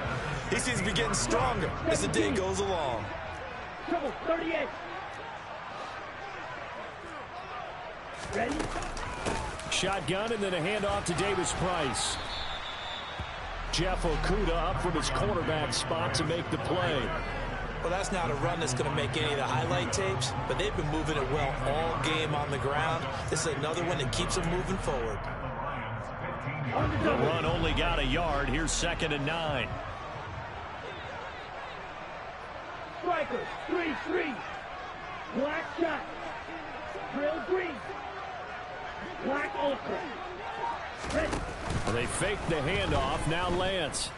he seems to be getting stronger as the day goes along. 38. Ready? Shotgun and then a handoff to Davis Price. Jeff Okudah up from his cornerback spot to make the play. Well, that's not a run that's going to make any of the highlight tapes, but they've been moving it well all game on the ground. This is another one that keeps them moving forward. The run only got a yard. Here's 2nd and 9. Striker, 3-3. Black shot. Drill green. Black ultra. Ready. They fake the handoff. Now Lance.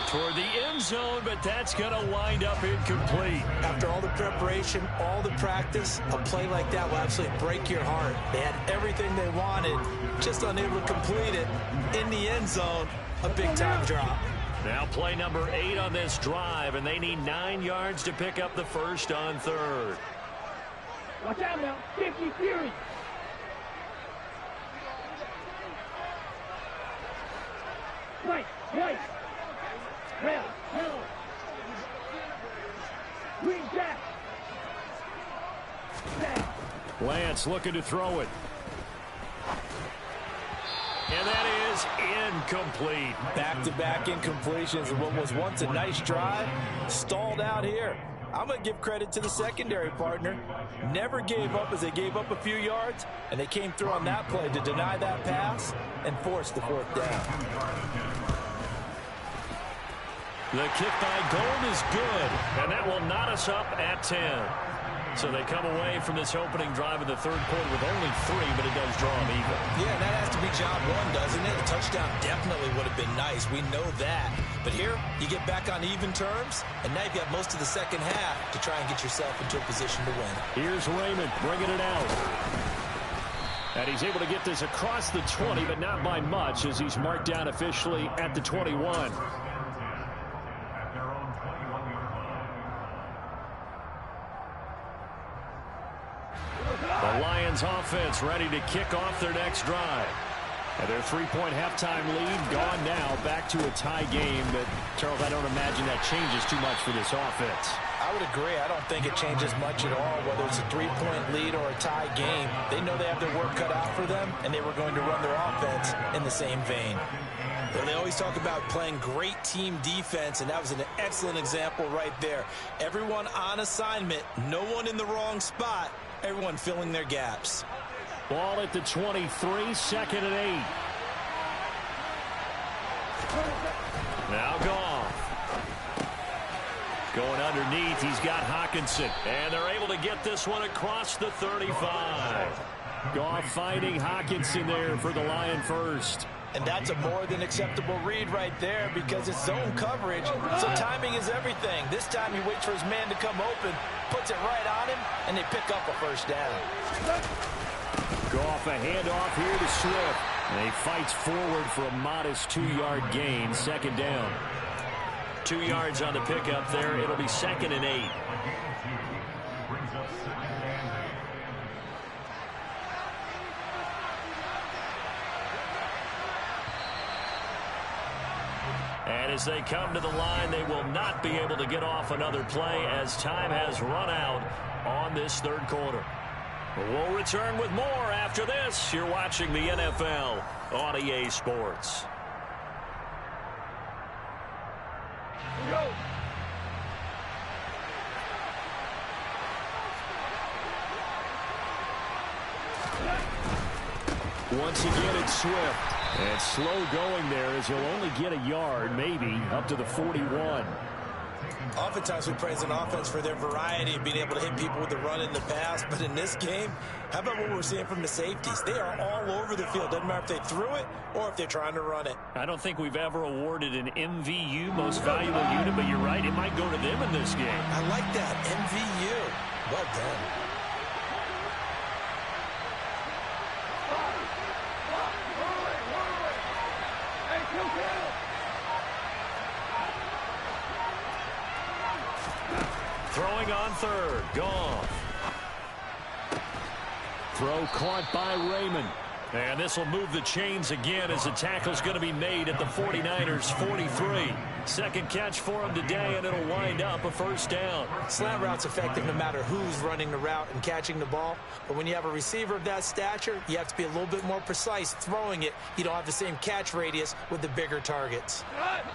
Toward the end zone, but that's going to wind up incomplete. After all the preparation, all the practice, a play like that will absolutely break your heart. They had everything they wanted, just unable to complete it. In the end zone, a big-time drop. Now play number 8 on this drive, and they need 9 yards to pick up the first on 3rd. Watch out now. 50 Fury. Right. Rail. Green jack. Lance looking to throw it. And that is incomplete. Back-to-back incompletions of what was once a nice drive, stalled out here. I'm going to give credit to the secondary partner. Never gave up as they gave up a few yards, and they came through on that play to deny that pass and force the fourth down. The kick by Gold is good, and that will knot us up at 10. So they come away from this opening drive in the third quarter with only 3, but it does draw them even. Yeah, that has to be job one, doesn't it? A touchdown definitely would have been nice. We know that. But here, you get back on even terms, and now you've got most of the second half to try and get yourself into a position to win. Here's Raymond bringing it out. And he's able to get this across the 20, but not by much, as he's marked down officially at the 21. The Lions offense ready to kick off their next drive. And their 3-point halftime lead gone now, back to a tie game. But, Charles, I don't imagine that changes too much for this offense. I would agree. I don't think it changes much at all, whether it's a 3-point lead or a tie game. They know they have their work cut out for them, and they were going to run their offense in the same vein. Well, they always talk about playing great team defense, and that was an excellent example right there. Everyone on assignment, no one in the wrong spot, everyone filling their gaps. Ball at the 23, 2nd and 8. Now Goff. Going underneath, he's got Hockenson. And they're able to get this one across the 35. Goff finding Hockenson there for the Lion first. And that's a more than acceptable read right there because it's zone coverage, so timing is everything. This time he waits for his man to come open, puts it right on him, and they pick up a first down. Goff a handoff here to Swift. And he fights forward for a modest 2-yard gain, 2nd down. 2 yards on the pickup there. It'll be 2nd and 8. And as they come to the line, they will not be able to get off another play as time has run out on this third quarter. We'll return with more after this. You're watching the NFL on EA Sports. Go. Once again, it's Swift. And slow going there as he'll only get a yard, maybe, up to the 41. Oftentimes we praise an offense for their variety of being able to hit people with the run in the pass. But in this game, how about what we're seeing from the safeties? They are all over the field. Doesn't matter if they threw it or if they're trying to run it. I don't think we've ever awarded an MVU, most valuable unit, but you're right, it might go to them in this game. I like that, MVU. Well done. Throwing on third, Goff. Throw caught by Raymond. And this will move the chains again as the tackle's going to be made at the 49ers 43. Second catch for him today, and it'll wind up a first down. Slant route's effective no matter who's running the route and catching the ball. But when you have a receiver of that stature, you have to be a little bit more precise throwing it. You don't have the same catch radius with the bigger targets.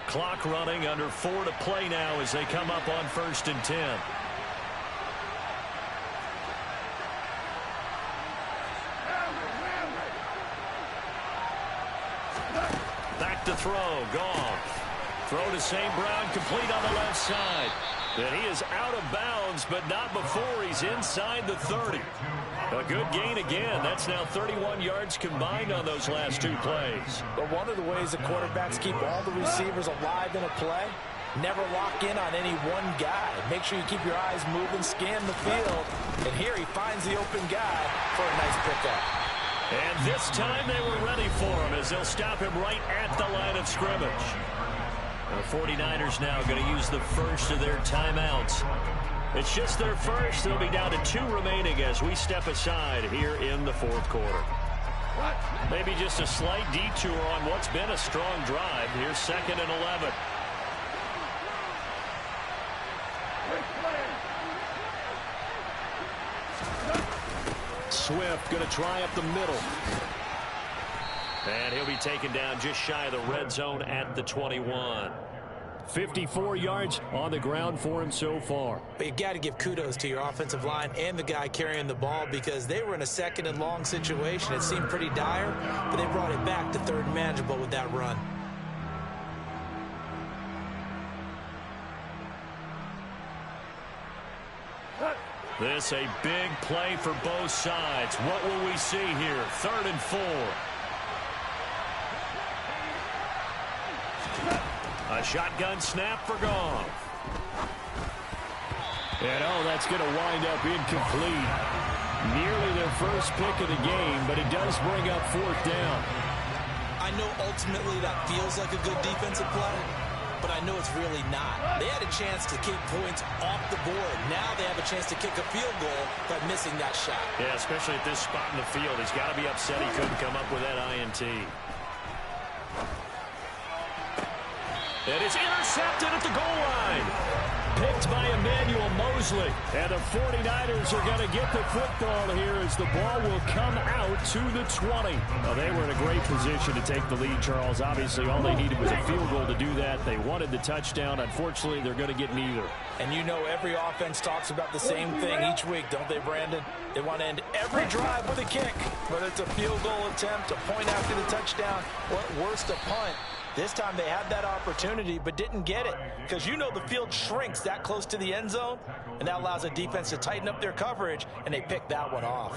Clock running, under 4 to play now as they come up on 1st and 10. Back to throw, Goff. Throw to St. Brown, complete on the left side. And he is out of bounds, but not before he's inside the 30. A good gain again. That's now 31 yards combined on those last 2 plays. But one of the ways the quarterbacks keep all the receivers alive in a play, never lock in on any one guy. Make sure you keep your eyes moving, scan the field. And here he finds the open guy for a nice pickup. And this time they were ready for him as they'll stop him right at the line of scrimmage. The 49ers now going to use the first of their timeouts. It's just their first. They'll be down to 2 remaining as we step aside here in the 4th quarter. Maybe just a slight detour on what's been a strong drive. Here's 2nd and 11. Swift going to try up the middle. And he'll be taken down just shy of the red zone at the 21. 54 yards on the ground for him so far. But you got to give kudos to your offensive line and the guy carrying the ball because they were in a second and long situation. It seemed pretty dire, but they brought it back to third and manageable with that run. This a big play for both sides. What will we see here? 3rd and 4. A shotgun snap for Goff. And, that's going to wind up incomplete. Nearly their first pick of the game, but it does bring up 4th down. I know ultimately that feels like a good defensive play, but I know it's really not. They had a chance to keep points off the board. Now they have a chance to kick a field goal by missing that shot. Yeah, especially at this spot in the field. He's got to be upset he couldn't come up with that INT. And it's intercepted at the goal line. Picked by Emmanuel Mosley. And the 49ers are going to get the football here as the ball will come out to the 20. Well, they were in a great position to take the lead, Charles. Obviously, all they needed was a field goal to do that. They wanted the touchdown. Unfortunately, they're going to get neither. And you know every offense talks about the same thing each week, don't they, Brandon? They want to end every drive with a kick, whether it's a field goal attempt, a point after the touchdown, or at worst, a punt. This time they had that opportunity but didn't get it because you know the field shrinks that close to the end zone, and that allows a defense to tighten up their coverage, and they picked that one off.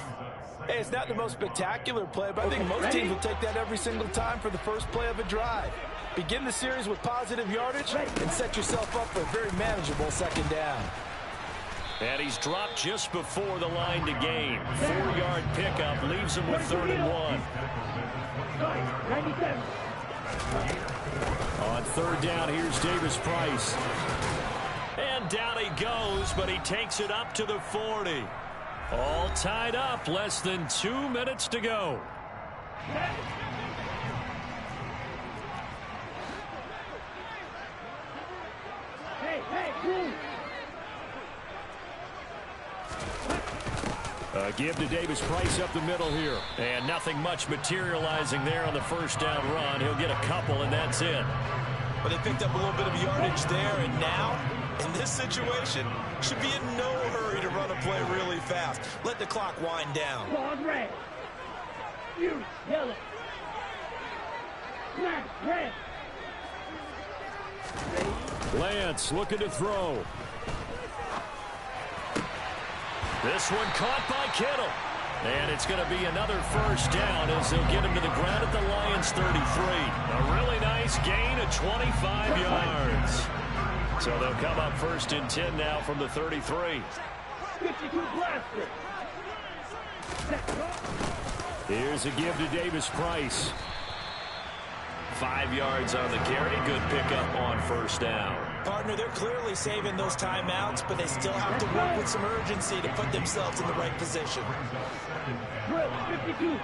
Hey, it's not the most spectacular play, but I think most teams will take that every single time for the first play of a drive. Begin the series with positive yardage and set yourself up for a very manageable 2nd down. And he's dropped just before the line to gain. 4-yard pickup leaves him with 3rd and 1. 97. On 3rd down, here's Davis Price. And down he goes, but he takes it up to the 40. All tied up, less than 2 minutes to go. Give to Davis Price up the middle here. And nothing much materializing there on the 1st down run. He'll get a couple, and that's it. But they picked up a little bit of yardage there, and now, in this situation, should be in no hurry to run a play really fast. Let the clock wind down. Red. You, yellow. Black, red. Lance looking to throw. This one caught by Kittle. And it's going to be another 1st down as they'll get him to the ground at the Lions' 33. A really nice gain of 25 yards. So they'll come up 1st and 10 now from the 33. 52 blaster. Here's a give to Davis Price. 5 yards on the carry. Good pickup on 1st down. Partner, they're clearly saving those timeouts, but they still have to work with some urgency to put themselves in the right position. 52.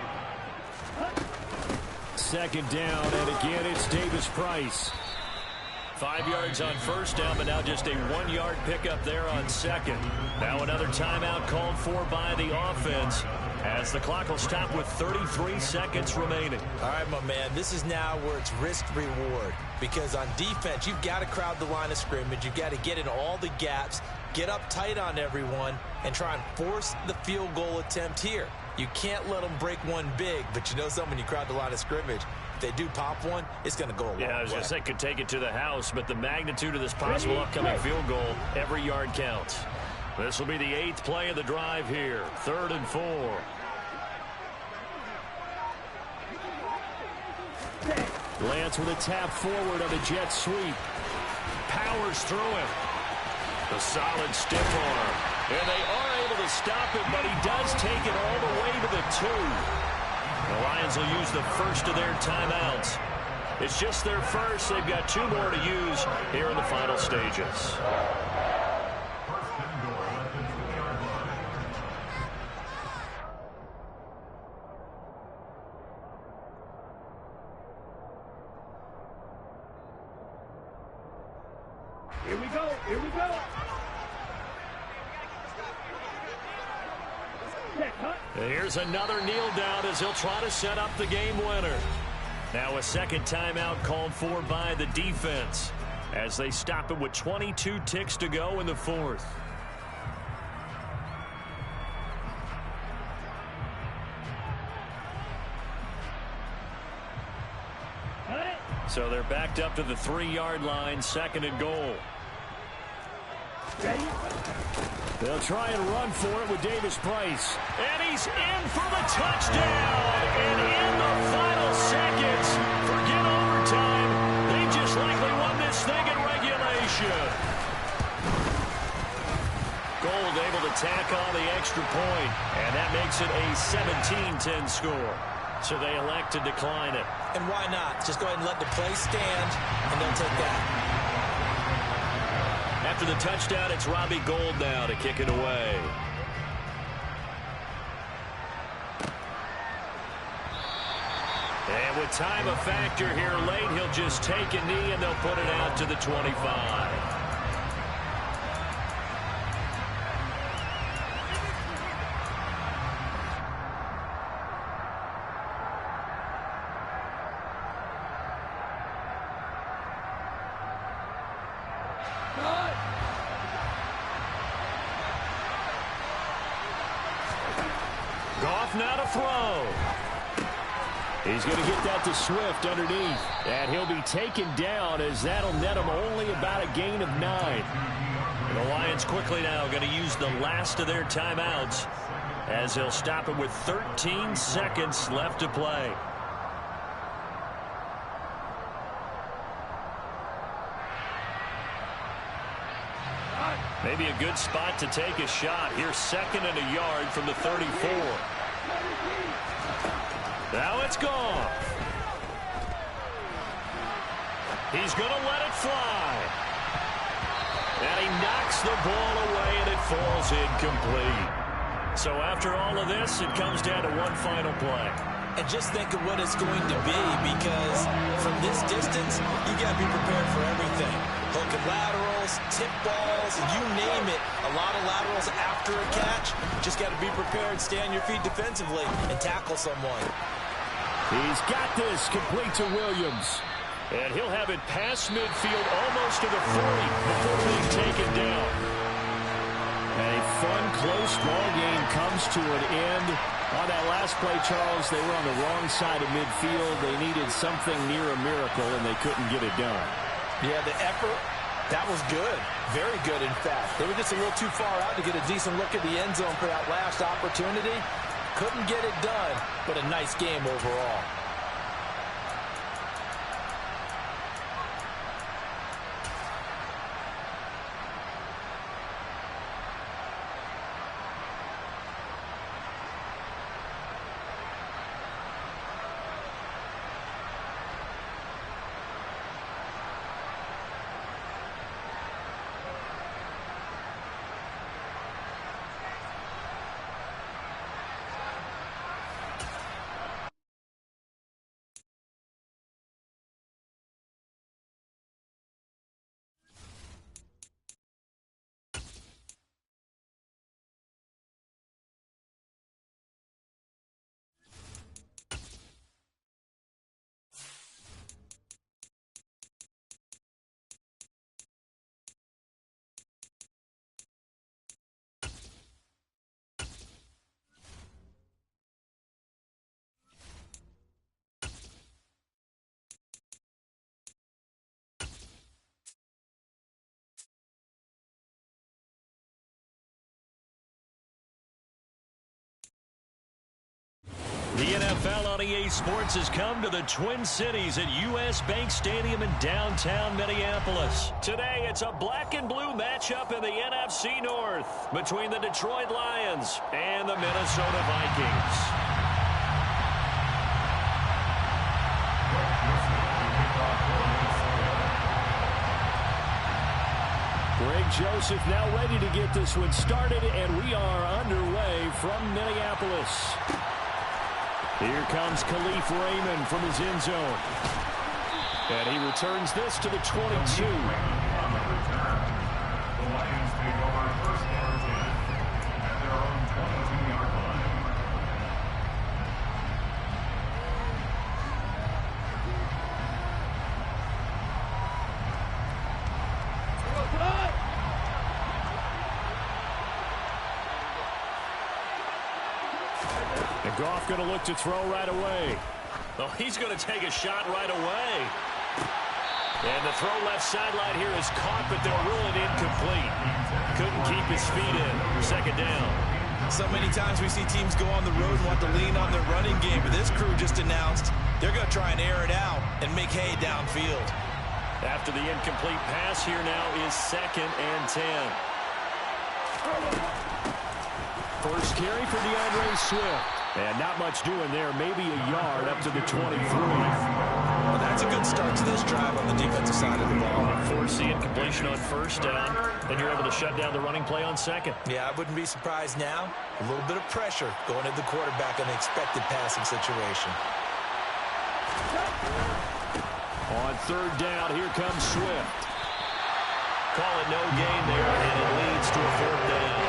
2nd down, and again it's Davis Price. 5 yards on 1st down, but now just a 1-yard pickup there on 2nd. Now another timeout called for by the offense as the clock will stop with 33 seconds remaining. All right, my man, this is now where it's risk-reward because on defense, you've got to crowd the line of scrimmage. You've got to get in all the gaps, get up tight on everyone, and try and force the field goal attempt here. You can't let them break one big, but you know something, when you crowd the line of scrimmage, if they do pop one, it's going to go a long way. Yeah, I was going to say could take it to the house, but the magnitude of this possible upcoming field goal, every yard counts. This will be the 8th play of the drive here. 3rd and 4. Lance with a tap forward on a jet sweep. Powers through him. The solid stiff arm. And they are able to stop it, but he does take it all the way to the 2. The Lions will use the first of their timeouts. It's just their first. They've got 2 more to use here in the final stages. Here we go. Here we go. Set, cut. Here's another kneel down as he'll try to set up the game winner. Now a second timeout called for by the defense as they stop it with 22 ticks to go in the fourth. So they're backed up to the 3-yard line, second and goal. Ready? They'll try and run for it with Davis Price. And he's in for the touchdown. And in the final seconds, forget overtime. They just likely won this thing in regulation. Gold able to tack on the extra point, and that makes it a 17-10 score. So they elect to decline it. And why not? Just go ahead and let the play stand, and they'll take that. After the touchdown, it's Robbie Gould now to kick it away. And with time a factor here late, he'll just take a knee, and they'll put it out to the 25. Now to throw. He's going to get that to Swift underneath. And he'll be taken down as that'll net him only about a gain of 9. And the Lions quickly now going to use the last of their timeouts as they'll stop it with 13 seconds left to play. Maybe a good spot to take a shot. Here's second and a yard from the 34. Now it's gone. He's going to let it fly. And he knocks the ball away, and it falls incomplete. So after all of this, it comes down to one final play. And just think of what it's going to be, because from this distance, you got to be prepared for everything. Hook and laterals, tip balls, you name it. A lot of laterals after a catch. Just got to be prepared, stay on your feet defensively, and tackle someone. He's got this, complete to Williams. And he'll have it past midfield, almost to the 40 before being taken down. A fun, close ball game comes to an end. On that last play, Charles, they were on the wrong side of midfield. They needed something near a miracle, and they couldn't get it done. Yeah, the effort, that was good. Very good, in fact. They were just a little too far out to get a decent look at the end zone for that last opportunity. Couldn't get it done, but a nice game overall. The NFL on EA Sports has come to the Twin Cities at U.S. Bank Stadium in downtown Minneapolis. Today, it's a black and blue matchup in the NFC North between the Detroit Lions and the Minnesota Vikings. Greg Joseph now ready to get this one started, and we are underway from Minneapolis. Here comes Khalif Raymond from his end zone. And he returns this to the 22. The Lions take over first and 10 at their own 22-yard line. And Goff going to look to throw right away. Oh, he's going to take a shot right away. And the throw left sideline here is caught, but they'll rule it incomplete. Couldn't keep his feet in. Second down. So many times we see teams go on the road and want to lean on their running game, but this crew just announced they're going to try and air it out and make hay downfield. After the incomplete pass, here now is 2nd and 10. First carry for DeAndre Swift. And not much doing there. Maybe a yard up to the 23. Well, that's a good start to this drive on the defensive side of the ball. Force the incompletion on first down. Then you're able to shut down the running play on second. Yeah, I wouldn't be surprised now. A little bit of pressure going at the quarterback in the expected passing situation. On third down, here comes Swift. Call it no gain there, and it leads to a 4th down.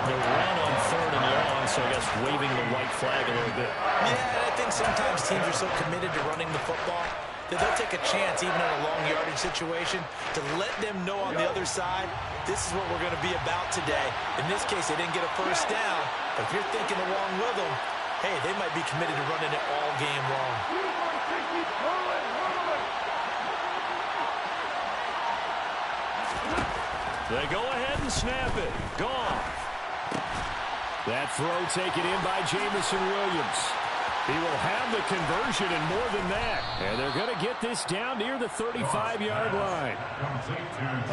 The run on 3rd and long, so I guess waving the white flag a little bit. Yeah, and I think sometimes teams are so committed to running the football that they'll take a chance, even in a long yardage situation, to let them know on the other side, this is what we're going to be about today. In this case, they didn't get a first down, but if you're thinking along with them, hey, they might be committed to running it all game long. They go ahead and snap it. Goff. That throw taken in by Jamison Williams. He will have the conversion and more than that. And they're going to get this down near the 35-yard line.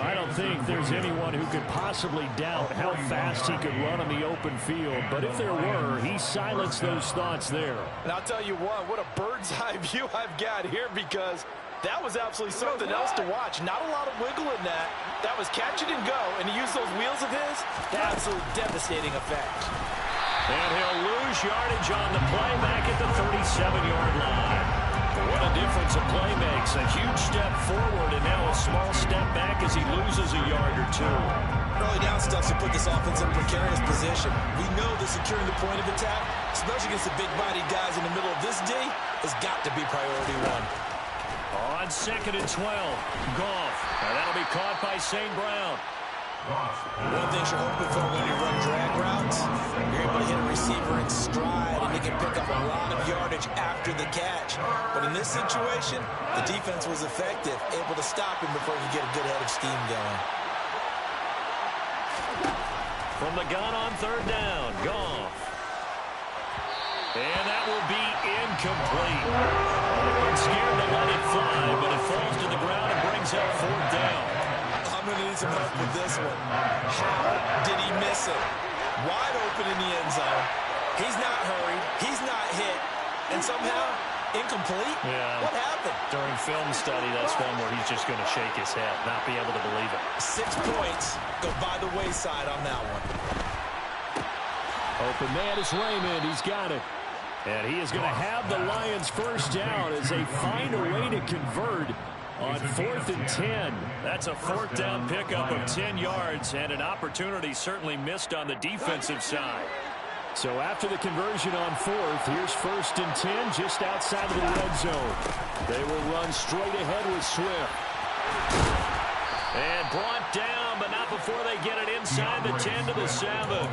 I don't think there's anyone who could possibly doubt how fast he could run on the open field. But if there were, he silenced those thoughts there. And I'll tell you what a bird's eye view I've got here, because that was absolutely something else to watch. Not a lot of wiggle in that. That was catch it and go, and he used those wheels of his. Absolute devastating effect. And he'll lose yardage on the play back at the 37-yard line. What a difference a play makes. A huge step forward and now a small step back as he loses a yard or two. Early down stuff to put this offense in a precarious position. We know that securing the point of attack, especially against the big-bodied guys in the middle of this D, has got to be priority one. On 2nd and 12, Goff. Now that'll be caught by St. Brown. One thing you're hoping for when you run drag routes, you're able to hit a receiver in stride, and you can pick up a lot of yardage after the catch. But in this situation, the defense was effective, able to stop him before he could get a good head of steam going. From the gun on 3rd down, Goff. And that will be incomplete. I'm scared to let it fly, but it falls to the ground and brings up 4th down. I'm going to need some help with this one. How did he miss it? Wide open in the end zone. He's not hurried. He's not hit. And somehow, incomplete? Yeah. What happened? During film study, that's one where he's just going to shake his head, not be able to believe it. 6 points go by the wayside on that one. Open man is Raymond. He's got it. And he is going to have the Lions first down as they find a way to convert on 4th and 10. That's a 4th down pickup of 10 yards and an opportunity certainly missed on the defensive side. So after the conversion on 4th, here's 1st and 10 just outside of the red zone. They will run straight ahead with Swift. And brought down, but not before they get it inside the 10 to the 7.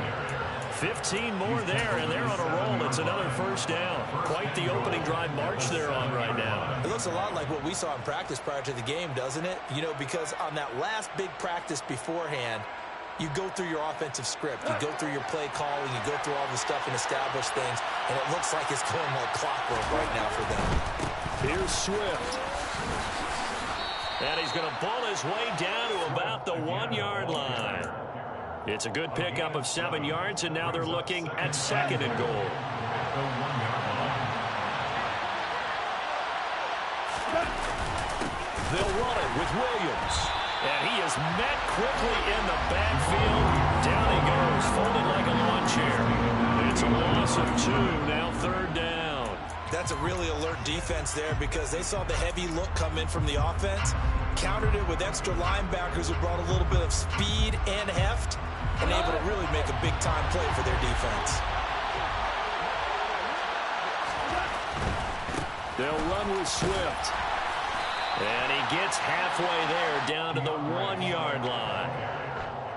15 more there, and they're on a roll. It's another first down. Quite the opening drive march they're on right now. It looks a lot like what we saw in practice prior to the game, doesn't it? You know, because on that last big practice beforehand, you go through your offensive script. You go through your play calling. You go through all the stuff and establish things, and it looks like it's going like clockwork right now for them. Here's Swift. And he's going to ball his way down to about the 1-yard line. It's a good pickup of 7 yards, and now they're looking at 2nd and goal. They'll run it with Williams. And he is met quickly in the backfield. Down he goes, folded like a lawn chair. It's a loss of 2, now 3rd down. That's a really alert defense there, because they saw the heavy look come in from the offense, countered it with extra linebackers who brought a little bit of speed and heft, and able to really make a big-time play for their defense. They'll run with Swift. And he gets halfway there, down to the 1-yard line.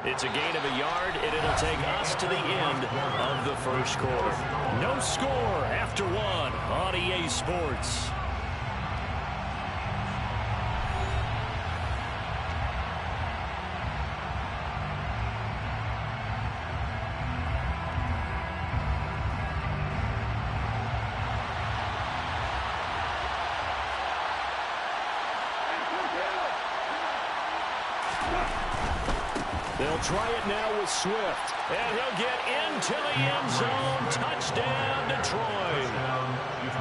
It's a gain of a yard, and it'll take us to the end of the first quarter. No score after one on EA Sports. They'll try it now with Swift. And he'll get into the end zone. Touchdown, Detroit.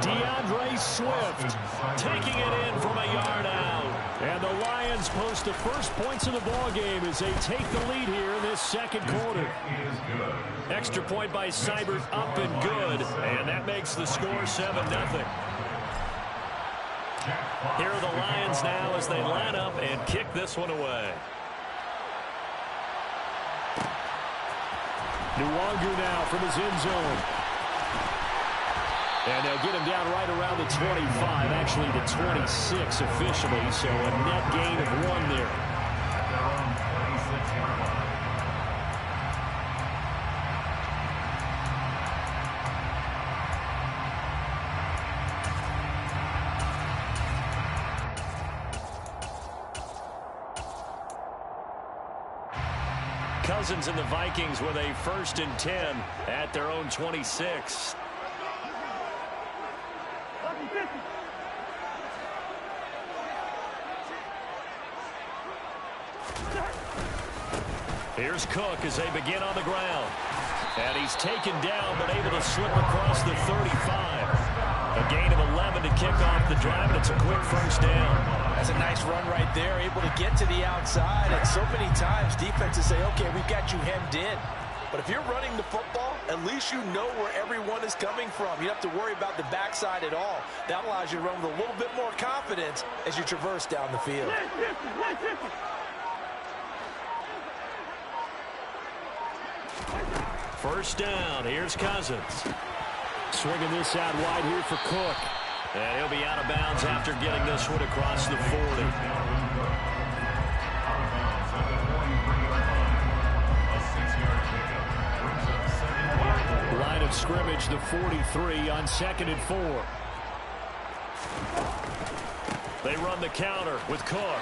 DeAndre Swift taking it in from a yard out. And the Lions post the first points of the ballgame as they take the lead here in this second quarter. Extra point by Seibert, up and good. And that makes the score 7-0. Here are the Lions now as they line up and kick this one away. Nwangu now from his end zone. And they'll get him down right around the 25, actually the 26 officially, so a net gain of 1 there. Cousins and the Vikings with a 1st and 10 at their own 26. Here's Cook as they begin on the ground. And he's taken down but able to slip across the 35. A gain of 11 to kick off the drive, and it's a quick 1st down. That's a nice run right there, able to get to the outside. And so many times defenses say, okay, we've got you hemmed in. But if you're running the football, at least you know where everyone is coming from. You don't have to worry about the backside at all. That allows you to run with a little bit more confidence as you traverse down the field. First down. Here's Cousins. Swinging this out wide here for Cook. And he'll be out of bounds after getting this one across the 40. Line of scrimmage, the 43 on 2nd and 4. They run the counter with Cook.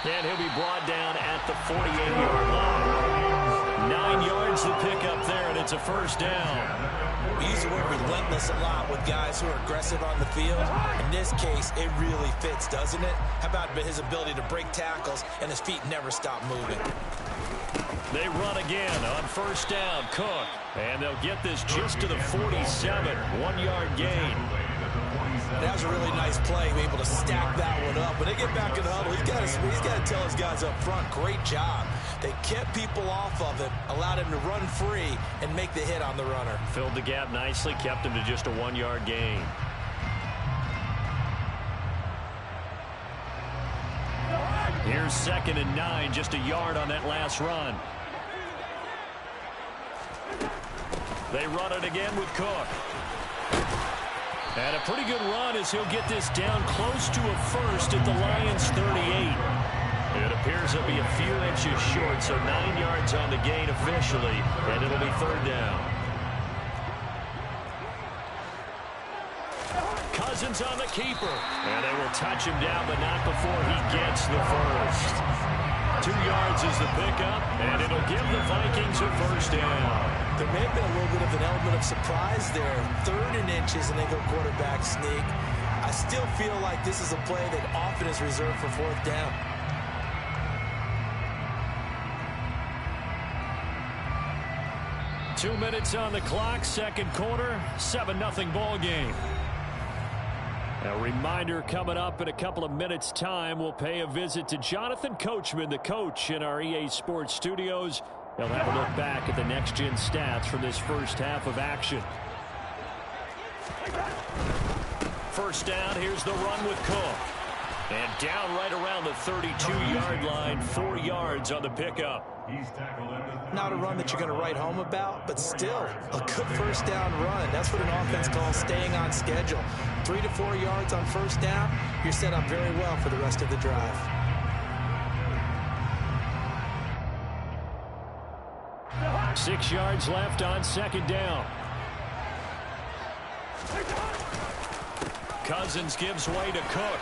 And he'll be brought down at the 48-yard line. 9 yards to pick up there, and it's a 1st down. We use the word relentless a lot with guys who are aggressive on the field. In this case, it really fits, doesn't it? How about his ability to break tackles and his feet never stop moving? They run again on 1st down, Cook. And they'll get this just to the 47, 1-yard gain. That was a really nice play, able to stack that one up. When they get back in the huddle, he's got to tell his guys up front, great job. They kept people off of him, allowed him to run free and make the hit on the runner. Filled the gap nicely, kept him to just a 1-yard gain. Here's 2nd and 9, just a yard on that last run. They run it again with Cook. And a pretty good run as he'll get this down close to a 1st at the Lions' 38. It appears he'll be a few inches short, so 9 yards on the gain officially, and it'll be 3rd down. Cousins on the keeper, and they will touch him down, but not before he gets the 1st. 2 yards is the pickup, and it'll give the Vikings a 1st down. There may have been a little bit of an element of surprise there. 3rd and inches, and they go quarterback sneak. I still feel like this is a play that often is reserved for 4th down. Two minutes on the clock, 2nd quarter, 7-0 ball game. A reminder coming up in a couple of minutes' time, we'll pay a visit to Jonathan Coachman, the coach in our EA Sports studios. He'll have a look back at the next-gen stats from this first half of action. 1st down, here's the run with Cook. And down right around the 32-yard line, 4 yards on the pickup. Not a run that you're going to write home about, but still a good 1st down run. That's what an offense calls staying on schedule. 3 to 4 yards on 1st down, you're set up very well for the rest of the drive. 6 yards left on second down. Cousins gives way to Cook.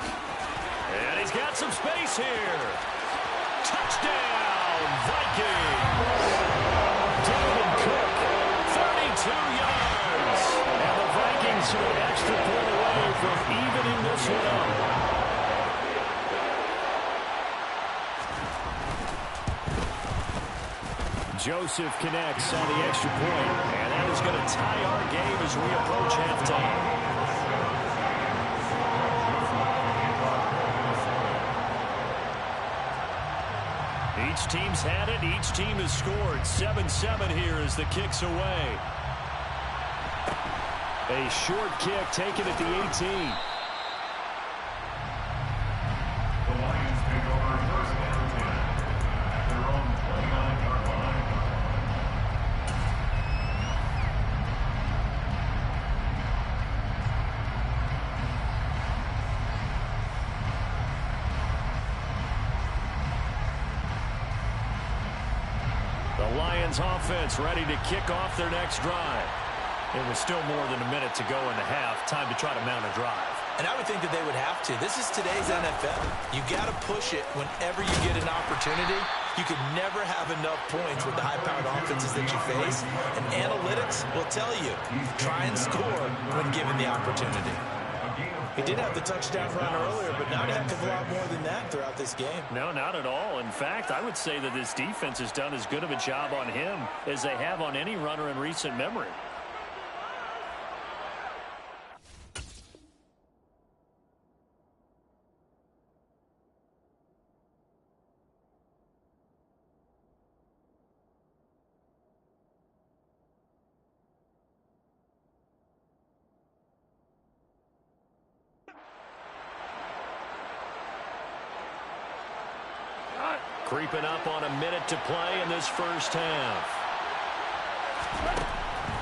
And he's got some space here. Touchdown, Vikings. David Cook, 32 yards. And the Vikings are an extra point away from evening this one up. Joseph connects on the extra point, and that is going to tie our game as we approach halftime. Each team's had it. Each team has scored. 7-7 here as the kick's away. A short kick taken at the 18. The Lions take over first and 10 at their own 29-yard line. The Lions offense ready to kick off their next drive. It was still more than a minute to go in the half. Time to try to mount a drive. And I would think that they would have to. This is today's NFL. You got to push it whenever you get an opportunity. You can never have enough points with the high-powered offenses that you face. And analytics will tell you, try and score when given the opportunity. He did have the touchdown run earlier, but not a heck of a lot more than that throughout this game. No, not at all. In fact, I would say that this defense has done as good of a job on him as they have on any runner in recent memory. Creeping up on a minute to play in this first half.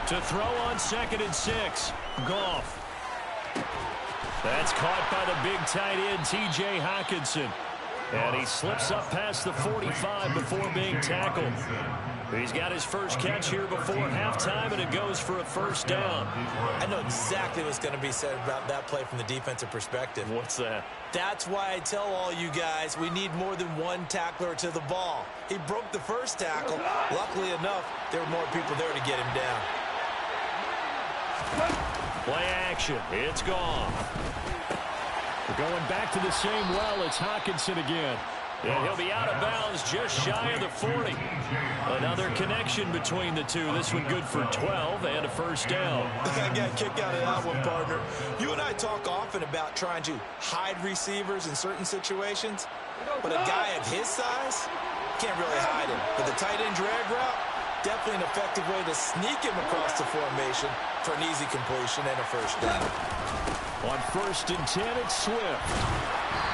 To throw on 2nd and 6. Goff. That's caught by the big tight end, T.J. Hockenson. And he slips up past the 45 before being tackled. He's got his first catch here before halftime, and it goes for a first down. I know exactly what's going to be said about that play from the defensive perspective. What's that? That's why I tell all you guys we need more than one tackler to the ball. He broke the first tackle. Luckily enough, there were more people there to get him down. Play action. It's gone. We're going back to the same well. It's Hockenson again. And he'll be out of bounds just shy of the 40. Another connection between the two. This one good for 12 and a first down. I got a kick out of that one, partner. You and I talk often about trying to hide receivers in certain situations, but a guy of his size can't really hide him. But the tight end drag route, definitely an effective way to sneak him across the formation for an easy completion and a first down. On 1st and 10, it's Swift.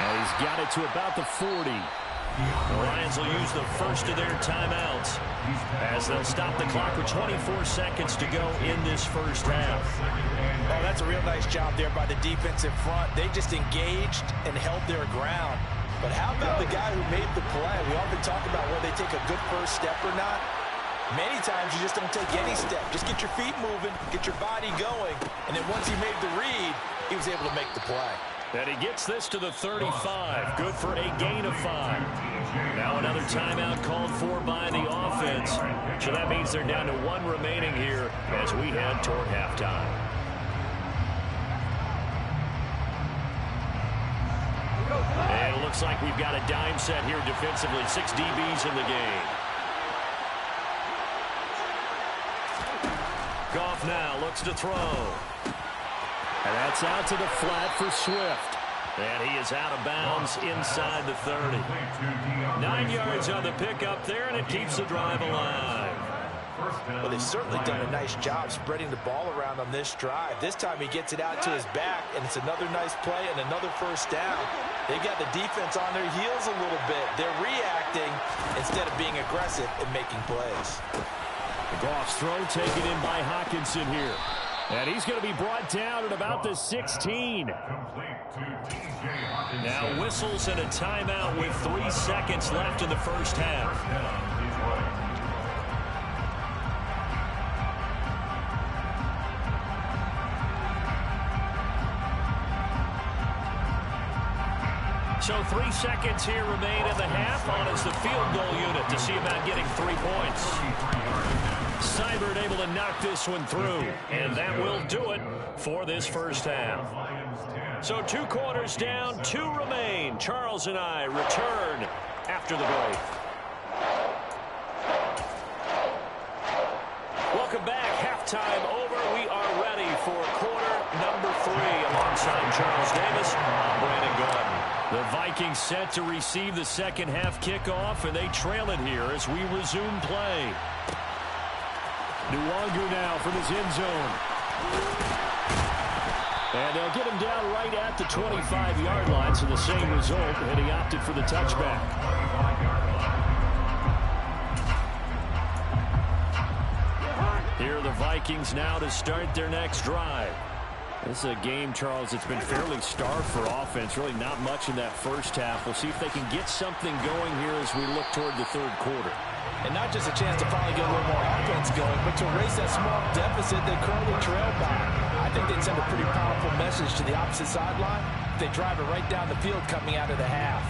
And he's got it to about the 40. The Lions will use the first of their timeouts as they'll stop the clock with 24 seconds to go in this first half. Oh, that's a real nice job there by the defensive front. They just engaged and held their ground. But how about the guy who made the play? We often talk about whether they take a good first step or not. Many times you just don't take any step. Just get your feet moving, get your body going, and then once he made the read, he was able to make the play. And he gets this to the 35. Good for a gain of 5. Now another timeout called for by the offense. So that means they're down to 1 remaining here as we head toward halftime. And it looks like we've got a dime set here defensively. 6 DBs in the game. Goff now looks to throw. And that's out to the flat for Swift. And he is out of bounds inside the 30. 9 yards on the pickup there, and it keeps the drive alive. Well, they've certainly done a nice job spreading the ball around on this drive. This time he gets it out to his back, and it's another nice play and another first down. They've got the defense on their heels a little bit. They're reacting instead of being aggressive and making plays. Goff's throw taken in by Hockenson here. And he's going to be brought down at about the 16. Now whistles and a timeout with 3 seconds left in the first half. So 3 seconds here remain in the half on as the field goal unit to see about getting 3 points. Seibert able to knock this one through, and that will do it for this first half. So 2 quarters down, 2 remain. Charles and I return after the break. Welcome back. Halftime over. We are ready for quarter number 3 alongside Charles Davis. I'm Brandon Gordon. The Vikings set to receive the second half kickoff, and they trail it here as we resume play. Nwangu now from his end zone. And they'll get him down right at the 25-yard line, so the same result, and he opted for the touchback. Here are the Vikings now to start their next drive. This is a game, Charles, that's been fairly starved for offense. Really not much in that first half. We'll see if they can get something going here as we look toward the third quarter. And not just a chance to finally get a little more offense going, but to erase that small deficit they currently trail by. I think they'd send a pretty powerful message to the opposite sideline if they drive it right down the field coming out of the half.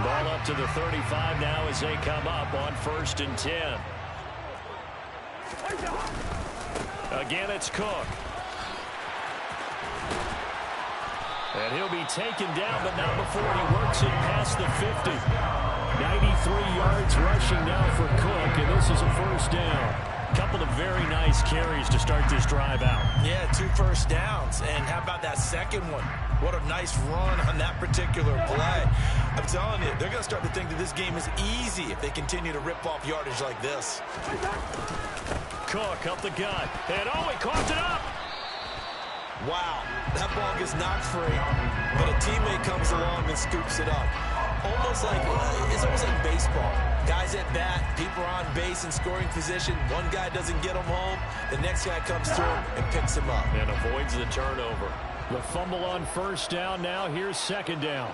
Ball up to the 35 now as they come up on 1st and 10. Again, it's Cook. And he'll be taken down, but not before he works it past the 50. 93 yards rushing now for Cook, and this is a first down. Couple of very nice carries to start this drive out. Yeah, 2 first downs. And how about that second one? What a nice run on that particular play. I'm telling you, they're going to start to think that this game is easy if they continue to rip off yardage like this. Cook up the gut. And he coughed it up. Wow, that ball gets knocked free, but a teammate comes along and scoops it up. It's almost like baseball. Guys at bat, people are on base in scoring position. One guy doesn't get him home, the next guy comes through and picks him up. And avoids the turnover. The fumble on first down now. Here's second down.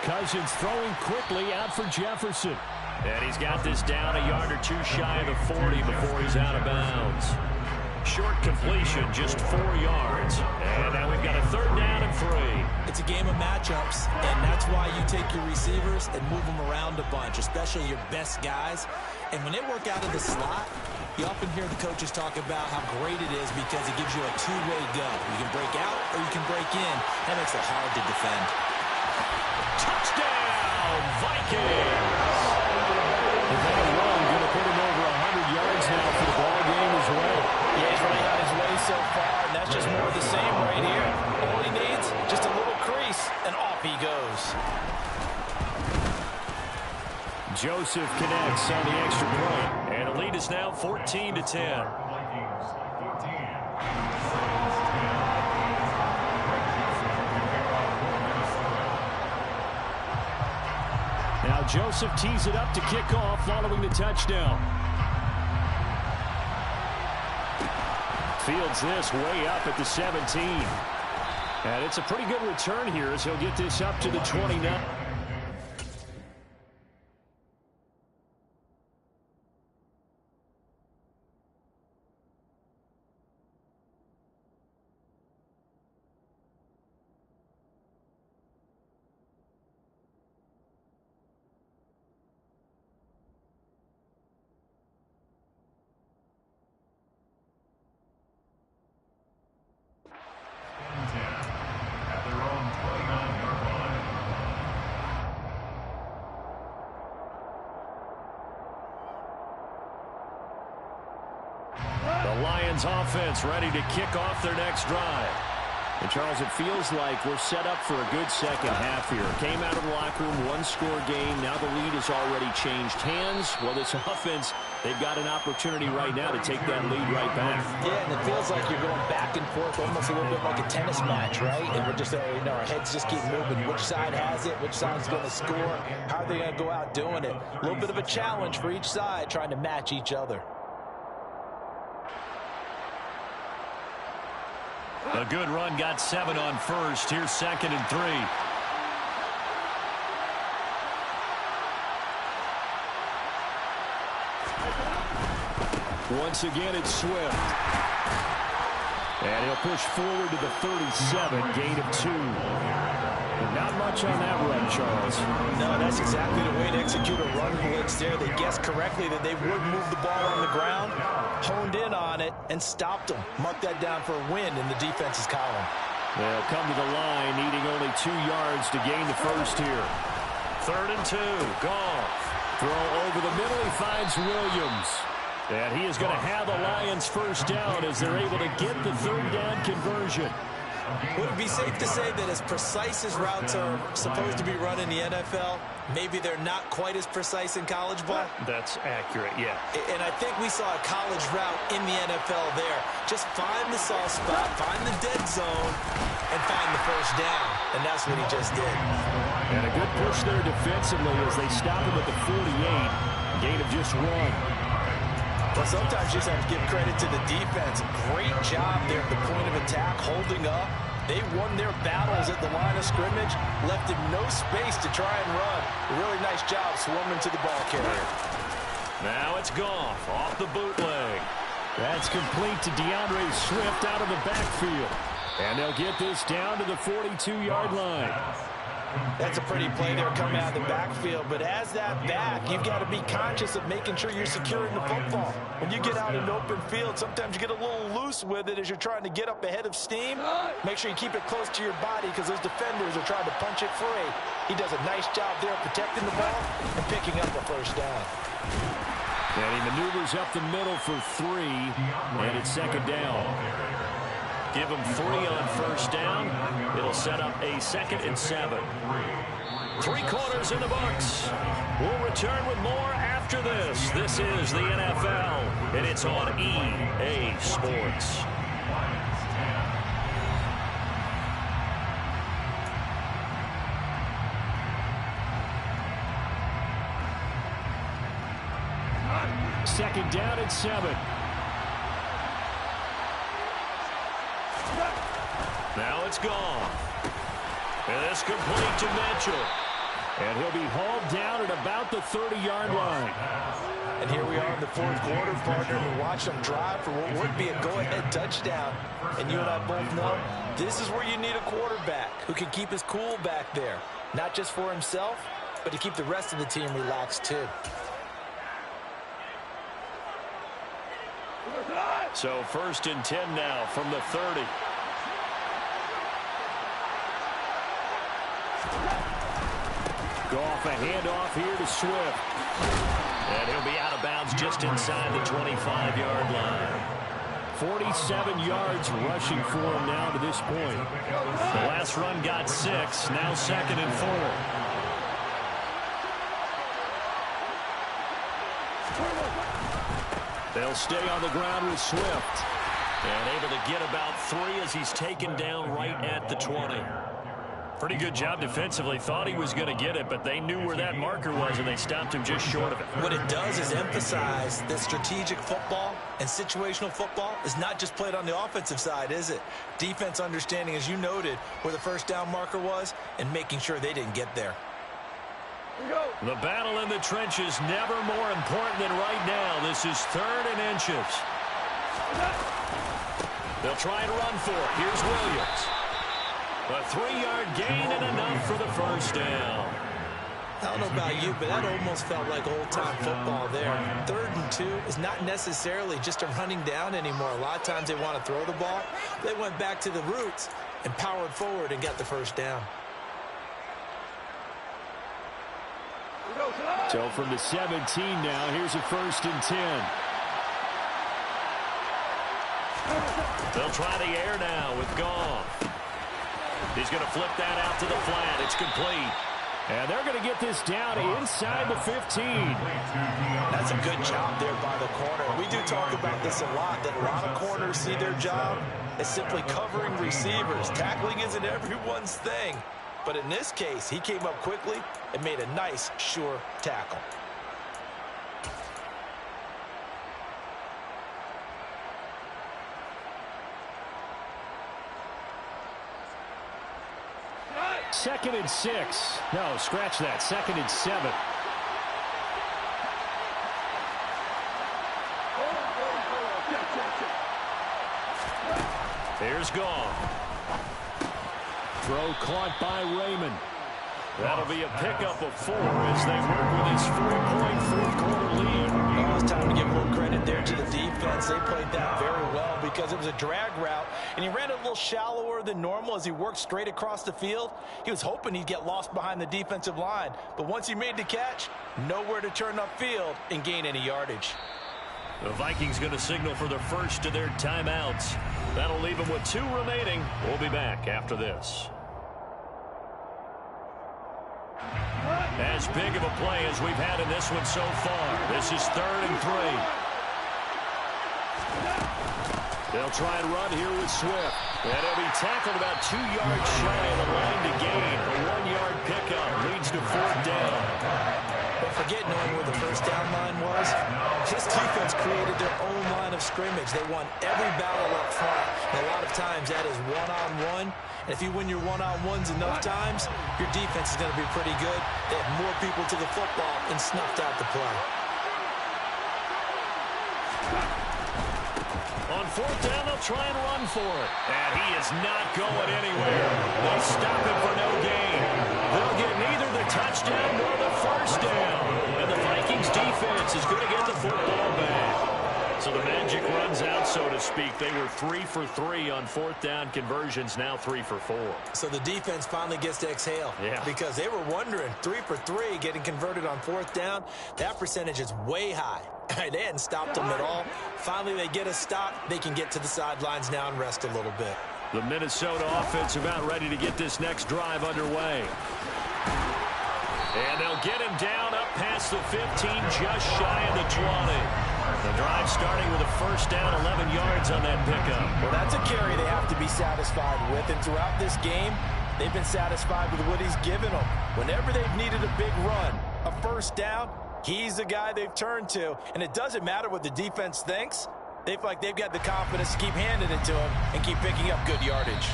Cousins throwing quickly out for Jefferson. And he's got this down a yard or 2 shy of the 40 before he's out of bounds. Short completion, just 4 yards. And now we've got a 3rd down and 3. It's a game of matchups, and that's why you take your receivers and move them around a bunch, especially your best guys. And when they work out of the slot, you often hear the coaches talk about how great it is because it gives you a 2-way go. You can break out or you can break in. That makes it hard to defend. Touchdown, Vikings! That run going to put him over 100 yards now for the ball game as well. Yeah, he's running on his way so far, and that's just more of the same right here. All he needs, just a little crease, and off he goes. Joseph connects on the extra point, and the lead is now 14-10. Now Joseph tees it up to kick off following the touchdown. Fields this way up at the 17. And it's a pretty good return here as he'll get this up to the 29. Lions offense ready to kick off their next drive. And Charles, it feels like we're set up for a good second half here. Came out of the locker room, 1-score game. Now the lead has already changed hands. Well, this offense, they've got an opportunity right now to take that lead right back. Yeah, and it feels like you're going back and forth, almost a little bit like a tennis match, right? And we're just, our heads just keep moving. Which side has it? Which side's going to score? How are they going to go out doing it? A little bit of a challenge for each side, trying to match each other. A good run, got 7 on first. Here's 2nd and 3. Once again, it's Swift. And he'll push forward to the 37, gain of 2. Not much on that run, Charles. No, that's exactly the way to execute a run blitz there. They guessed correctly that they would move the ball on the ground, honed in on it, and stopped them. Mark that down for a win in the defense's column. They'll come to the line, needing only 2 yards to gain the first here. 3rd and 2, Goff. Throw over the middle, he finds Williams. And he is going to have the Lions first down as they're able to get the 3rd down conversion. Would it be safe to say that as precise as routes are supposed to be run in the NFL, maybe they're not quite as precise in college ball? That's accurate, yeah. And I think we saw a college route in the NFL there. Just find the soft spot, find the dead zone, and find the first down. And that's what he just did. And a good push there defensively as they stop him at the 48. Gain of just 1. But sometimes you just have to give credit to the defense. Great job there at the point of attack, holding up. They won their battles at the line of scrimmage, left him no space to try and run. A really nice job swarming to the ball carrier. Now it's Goff off the bootleg. That's complete to DeAndre Swift out of the backfield. And they'll get this down to the 42-yard line. That's a pretty play there coming out of the backfield. But as that back, you've got to be conscious of making sure you're securing the football. When you get out in open field, sometimes you get a little loose with it as you're trying to get up ahead of steam. Make sure you keep it close to your body because those defenders are trying to punch it free. He does a nice job there protecting the ball and picking up a first down. And he maneuvers up the middle for 3, and it's 2nd down. Give him 3 on first down. It'll set up a 2nd and 7. 3 quarters in the books. We'll return with more after this. This is the NFL, and it's on EA Sports. Second down and 7. Now it's gone. And it's complete to Mitchell. And he'll be hauled down at about the 30-yard line. And here we are in the 4th quarter, partner. We watch them drive for what would be a go-ahead touchdown. And you and I both know this is where you need a quarterback who can keep his cool back there. Not just for himself, but to keep the rest of the team relaxed too. So 1st and 10 now from the 30. Goff a handoff here to Swift. And he'll be out of bounds just inside the 25-yard line. 47 yards rushing for him now to this point. The last run got 6, now 2nd and 4. They'll stay on the ground with Swift. And able to get about 3 as he's taken down right at the 20. Pretty good job defensively. Thought he was going to get it, but they knew where that marker was, and they stopped him just short of it. What it does is emphasize that strategic football and situational football is not just played on the offensive side, is it? Defense understanding, as you noted, where the first down marker was and making sure they didn't get there. The battle in the trenches never more important than right now. This is 3rd and inches. They'll try and run for it. Here's Williams. A 3-yard gain and enough for the first down. I don't know about you, but that almost felt like old-time football there. 3rd and 2 is not necessarily just a running down anymore. A lot of times they want to throw the ball. They went back to the roots and powered forward and got the first down. So from the 17 now, here's a 1st and 10. They'll try the air now with Goff. He's going to flip that out to the flat. It's complete. And they're going to get this down inside the 15. That's a good job there by the corner. We do talk about this a lot, that a lot of corners see their job as simply covering receivers. Tackling isn't everyone's thing. But in this case, he came up quickly and made a nice, sure tackle. Second and 6. No, scratch that. 2nd and 7. Here's Goff. Throw caught by Raymond. That'll be a pickup of 4 as they work with his 4-point fourth-quarter lead. Oh, it's time to give a little credit there to the defense. They played that very well because it was a drag route, and he ran a little shallower than normal as he worked straight across the field. He was hoping he'd get lost behind the defensive line, but once he made the catch, nowhere to turn upfield and gain any yardage. The Vikings going to signal for the first of their timeouts. That'll leave them with 2 remaining. We'll be back after this. As big of a play as we've had in this one so far. This is 3rd and 3. They'll try and run here with Swift. And he'll be tackled about 2 yards shy of the line to gain. A 1-yard pickup leads to 4th down. But forget knowing where the first down line was. This defense created their own line of scrimmage. They won every battle up front. And a lot of times that is one-on-one. And if you win your one-on-ones enough times, your defense is going to be pretty good. They have more people to the football and snuffed out the play. On 4th down, they'll try and run for it. And he is not going anywhere. They stop him for no gain. They'll get neither the touchdown nor the first down. And the Vikings defense is going to get the football back. So the magic runs out, so to speak. They were 3 for 3 on 4th down conversions, now 3 for 4. So the defense finally gets to exhale. Yeah. Because they were wondering, 3 for 3 getting converted on 4th down. That percentage is way high. They hadn't stopped them at all. Finally, they get a stop. They can get to the sidelines now and rest a little bit. The Minnesota offense about ready to get this next drive underway. And they'll get him down up past the 15, just shy of the 20. The drive starting with a first down, 11 yards on that pickup. Well, that's a carry they have to be satisfied with. And throughout this game, they've been satisfied with what he's given them. Whenever they've needed a big run, a first down, he's the guy they've turned to. And it doesn't matter what the defense thinks. They feel like they've got the confidence to keep handing it to him and keep picking up good yardage.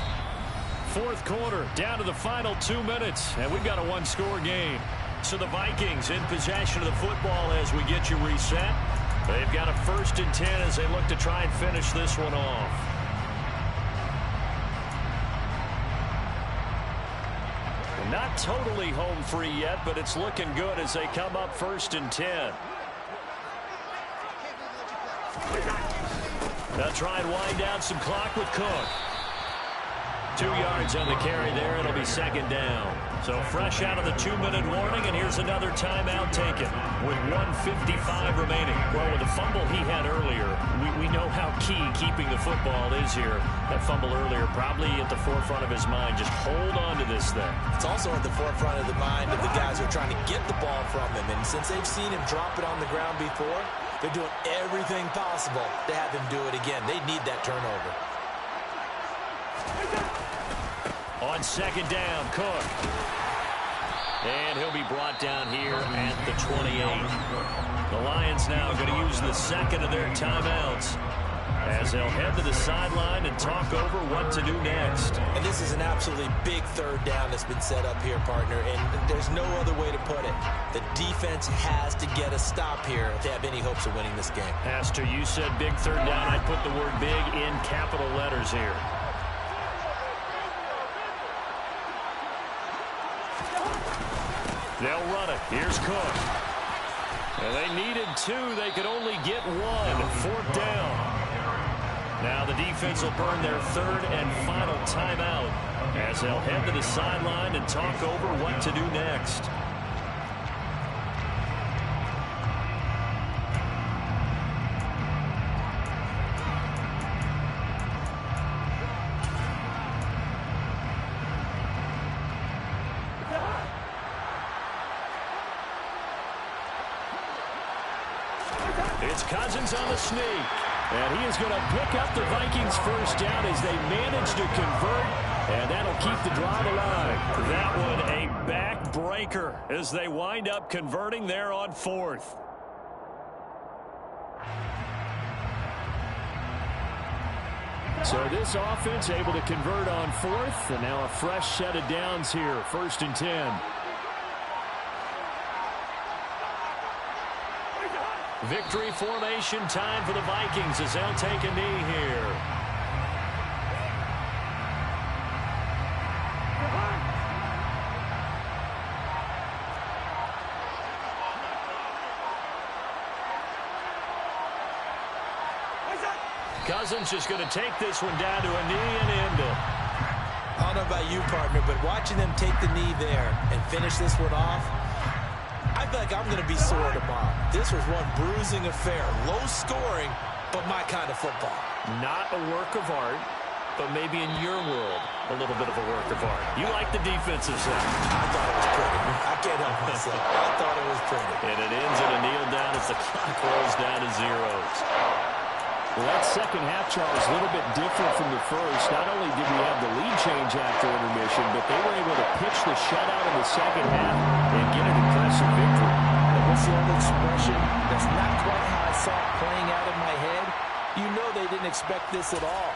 4th quarter, down to the final 2 minutes, and we've got a 1-score game. So the Vikings in possession of the football as we get you reset. They've got a 1st and 10 as they look to try and finish this one off. Not totally home free yet, but it's looking good as they come up 1st and 10. They'll try and wind down some clock with Cook. 2 yards on the carry there. It'll be 2nd down. So fresh out of the 2-minute warning, and here's another timeout taken with 1:55 remaining. Well, with the fumble he had earlier, we know how key keeping the football is here. That fumble earlier probably at the forefront of his mind. Just hold on to this thing. It's also at the forefront of the mind of the guys who are trying to get the ball from him. And since they've seen him drop it on the ground before, they're doing everything possible to have him do it again. They need that turnover. On 2nd down, Cook. And he'll be brought down here at the 28. The Lions now going to use the 2nd of their timeouts as they'll head to the sideline and talk over what to do next. And this is an absolutely big 3rd down that's been set up here, partner, and there's no other way to put it. The defense has to get a stop here if they have any hopes of winning this game. Pastor, you said big 3rd down. I'd put the word big in capital letters here. They'll run it. Here's Cook. And they needed 2. They could only get 1. 4th down. Now the defense will burn their 3rd and final timeout as they'll head to the sideline and talk over what to do next. It's Cousins on the sneak. And he is going to pick up the Vikings' first down as they manage to convert. And that'll keep the drive alive. That one a backbreaker as they wind up converting there on 4th. So this offense able to convert on 4th. And now a fresh set of downs here. 1st and 10. Victory formation time for the Vikings as they'll take a knee here. Cousins just going to take this one down to a knee and end it. I don't know about you, partner, but watching them take the knee there and finish this one off, I feel like I'm going to be sore tomorrow. This was one bruising affair. Low scoring, but my kind of football. Not a work of art, but maybe in your world, a little bit of a work of art. You like the defensive side. I thought it was pretty. I can't help myself. I thought it was pretty. And it ends in a kneel down as the clock rolls down to zeros. Well, that second half, Charles, a little bit different from the first. Not only did we have the lead change after intermission, but they were able to pitch the shutout in the second half and get an impressive victory. And what's the old expression? That's not quite how I saw it playing out in my head. You know they didn't expect this at all.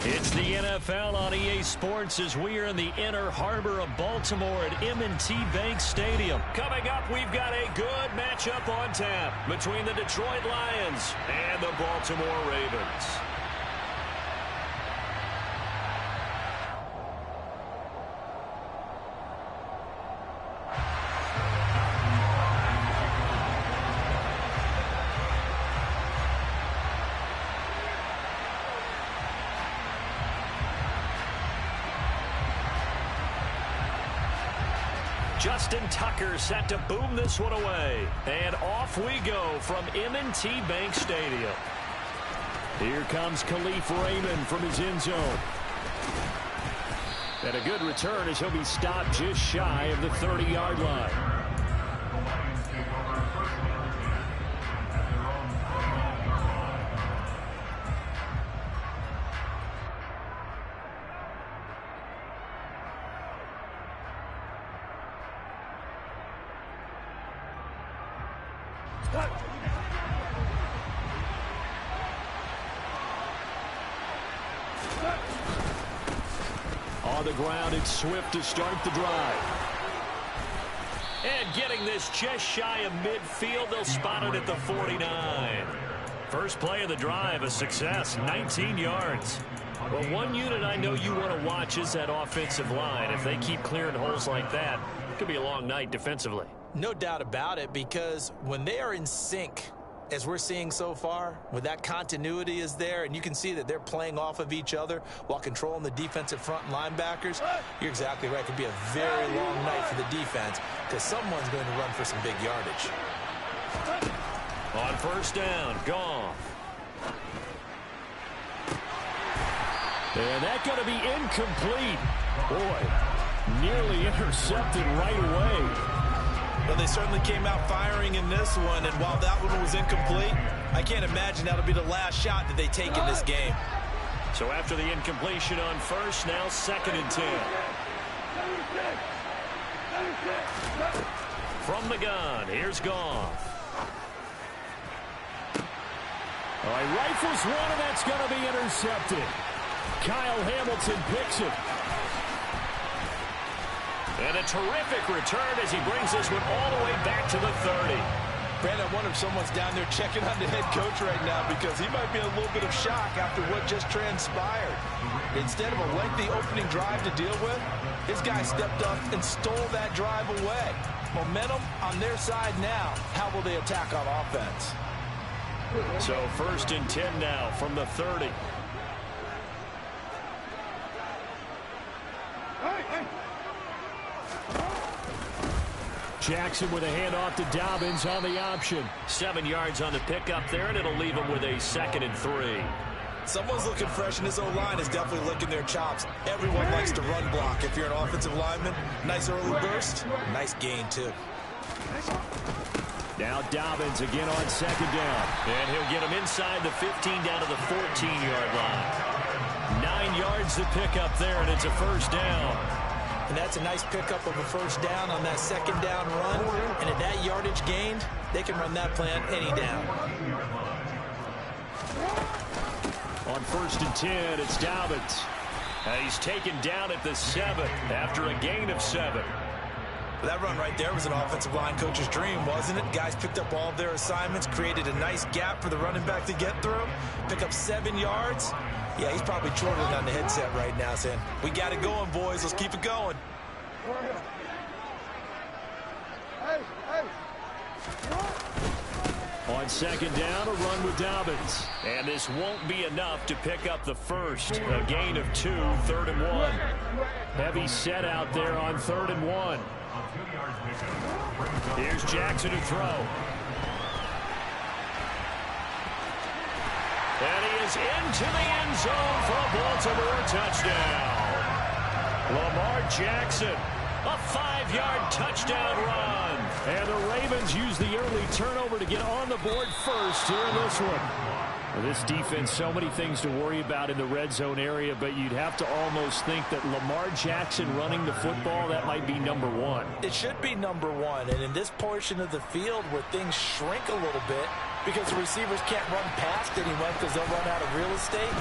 It's the NFL on EA Sports as we are in the inner harbor of Baltimore at M&T Bank Stadium. Coming up, we've got a good matchup on tap between the Detroit Lions and the Baltimore Ravens. Justin Tucker set to boom this one away. And off we go from M&T Bank Stadium. Here comes Khalif Raymond from his end zone. And a good return as he'll be stopped just shy of the 30-yard line. On the ground, it's Swift to start the drive. And getting this just shy of midfield, they'll spot it at the 49. First play of the drive, a success, 19 yards. Well, one unit I know you want to watch is that offensive line. If they keep clearing holes like that, it could be a long night defensively. No doubt about it, because when they are in sync, as we're seeing so far, when that continuity is there, and you can see that they're playing off of each other while controlling the defensive front and linebackers, you're exactly right. It could be a very long night for the defense because someone's going to run for some big yardage. On first down, Goff. And that's going to be incomplete. Boy, nearly intercepted right away. Well, they certainly came out firing in this one, and while that one was incomplete, I can't imagine that'll be the last shot that they take in this game. So after the incompletion on first, now 2nd and 10. From the gun, here's Goff. All right, rifles one, and that's going to be intercepted. Kyle Hamilton picks it. And a terrific return as he brings this one all the way back to the 30. Brandon, I wonder if someone's down there checking on the head coach right now because he might be in a little bit of shock after what just transpired. Instead of a lengthy opening drive to deal with, his guy stepped up and stole that drive away. Momentum on their side now. How will they attack on offense? So 1st and 10 now from the 30. Jackson with a handoff to Dobbins on the option. 7 yards on the pickup there, and it'll leave him with a 2nd and 3. Someone's looking fresh, and this O-line is definitely licking their chops. Everyone likes to run block. If you're an offensive lineman, nice early burst, nice gain, too. Now Dobbins again on 2nd down. And he'll get him inside the 15 down to the 14-yard line. 9 yards to pick up there, and it's a 1st down. And that's a nice pickup of a 1st down on that 2nd down run. And at that yardage gained, they can run that play on any down. On 1st and 10, it's Dobbins. He's taken down at the 7 after a gain of 7. That run right there was an offensive line coach's dream, wasn't it? Guys picked up all of their assignments, created a nice gap for the running back to get through, pick up 7 yards. Yeah, he's probably chortling on the headset right now saying, we got it going, boys. Let's keep it going. On 2nd down, a run with Dobbins. And this won't be enough to pick up the 1st. A gain of 2, 3rd and 1. Heavy set out there on 3rd and 1. Here's Jackson to throw. And he is into the end zone for a Baltimore touchdown. Lamar Jackson, a 5-yard touchdown run. And the Ravens use the early turnover to get on the board first here in this one. Well, this defense, so many things to worry about in the red zone area, but you'd have to almost think that Lamar Jackson running the football, that might be number 1. It should be number 1. And in this portion of the field where things shrink a little bit because the receivers can't run past anyone because they'll run out of real estate,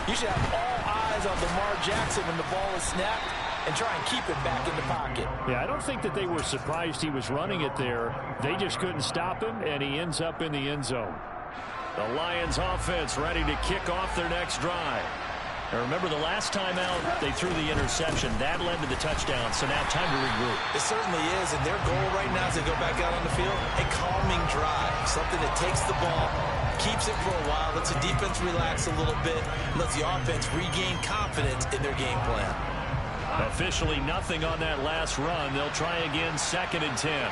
you should have all eyes on Lamar Jackson when the ball is snapped and try and keep it back in the pocket. Yeah, I don't think that they were surprised he was running it there. They just couldn't stop him, and he ends up in the end zone. The Lions offense ready to kick off their next drive. Now remember, the last time out, they threw the interception. That led to the touchdown, so now time to regroup. It certainly is, and their goal right now as they go back out on the field, a calming drive, something that takes the ball, keeps it for a while, lets the defense relax a little bit, lets the offense regain confidence in their game plan. Officially nothing on that last run. They'll try again, 2nd and 10.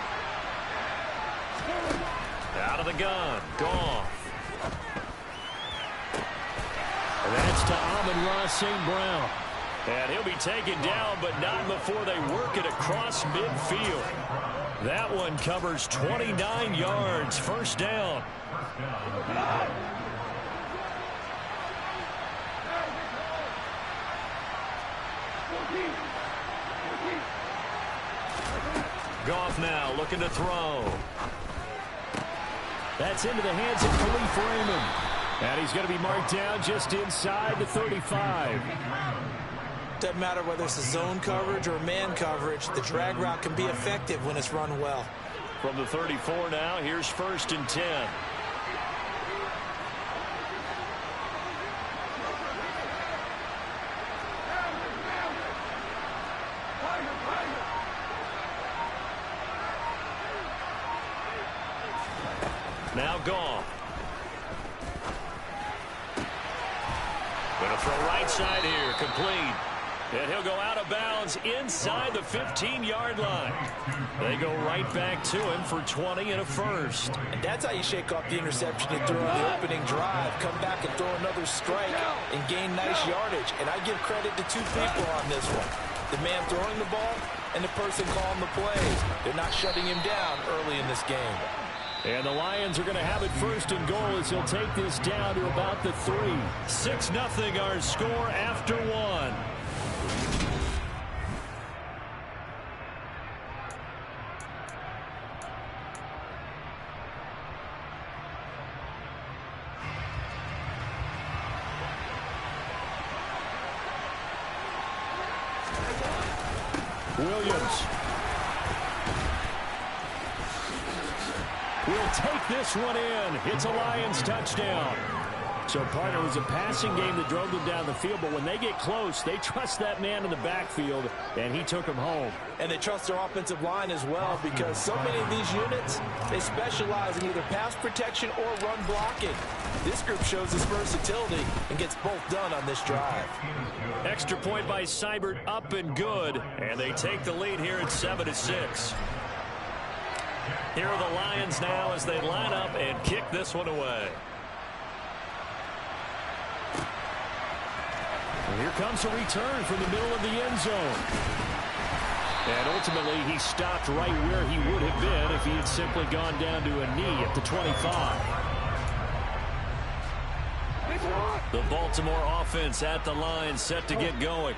Out of the gun, Goff. That's to Amon-Ra St. Brown. And he'll be taken down, but not before they work it across midfield. That one covers 29 yards, 1st down. Goff now looking to throw. That's into the hands of Khalif Raymond. And he's going to be marked down just inside the 35. Doesn't matter whether it's a zone coverage or man coverage, the drag route can be effective when it's run well. From the 34 now, here's 1st and 10. Now Goff. Going to throw right side here, complete. And he'll go out of bounds inside the 15-yard line. They go right back to him for 20 and a 1st. And that's how you shake off the interception and throw on the opening drive. Come back and throw another strike and gain nice yardage. And I give credit to 2 people on this one. The man throwing the ball and the person calling the plays. They're not shutting him down early in this game. And the Lions are going to have it 1st and goal as he'll take this down to about the 3. 6-0 our score after 1. Williams will take this one in. It's a Lions touchdown. So, partner, it was a passing game that drove them down the field, but when they get close, they trust that man in the backfield, and he took them home. And they trust their offensive line as well, because so many of these units, they specialize in either pass protection or run blocking. This group shows its versatility and gets both done on this drive. Extra point by Seibert, up and good, and they take the lead here at 7-6. Here are the Lions now as they line up and kick this one away. And here comes a return from the middle of the end zone. And ultimately, he stopped right where he would have been if he had simply gone down to a knee at the 25. The Baltimore offense at the line, set to get going.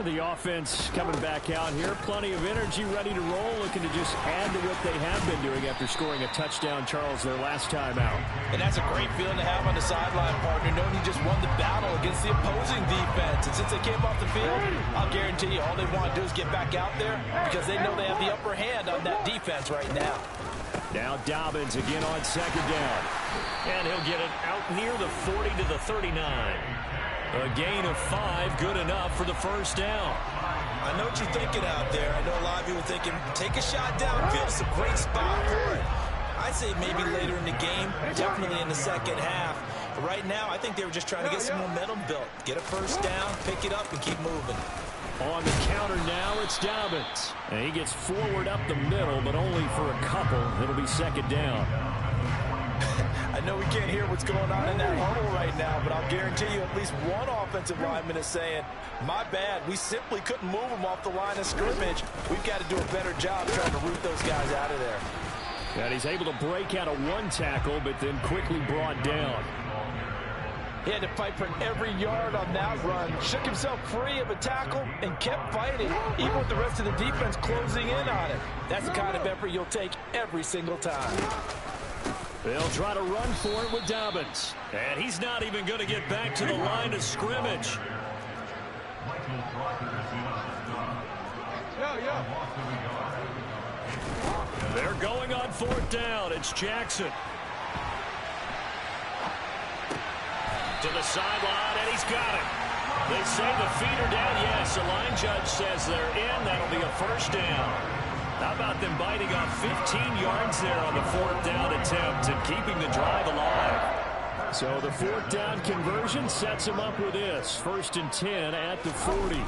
The offense coming back out here. Plenty of energy, ready to roll, looking to just add to what they have been doing after scoring a touchdown, Charles, their last time out. And that's a great feeling to have on the sideline, partner, knowing you just won the battle against the opposing defense. And since they came off the field, I'll guarantee you all they want to do is get back out there because they know they have the upper hand on that defense right now. Now Dobbins again on second down. And he'll get it out near the 40 to the 39. A gain of 5, good enough for the first down. I know what you're thinking out there. I know a lot of you are thinking, take a shot downfield. It's a great spot for it. I'd say maybe later in the game, definitely in the second half. But right now, I think they were just trying to get some momentum built. Get a first down, pick it up, and keep moving. On the counter now, it's Dobbins. And he gets forward up the middle, but only for a couple. It'll be second down. I know we can't hear what's going on in that huddle right now, but I'll guarantee you at least one offensive lineman is saying, my bad, we simply couldn't move them off the line of scrimmage. We've got to do a better job trying to root those guys out of there. And he's able to break out of one tackle, but then quickly brought down. He had to fight for every yard on that run, shook himself free of a tackle, and kept fighting, even with the rest of the defense closing in on it. That's the kind of effort you'll take every single time. They'll try to run for it with Dobbins. And he's not even going to get back to the line of scrimmage. They're going on fourth down. It's Jackson. To the sideline, and he's got it. They say the feet are down. Yes, the line judge says they're in. That'll be a first down. How about them biting off 15 yards there on the fourth down attempt and keeping the drive alive? So the fourth down conversion sets him up with this. 1st and 10 at the 40.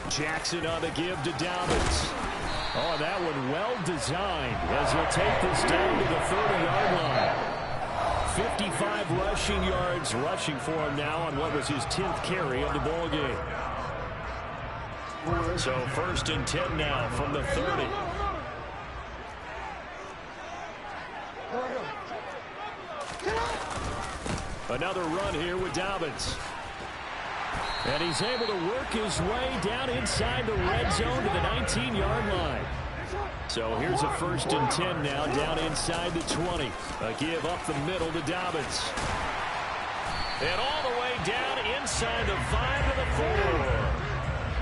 Jackson on the give to Dobbins. Oh, that one well designed as he'll take this down to the 30-yard line. 55 rushing yards rushing for him now on what was his 10th carry of the ball game. So 1st and 10 now from the 30. Another run here with Dobbins. And he's able to work his way down inside the red zone to the 19-yard line. So here's a 1st and 10 now down inside the 20. A give up the middle to Dobbins. And all the way down inside the 5 to the 4.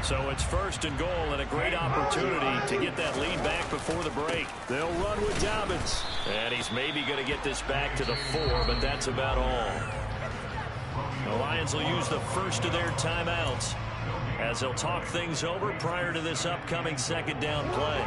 So it's 1st and goal and a great opportunity to get that lead back before the break. They'll run with Dobbins. And he's maybe going to get this back to the 4, but that's about all. The Lions will use the first of their timeouts as they'll talk things over prior to this upcoming second down play.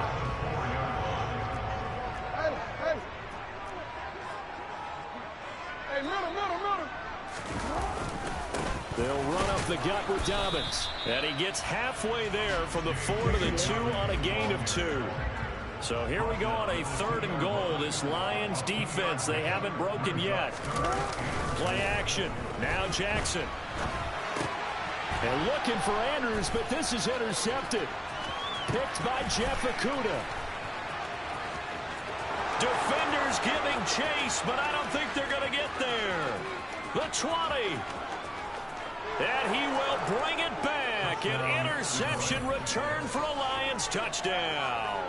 They'll run up the gut with Dobbins. And he gets halfway there from the 4 to the 2 on a gain of 2. So here we go on a 3rd and goal. This Lions defense, they haven't broken yet. Play action. Now Jackson. And looking for Andrews, but this is intercepted. Picked by Jeff Okudah. Defenders giving chase, but I don't think they're going to get there. The 20. And he will bring it back. An interception return for a Lions touchdown.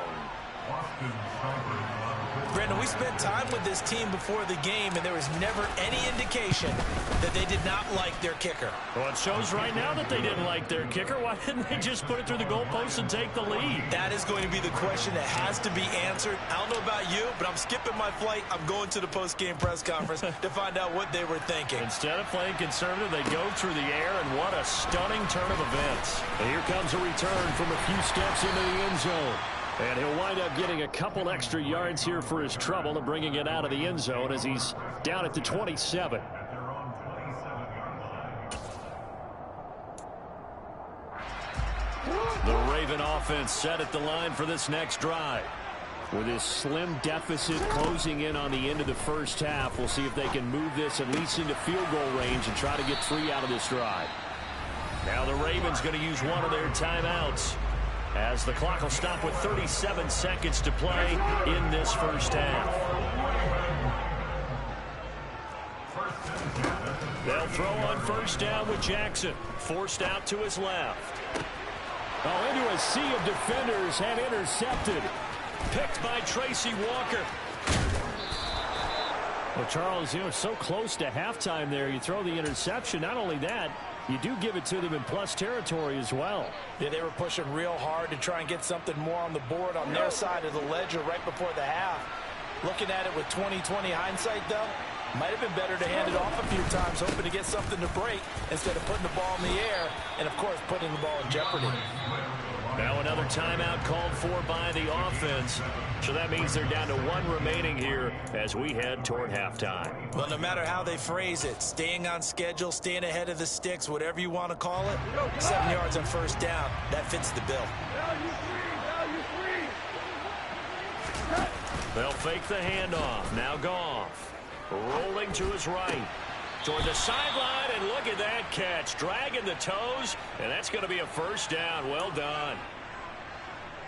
Brandon, we spent time with this team before the game, and there was never any indication that they did not like their kicker. Well, it shows right now that they didn't like their kicker. Why didn't they just put it through the goalpost and take the lead? That is going to be the question that has to be answered. I don't know about you, but I'm skipping my flight. I'm going to the post-game press conference to find out what they were thinking. Instead of playing conservative, they go through the air, and what a stunning turn of events. And here comes a return from a few steps into the end zone. And he'll wind up getting a couple extra yards here for his trouble and bringing it out of the end zone as he's down at the 27. The Raven offense set at the line for this next drive. With this slim deficit closing in on the end of the first half, we'll see if they can move this at least into field goal range and try to get 3 out of this drive. Now the Ravens going to use one of their timeouts as the clock will stop with 37 seconds to play in this first half. They'll throw on first down with Jackson, forced out to his left. Oh, into a sea of defenders and intercepted. Picked by Tracy Walker. Well, Charles, so close to halftime there. You throw the interception. Not only that, you do give it to them in plus territory as well. Yeah, they were pushing real hard to try and get something more on the board on their side of the ledger right before the half. Looking at it with 20/20 hindsight, though, might have been better to hand it off a few times, hoping to get something to break instead of putting the ball in the air and, of course, putting the ball in jeopardy. Now another timeout called for by the offense. So that means they're down to 1 remaining here as we head toward halftime. Well, no matter how they phrase it, staying on schedule, staying ahead of the sticks, whatever you want to call it, 7 yards on first down, that fits the bill. They'll fake the handoff. Now Goff rolling to his right. Toward the sideline, and look at that catch. Dragging the toes, and that's going to be a first down. Well done.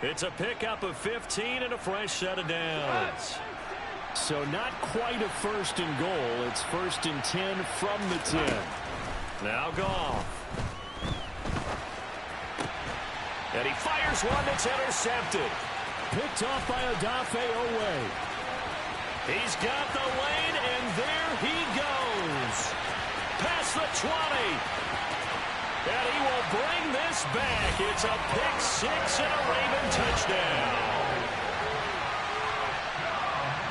It's a pickup of 15 and a fresh set of downs. So not quite a first and goal. It's first and 10 from the 10. Now Goff. And he fires one that's intercepted. Picked off by Odafe Owe. He's got the lane, and there he goes. Past the 20. And he will bring this back. It's a pick 6 and a Raven touchdown.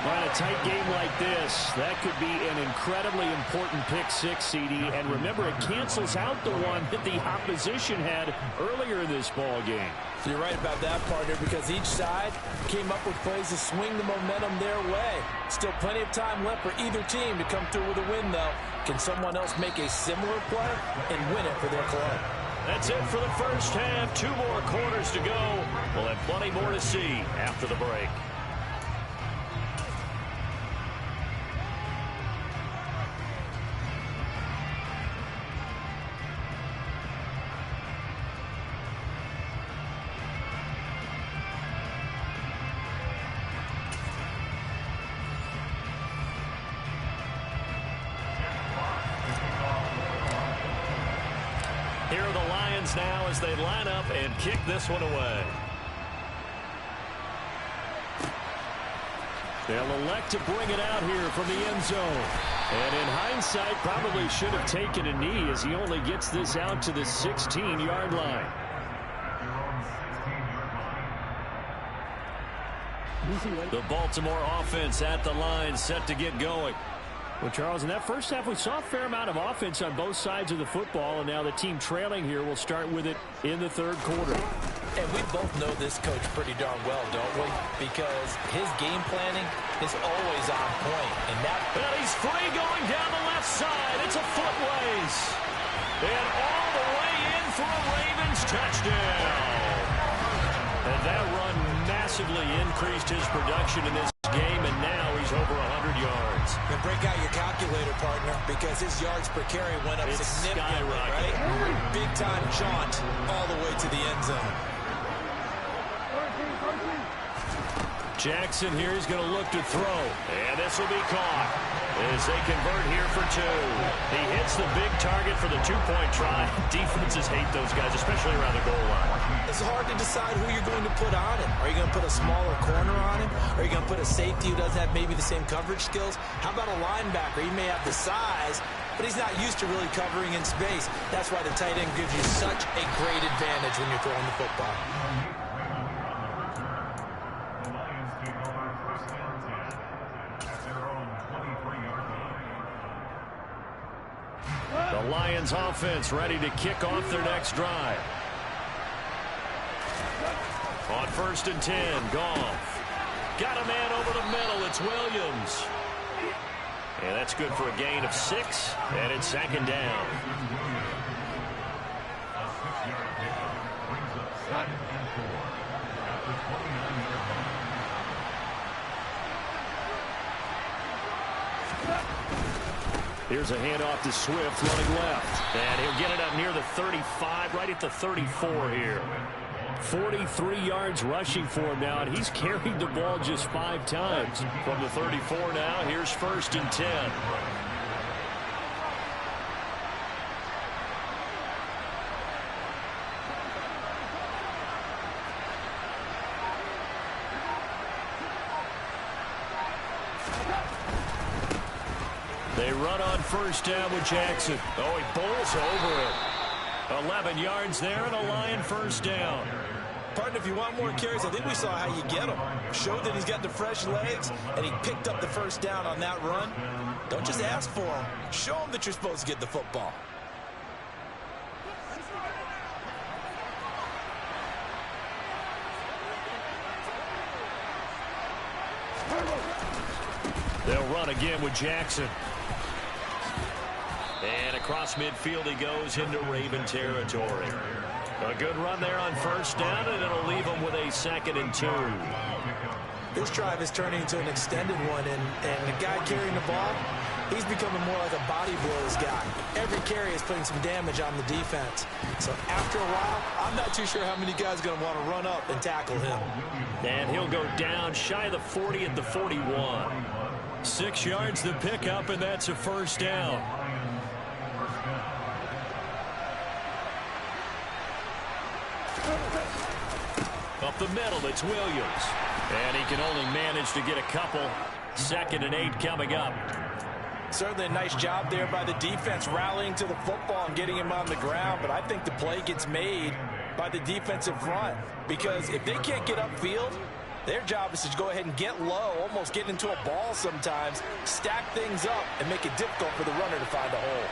On a tight game like this, that could be an incredibly important pick 6, CD. And remember, it cancels out the one that the opposition had earlier in this ball game. So you're right about that, partner, because each side came up with plays to swing the momentum their way. Still plenty of time left for either team to come through with a win, though. Can someone else make a similar play and win it for their club? That's it for the first half. 2 more quarters to go. We'll have plenty more to see after the break. Here are the Lions now as they line up and kick this one away. They'll elect to bring it out here from the end zone. And in hindsight, probably should have taken a knee as he only gets this out to the 16-yard line. The Baltimore offense at the line, set to get going. Well, Charles, in that first half, we saw a fair amount of offense on both sides of the football, and now the team trailing here will start with it in the third quarter. And we both know this coach pretty darn well, don't we? Because his game planning is always on point. And he's free going down the left side. It's a foot race. And all the way in for a Ravens touchdown. And that run massively increased his production in this game, and now he's over 100 yards. And break out your calculator, partner, because his yards per carry went up significantly, right? Big-time jaunt all the way to the end zone. Jackson here is going to look to throw, and this will be caught as they convert here for 2. He hits the big target for the 2-point try. Defenses hate those guys, especially around the goal line. It's hard to decide who you're going to put on him. Are you going to put a smaller corner on him? Are you going to put a safety who doesn't have maybe the same coverage skills? How about a linebacker? He may have the size, but he's not used to really covering in space. That's why the tight end gives you such a great advantage when you're throwing the football. The Lions offense ready to kick off their next drive. On 1st and 10, Goff. Got a man over the middle. It's Williams. And that's good for a gain of 6, and it's 2nd down. A 6-yard pickup brings up 2nd and 4 at the 29-yard line. Here's a handoff to Swift running left. And he'll get it up near the 35, right at the 34 here. 43 yards rushing for him now, and he's carried the ball just 5 times. From the 34 now, here's 1st and 10. They run on 1st down with Jackson. Oh, he bowls over it. 11 yards there and a Lion 1st down. Partner, if you want more carries, I think we saw how you get him. Showed that he's got the fresh legs, and he picked up the 1st down on that run. Don't just ask for him. Show him that you're supposed to get the football. They'll run again with Jackson. And across midfield he goes into Raven territory. A good run there on 1st down, and it'll leave him with a 2nd and 2. This drive is turning into an extended one, and the guy carrying the ball, he's becoming more like a body blows guy. Every carry is putting some damage on the defense. So after a while, I'm not too sure how many guys are going to want to run up and tackle him. And he'll go down shy of the 40 at the 41. 6 yards the pickup, and that's a 1st down. Up the middle, it's Williams. And he can only manage to get a couple. 2nd and 8 coming up. Certainly a nice job there by the defense rallying to the football and getting him on the ground, but I think the play gets made by the defensive front, because if they can't get upfield, their job is to go ahead and get low, almost get into a ball sometimes, stack things up, and make it difficult for the runner to find a hole.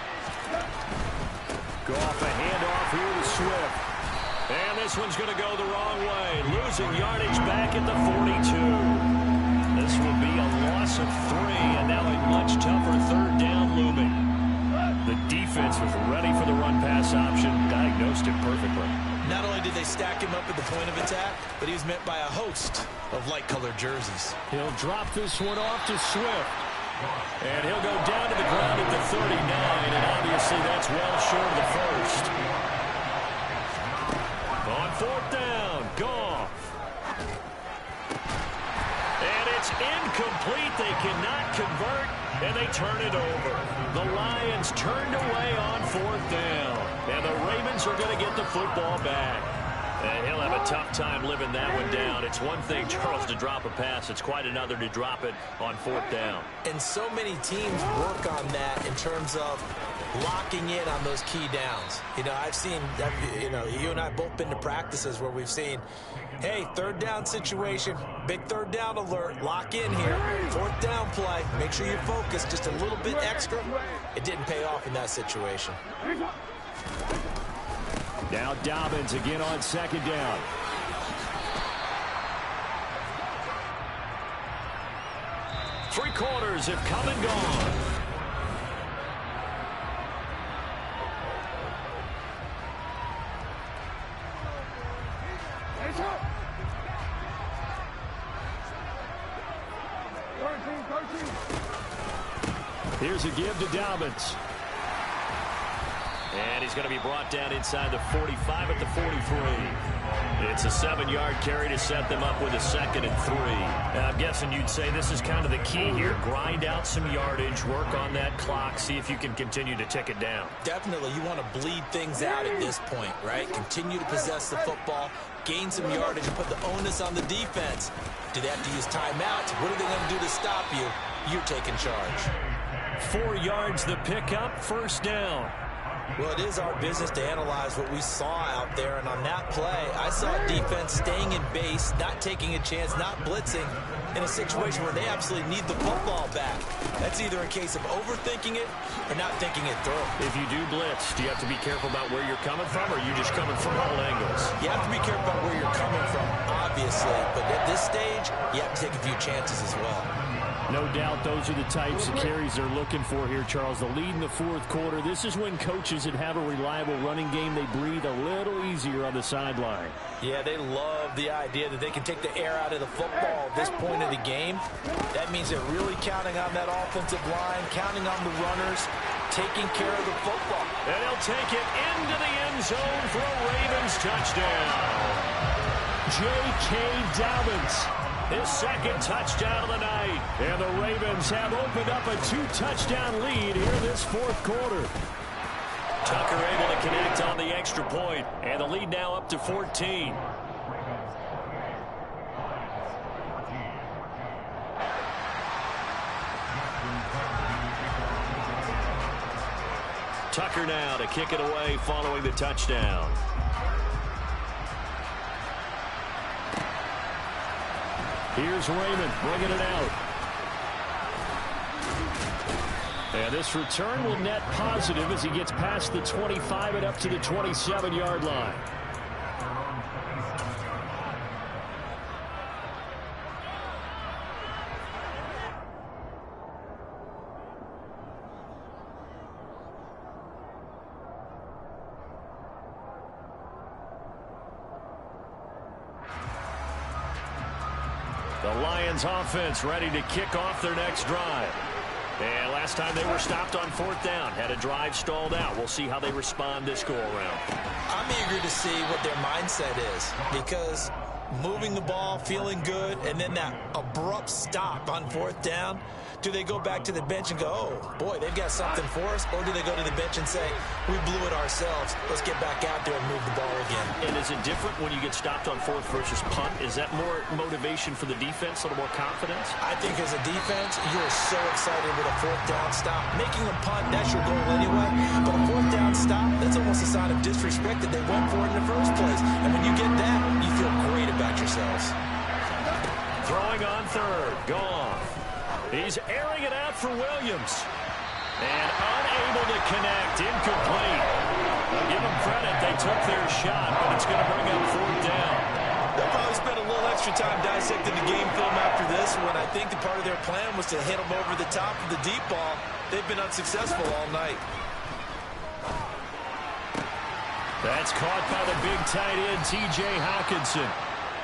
Go off a handoff here to Swift. And this one's going to go the wrong way. Losing yardage back at the 42. This will be a loss of 3, and now a much tougher 3rd down looming. The defense was ready for the run-pass option, diagnosed it perfectly. Not only did they stack him up at the point of attack, but he was met by a host of light-colored jerseys. He'll drop this one off to Swift. And he'll go down to the ground at the 39, and obviously that's well short of the 1st. On 4th down, Goff. And it's incomplete. They cannot convert, and they turn it over. The Lions turned away on 4th down, and the Ravens are going to get the football back. And he'll have a tough time living that one down. It's one thing, Charles, to drop a pass. It's quite another to drop it on 4th down. And so many teams work on that in terms of locking in on those key downs. You know, I've seen, you and I both been to practices where we've seen, hey, 3rd down situation, big 3rd down alert, lock in here, 4th down play, make sure you focus just a little bit extra. It didn't pay off in that situation. Now Dobbins again on 2nd down. Three quarters have come and gone. Here's a give to Dobbins. And he's going to be brought down inside the 45 at the 43. It's a 7-yard carry to set them up with a 2nd and 3. Now, I'm guessing you'd say this is kind of the key here. Grind out some yardage, work on that clock, see if you can continue to tick it down. Definitely, you want to bleed things out at this point, right? Continue to possess the football, gain some yardage, and put the onus on the defense. Do they have to use timeouts? What are they going to do to stop you? You're taking charge. 4 yards the pickup, 1st down. Well, it is our business to analyze what we saw out there, and on that play, I saw defense staying in base, not taking a chance, not blitzing, in a situation where they absolutely need the football back. That's either a case of overthinking it or not thinking it through. If you do blitz, do you have to be careful about where you're coming from, or are you just coming from all angles? You have to be careful about where you're coming from, obviously, but at this stage, you have to take a few chances as well. No doubt those are the types of carries they're looking for here, Charles. The lead in the fourth quarter. This is when coaches that have a reliable running game, they breathe a little easier on the sideline. Yeah, they love the idea that they can take the air out of the football at this point of the game. That means they're really counting on that offensive line, counting on the runners, taking care of the football. And he'll take it into the end zone for a Ravens touchdown. J.K. Dobbins, his second touchdown of the night. And the Ravens have opened up a 2-touchdown lead here this fourth quarter. Tucker able to connect on the extra point, and the lead now up to 14. Tucker now to kick it away following the touchdown. Here's Raymond bringing it out. And this return will net positive as he gets past the 25 and up to the 27-yard line. The Lions offense ready to kick off their next drive. And last time they were stopped on fourth down, had a drive stalled out. We'll see how they respond this go-around. I'm eager to see what their mindset is, because moving the ball, feeling good, and then that abrupt stop on fourth down, do they go back to the bench and go, oh, boy, they've got something for us? Or do they go to the bench and say, we blew it ourselves, let's get back out there and move the ball again? And is it different when you get stopped on fourth versus punt? Is that more motivation for the defense, a little more confidence? I think as a defense, you're so excited with a fourth down stop. Making a punt, that's your goal anyway. But a fourth down stop, that's almost a sign of disrespect that they went for it in the first place. And when you get that, you feel great about yourselves. Throwing on third, Goff. He's airing it out for Williams. And unable to connect, incomplete. I'll give them credit, they took their shot, but it's going to bring up fourth down. They'll probably spend a little extra time dissecting the game film after this one. I think the part of their plan was to hit them over the top of the deep ball. They've been unsuccessful all night. That's caught by the big tight end, T.J. Hockenson.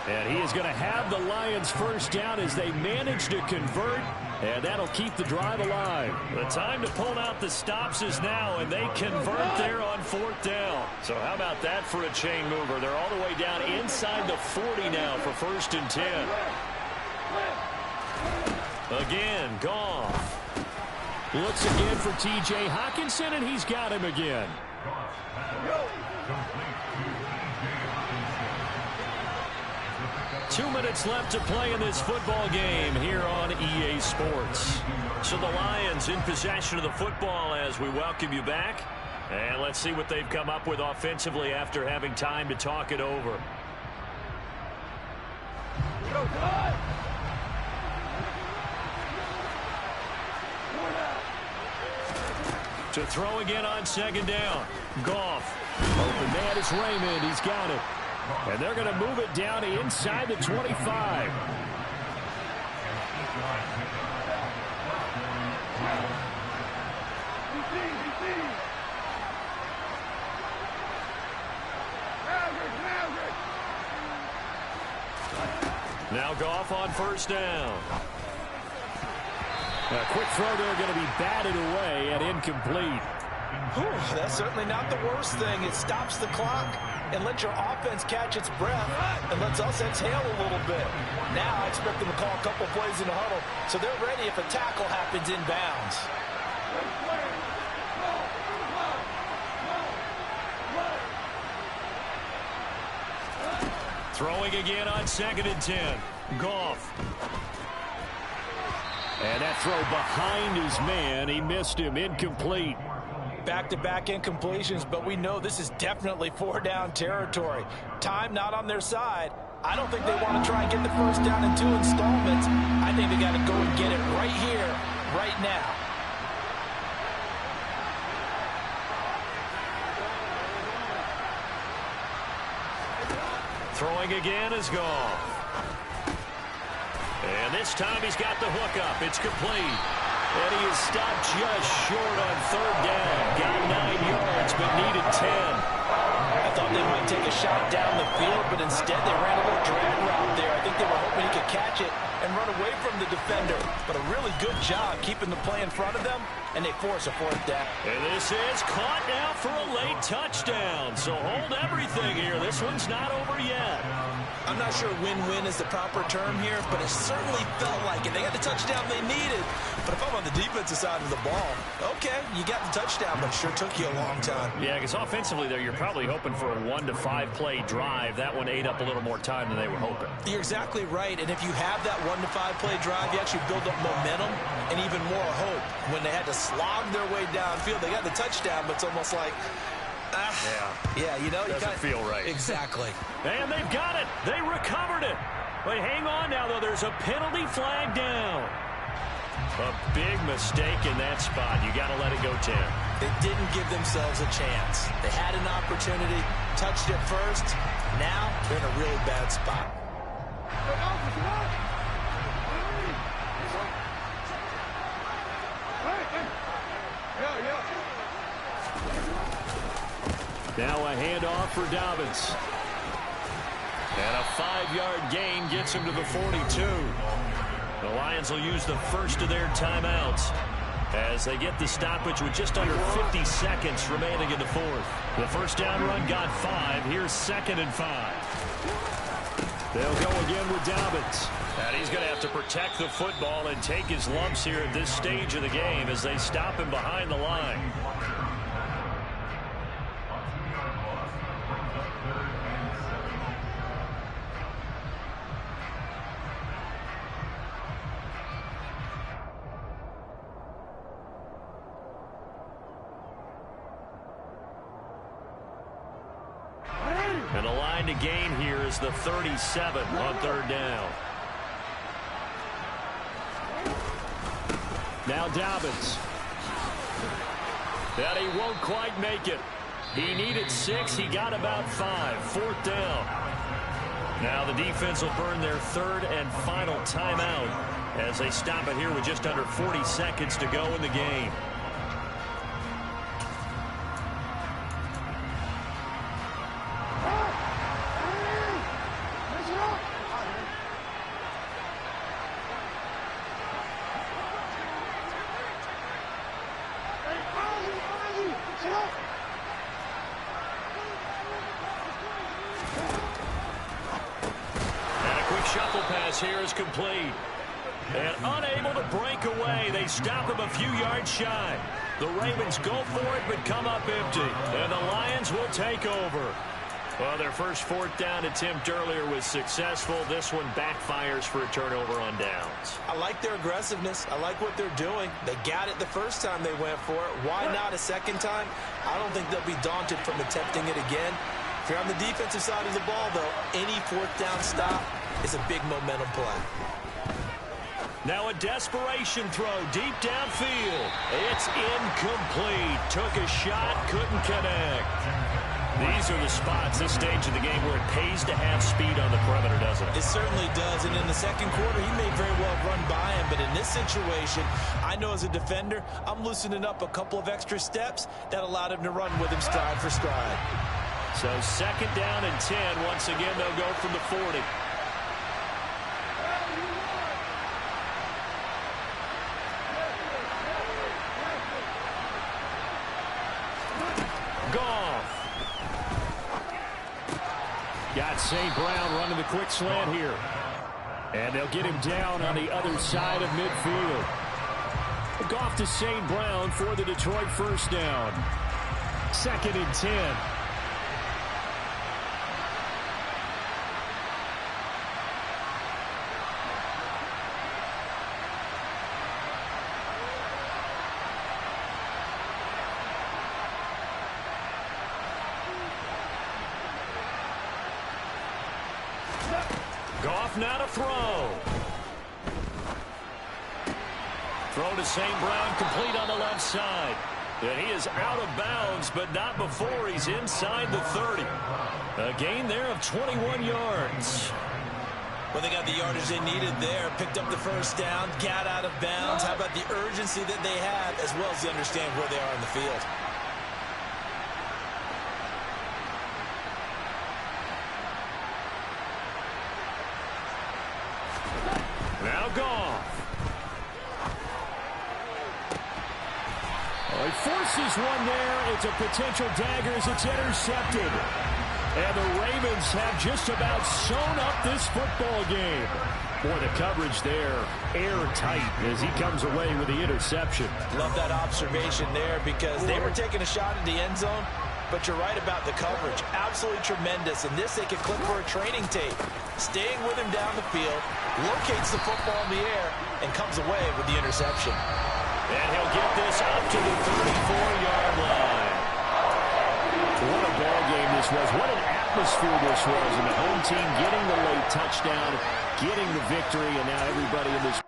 And he is going to have the Lions first down as they manage to convert, and that'll keep the drive alive. The time to pull out the stops is now, and they convert there on fourth down. So how about that for a chain mover? They're all the way down inside the 40 now for 1st and 10. Again, Goff. Looks again for T.J. Hockenson, and he's got him again. 2 minutes left to play in this football game here on EA Sports. So the Lions in possession of the football as we welcome you back. And let's see what they've come up with offensively after having time to talk it over. To throw again on second down. Goff. Open man is Raymond. He's got it. And they're going to move it down inside the 25. Now Goff on first down. A quick throw there going to be batted away and incomplete. Whew, that's certainly not the worst thing. It stops the clock and lets your offense catch its breath and lets us exhale a little bit. Now I expect them to call a couple plays in the huddle so they're ready if a tackle happens inbounds. Throwing again on 2nd and 10. Goff. And that throw behind his man. He missed him. Incomplete. Back-to-back incompletions, but we know this is definitely 4-down territory. Time not on their side. I don't think they want to try and get the first down in 2 installments. I think they got to go and get it right here, right now. Throwing again is Goff. And this time he's got the hook up. It's complete. And he is stopped just short on third down. Got 9 yards, but needed 10. I thought they might take a shot down the field, but instead they ran a little drag route there. I think they were hoping he could catch it and run away from the defender. But a really good job keeping the play in front of them, and they force a fourth down. And this is caught now for a late touchdown. So hold everything here. This one's not over yet. I'm not sure win-win is the proper term here, but it certainly felt like it. They got the touchdown they needed. But if I'm on the defensive side of the ball, okay, you got the touchdown, but it sure took you a long time. Yeah, because offensively there, you're probably hoping for a 1 to 5 play drive. That one ate up a little more time than they were hoping. You're exactly right, and if you have that 1 to 5 play drive, you actually build up momentum and even more hope. When they had to slog their way downfield, they got the touchdown, but it's almost like, yeah, you know, doesn't feel right. Exactly. And they've got it. They recovered it. But hang on now, though. There's a penalty flag down. A big mistake in that spot. You got to let it go 10. They didn't give themselves a chance. They had an opportunity, touched it first. Now they're in a really bad spot. Now a handoff for Dobbins. And a 5-yard gain gets him to the 42. The Lions will use the first of their timeouts as they get the stoppage with just under 50 seconds remaining in the fourth. The first down run got 5. Here's 2nd and 5. They'll go again with Dobbins. And he's going to have to protect the football and take his lumps here at this stage of the game as they stop him behind the line. And the line to gain here is the 37 on third down. Now Dobbins. And he won't quite make it. He needed 6. He got about 5. 4th down. Now the defense will burn their 3rd and final timeout as they stop it here with just under 40 seconds to go in the game. Shuffle pass here is complete. And unable to break away. They stop him a few yards shy. The Ravens go for it but come up empty. And the Lions will take over. Well, their first 4th down attempt earlier was successful. This one backfires for a turnover on downs. I like their aggressiveness. I like what they're doing. They got it the first time they went for it. Why not a second time? I don't think they'll be daunted from attempting it again. If you're on the defensive side of the ball, though, any 4th down stop is a big momentum play. Now a desperation throw deep downfield. It's incomplete. Took a shot, couldn't connect. These are the spots, this stage of the game, where it pays to have speed on the perimeter, doesn't it? It certainly does, and in the second quarter, he may very well run by him, but in this situation, I know as a defender, I'm loosening up a couple of extra steps that allowed him to run with him stride for stride. So 2nd down and 10. Once again, they'll go from the 40. Got St. Brown running the quick slant here. And they'll get him down on the other side of midfield. Goff to St. Brown for the Detroit first down. 2nd and 10. Goff now to throw. Throw to St. Brown, complete on the left side. And he is out of bounds, but not before he's inside the 30. A gain there of 21 yards. Well, they got the yardage they needed there, picked up the first down, got out of bounds. How about the urgency that they have, as well as the understand where they are in the field? Now gone. Oh, he forces one there. It's a potential dagger as it's intercepted. And the Ravens have just about sewn up this football game. Boy, the coverage there, airtight as he comes away with the interception. Love that observation there because they were taking a shot at the end zone, but you're right about the coverage. Absolutely tremendous. And this they could click for a training tape. Staying with him down the field, locates the football in the air, and comes away with the interception. And he'll get this up to the 34-yard line. What a ball game this was. What an atmosphere this was. And the home team getting the late touchdown, getting the victory, and now everybody in this